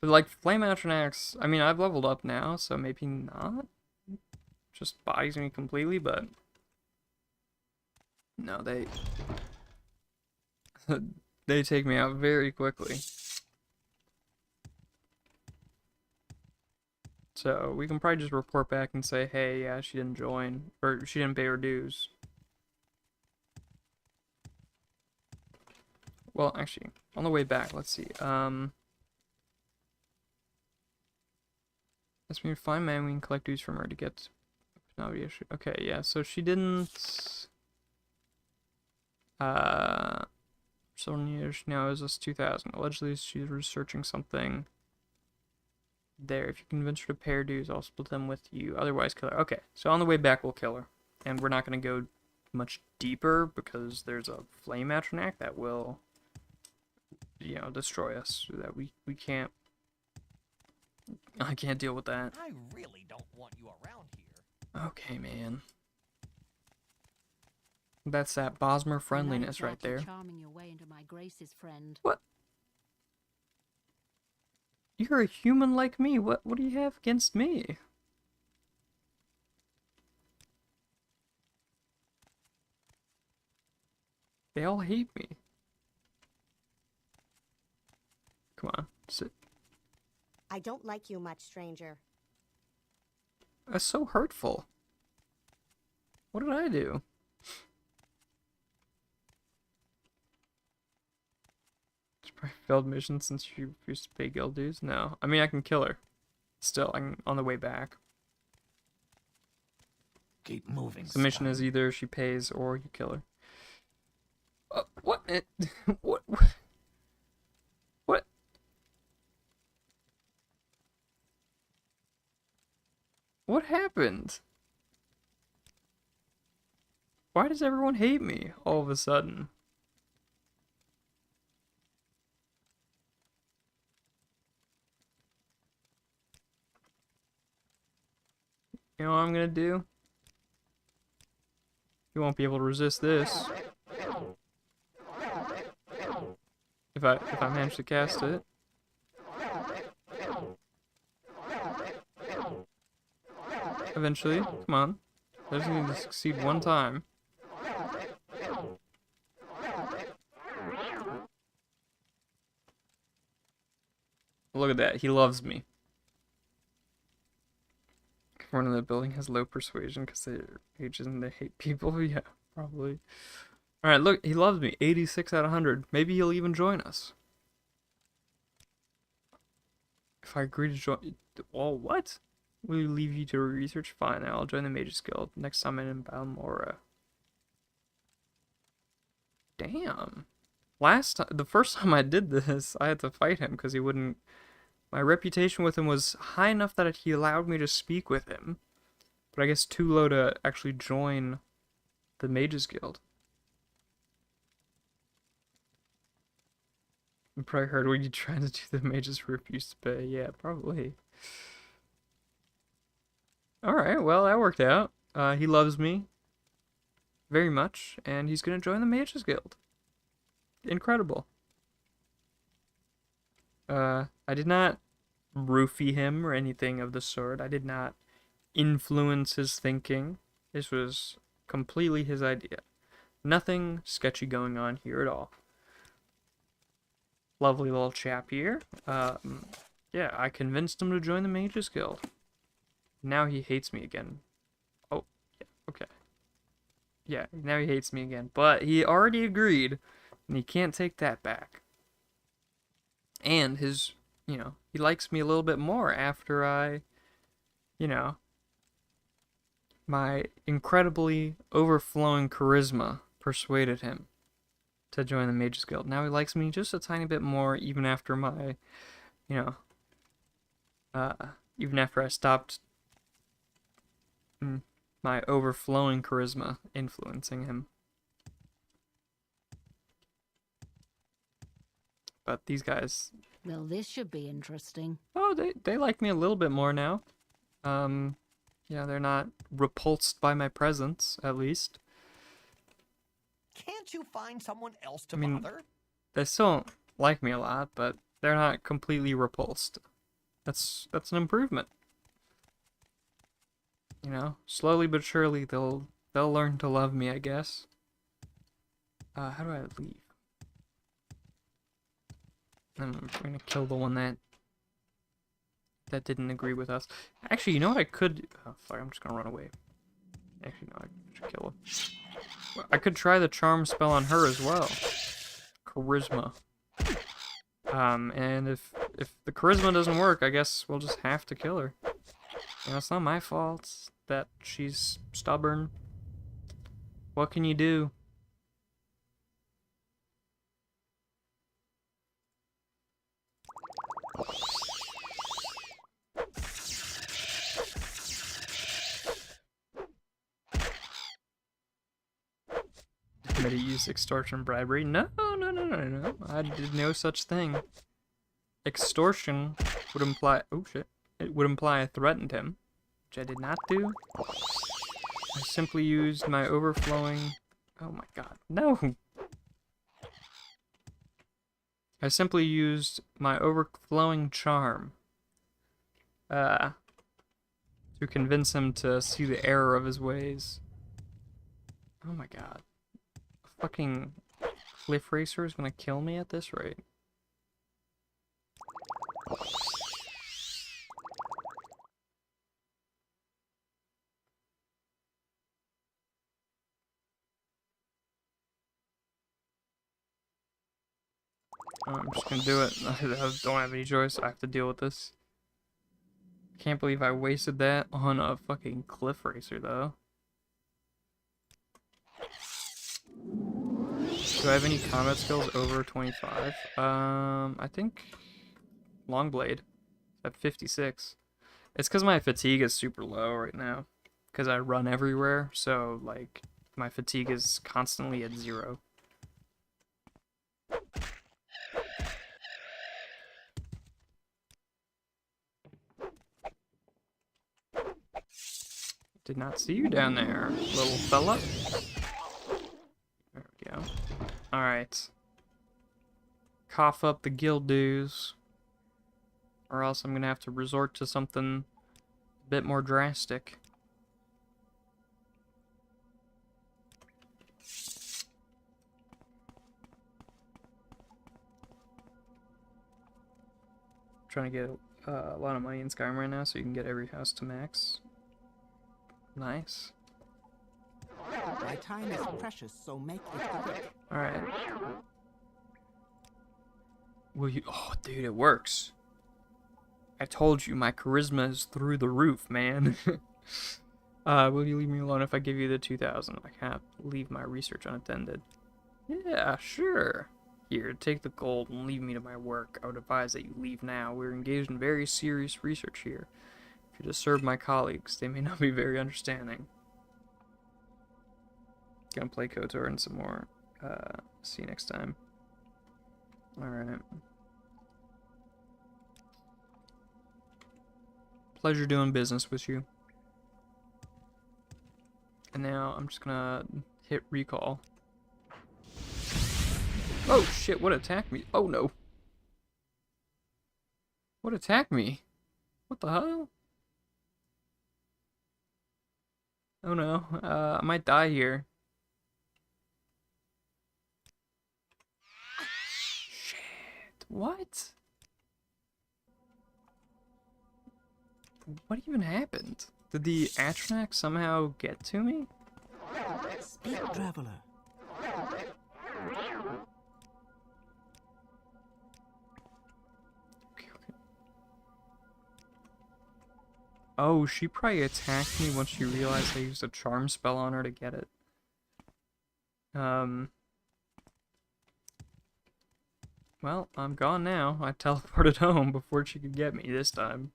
But, like, Flame Atronachs, I mean, I've leveled up now, so maybe not. Just bodies me completely, but... No, they... they take me out very quickly. So, we can probably just report back and say, hey, yeah, she didn't join, or she didn't pay her dues. Well, actually, on the way back, let's see. Let's me find man, we can collect dues from her to get... No, issue. Okay, yeah, so she didn't... Someone years now is us 2,000. Allegedly, she's researching something. There, if you convince her to pay her dues, I'll split them with you. Otherwise, kill her. Okay, so on the way back, we'll kill her. And we're not going to go much deeper because there's a flame atronach that will, you know, destroy us. So that we can't. I can't deal with that. I really don't want you around here. Okay, man. That's that Bosmer friendliness right there. Charming your way into my graces, friend. What? You're a human like me. What do you have against me? They all hate me. Come on, sit. I don't like you much, stranger. That's so hurtful. What did I do? It's probably a failed mission since she refused to pay guild dues. No, I mean I can kill her. Still, I'm on the way back. Keep moving. The mission is either she pays or you kill her. What? What? What? What happened? Why does everyone hate me all of a sudden? You know what I'm gonna do? You won't be able to resist this. If I manage to cast it. Eventually, come on. I just need to succeed one time. Look at that, he loves me. Everyone in the building has low persuasion because they're ages and they hate people. Yeah, probably. Alright, look, he loves me. 86 out of 100. Maybe he'll even join us. If I agree to join... Well, what? Will you leave you to research? Fine, I'll join the Mages Guild. Next time I'm in Balmora. Damn. The first time I did this, I had to fight him because he wouldn't... My reputation with him was high enough that he allowed me to speak with him. But I guess too low to actually join the Mages Guild. You probably heard what you tried to do the mages refused to pay. Yeah, probably. Alright, well, that worked out. He loves me very much, and he's gonna join the Mages Guild. Incredible. I did not roofie him or anything of the sort. I did not influence his thinking. This was completely his idea. Nothing sketchy going on here at all. Lovely little chap here. Yeah, I convinced him to join the Mages Guild. Now he hates me again. Oh, yeah, okay. Yeah, now he hates me again. But he already agreed, and he can't take that back. And his, you know, he likes me a little bit more after I, you know, my incredibly overflowing charisma persuaded him to join the Mages Guild. Now he likes me just a tiny bit more, even after my, you know, even after I stopped my overflowing charisma influencing him. But these guys... Well, this should be interesting. Oh, they like me a little bit more now. Yeah, they're not repulsed by my presence, at least. Can't you find someone else to I mean, bother? they still don't like me a lot, but they're not completely repulsed. That's an improvement. You know, slowly but surely they'll learn to love me, I guess. How do I leave? I'm gonna kill the one that didn't agree with us. Actually, you know what I could? Oh fuck! I'm just gonna run away. Actually, no, I should kill her. I could try the charm spell on her as well. Charisma. And if the charisma doesn't work, I guess we'll just have to kill her. You know, it's not my fault that she's stubborn. What can you do? Committee use extortion bribery? No. I did no such thing. Extortion would imply... Oh, shit. It would imply I threatened him, which I did not do. I simply used my overflowing... Oh my god. No! I simply used my overflowing charm to convince him to see the error of his ways. Oh my god. A fucking cliff racer is gonna kill me at this rate. I'm just gonna do it. I don't have any choice. I have to deal with this. Can't believe I wasted that on a fucking cliff racer, though. Do I have any combat skills over 25? I think Longblade at 56. It's because my fatigue is super low right now. Because I run everywhere, so, like, my fatigue is constantly at 0. Did not see you down there, little fella. There we go. Alright. Cough up the guild dues. Or else I'm gonna have to resort to something a bit more drastic. Trying to get a lot of money in Skyrim right now so you can get every house to max. Nice. My time is precious, so make it quick. Alright. Will you... Oh, dude, it works. I told you, my charisma is through the roof, man. Will you leave me alone if I give you the 2,000? I can't leave my research unattended. Yeah, sure. Here, take the gold and leave me to my work. I would advise that you leave now. We're engaged in very serious research here. If you disturb my colleagues, they may not be very understanding. Gonna play KOTOR and some more. See you next time. Alright. Pleasure doing business with you. And now I'm just gonna hit recall. Oh shit, what attacked me? Oh no. What attacked me? What the hell? Oh no, I might die here. Shit, what? What even happened? Did the Atronach somehow get to me? Speak, traveler. Okay. Oh, she probably attacked me once she realized I used a charm spell on her to get it. Well, I'm gone now. I teleported home before she could get me this time.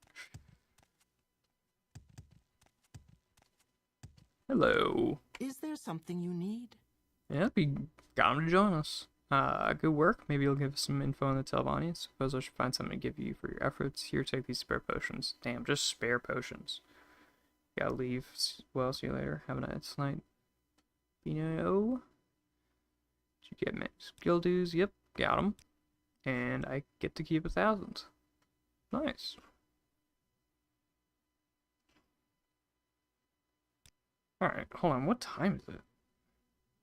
Hello. Is there something you need? Yeah, got him to join us. Good work. Maybe you'll give us some info on the Telvanni. Suppose I should find something to give you for your efforts. Here, take these spare potions. Damn, just spare potions. Gotta leave. Well, see you later. Have a nice night. You know. Did you get me skill dues? Yep, got them. And I get to keep 1,000. Nice. Alright, hold on. What time is it?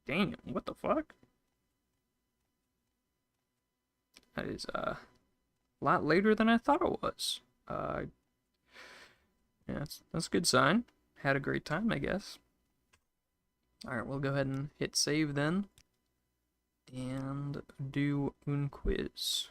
Damn, what the fuck? That is, a lot later than I thought it was. Yeah, that's a good sign. Had a great time, I guess. Alright, we'll go ahead and hit save then. And do un quiz.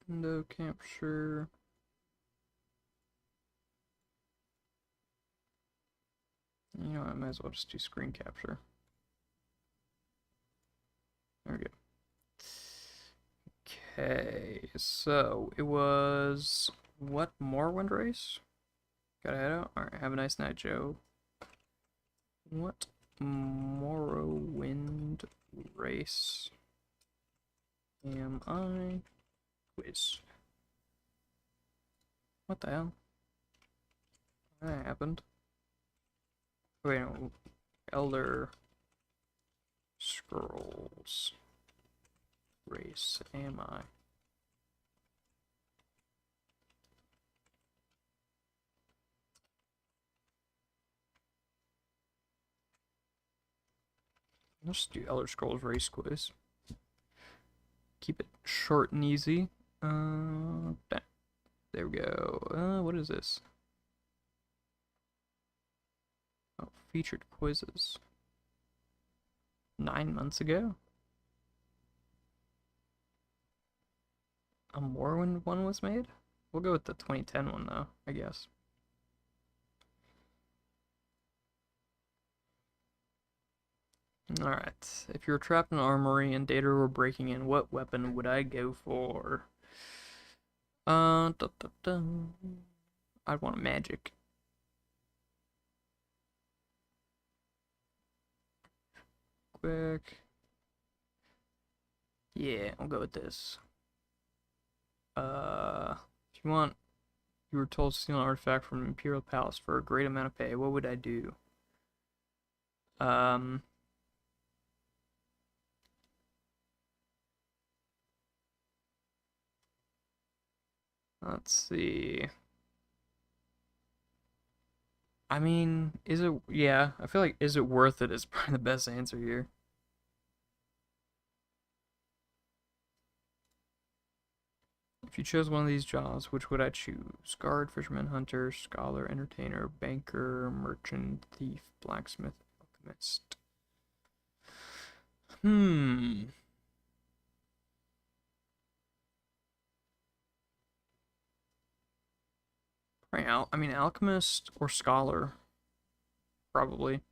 Window capture. You know, I might as well just do screen capture. There we go. Okay, so it was what, Morrowind race? Gotta head out. Alright, have a nice night, Joe. What Morrowind race am I? Quiz. What the hell? That happened. Wait, no. Elder Scrolls race am I? Let's do Elder Scrolls race quiz. Keep it short and easy. There we go. What is this? Oh, featured quizzes. 9 months ago? A Morrowind one was made? We'll go with the 2010 one though, I guess. Alright, if you were trapped in an armory and data were breaking in, what weapon would I go for? I'd want magic. Quick. Yeah, I'll go with this. If you want, you were told to steal an artifact from an Imperial Palace for a great amount of pay, what would I do? Let's see. I mean, is it, yeah, I feel like is it worth it is probably the best answer here. If you chose one of these jobs, which would I choose? Guard, fisherman, hunter, scholar, entertainer, banker, merchant, thief, blacksmith, alchemist. Right, I mean, alchemist or scholar, probably.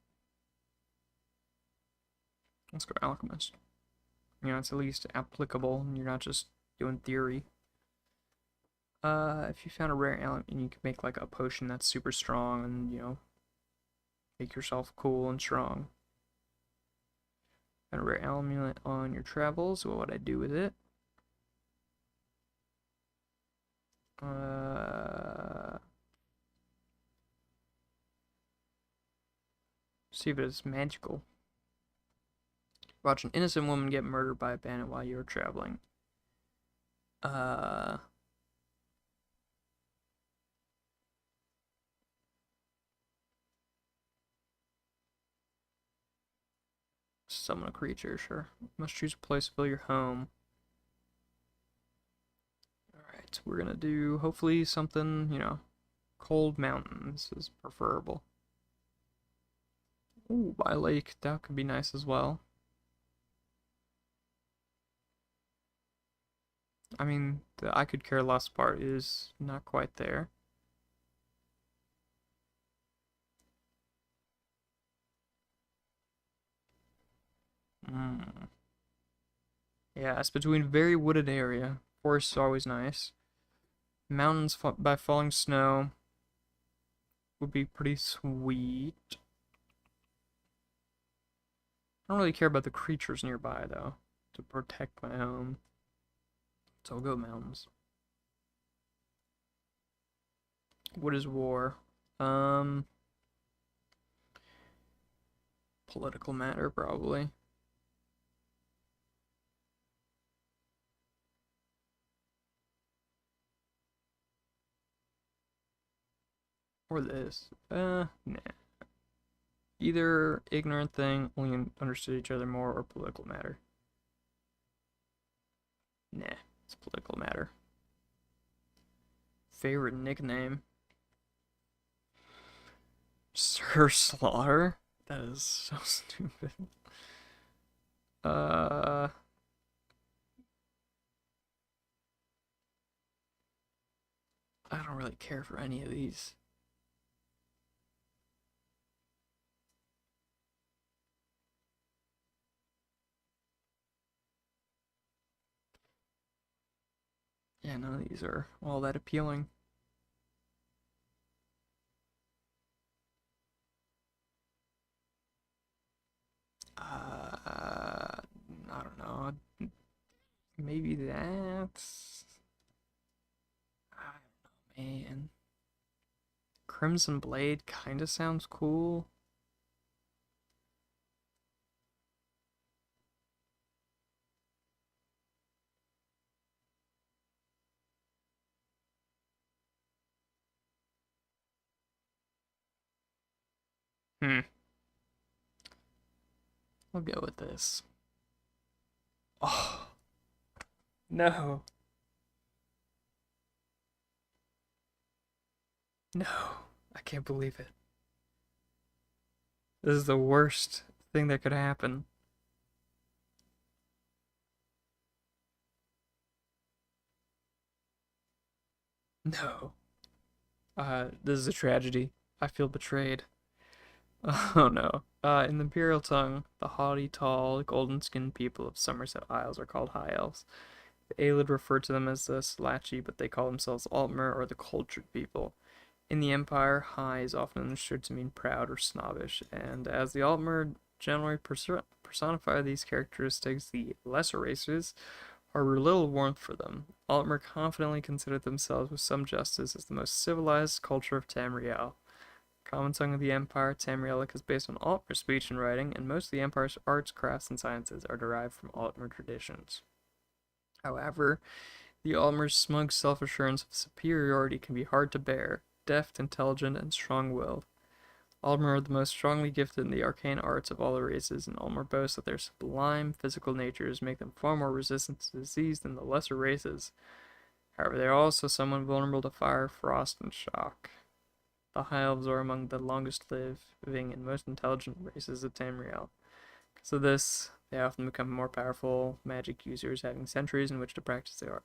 Let's go alchemist. You know, it's at least applicable, and you're not just doing theory. If you found a rare element, you could make like a potion that's super strong, and you know, make yourself cool and strong. Found a rare element on your travels. What would I do with it? See if it's magical. Watch an innocent woman get murdered by a bandit while you were traveling. Summon a creature, sure. Must choose a place to build your home. Alright, we're gonna do hopefully something, you know, cold mountains is preferable. Ooh, by a lake, that could be nice as well. I mean, the I could care less part is not quite there. Yeah, it's between very wooded area. Forests are always nice. Mountains by falling snow would be pretty sweet. I don't really care about the creatures nearby, though, to protect my home. Togo Mountains. What is war? Um, Political matter, probably. Or this. Nah. Either ignorant thing, only understood each other more, or political matter. Nah, it's political matter. Favorite nickname? Sir Slaughter? That is so stupid. Uh, I don't really care for any of these. Yeah, none of these are all that appealing. I don't know. Maybe that's. I don't know, man. Crimson Blade kinda sounds cool. Hmm. I'll go with this. Oh, no. No. I can't believe it. This is the worst thing that could happen. No. This is a tragedy. I feel betrayed. Oh no. In the Imperial tongue, the haughty, tall, golden-skinned people of Somerset Isles are called High Elves. The Aelid refer to them as the Slachi, but they call themselves Altmer or the Cultured People. In the Empire, High is often understood to mean proud or snobbish, and as the Altmer generally personify these characteristics, the lesser races harbor little warmth for them. Altmer confidently consider themselves with some justice as the most civilized culture of Tamriel. Common tongue of the Empire, Tamrielic is based on Altmer speech and writing, and most of the Empire's arts, crafts, and sciences are derived from Altmer traditions. However, the Altmer's smug self-assurance of superiority can be hard to bear, deft, intelligent, and strong-willed. Altmer are the most strongly gifted in the arcane arts of all the races, and Altmer boasts that their sublime physical natures make them far more resistant to disease than the lesser races. However, they are also somewhat vulnerable to fire, frost, and shock. The High Elves are among the longest living and most intelligent races of Tamriel. Because of this, they often become more powerful magic users, having centuries in which to practice their art.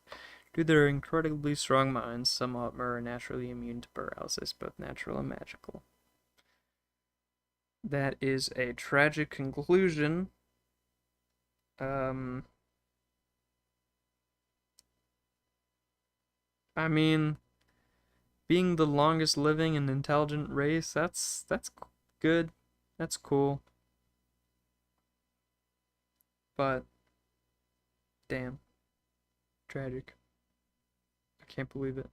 Due to their incredibly strong minds, some Altmer are naturally immune to paralysis, both natural and magical. That is a tragic conclusion. I mean, being the longest living and intelligent race, that's good. That's cool. But damn, tragic. I can't believe it.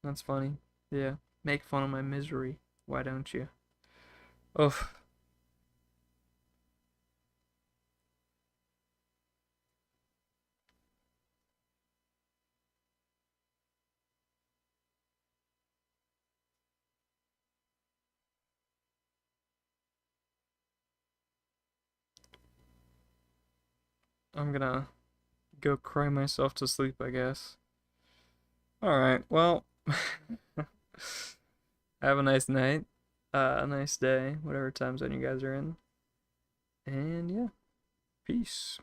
That's funny. Yeah. Make fun of my misery. Why don't you? Oof. I'm gonna go cry myself to sleep, I guess. Alright, well, have a nice night, a nice day, whatever time zone you guys are in. And yeah, peace.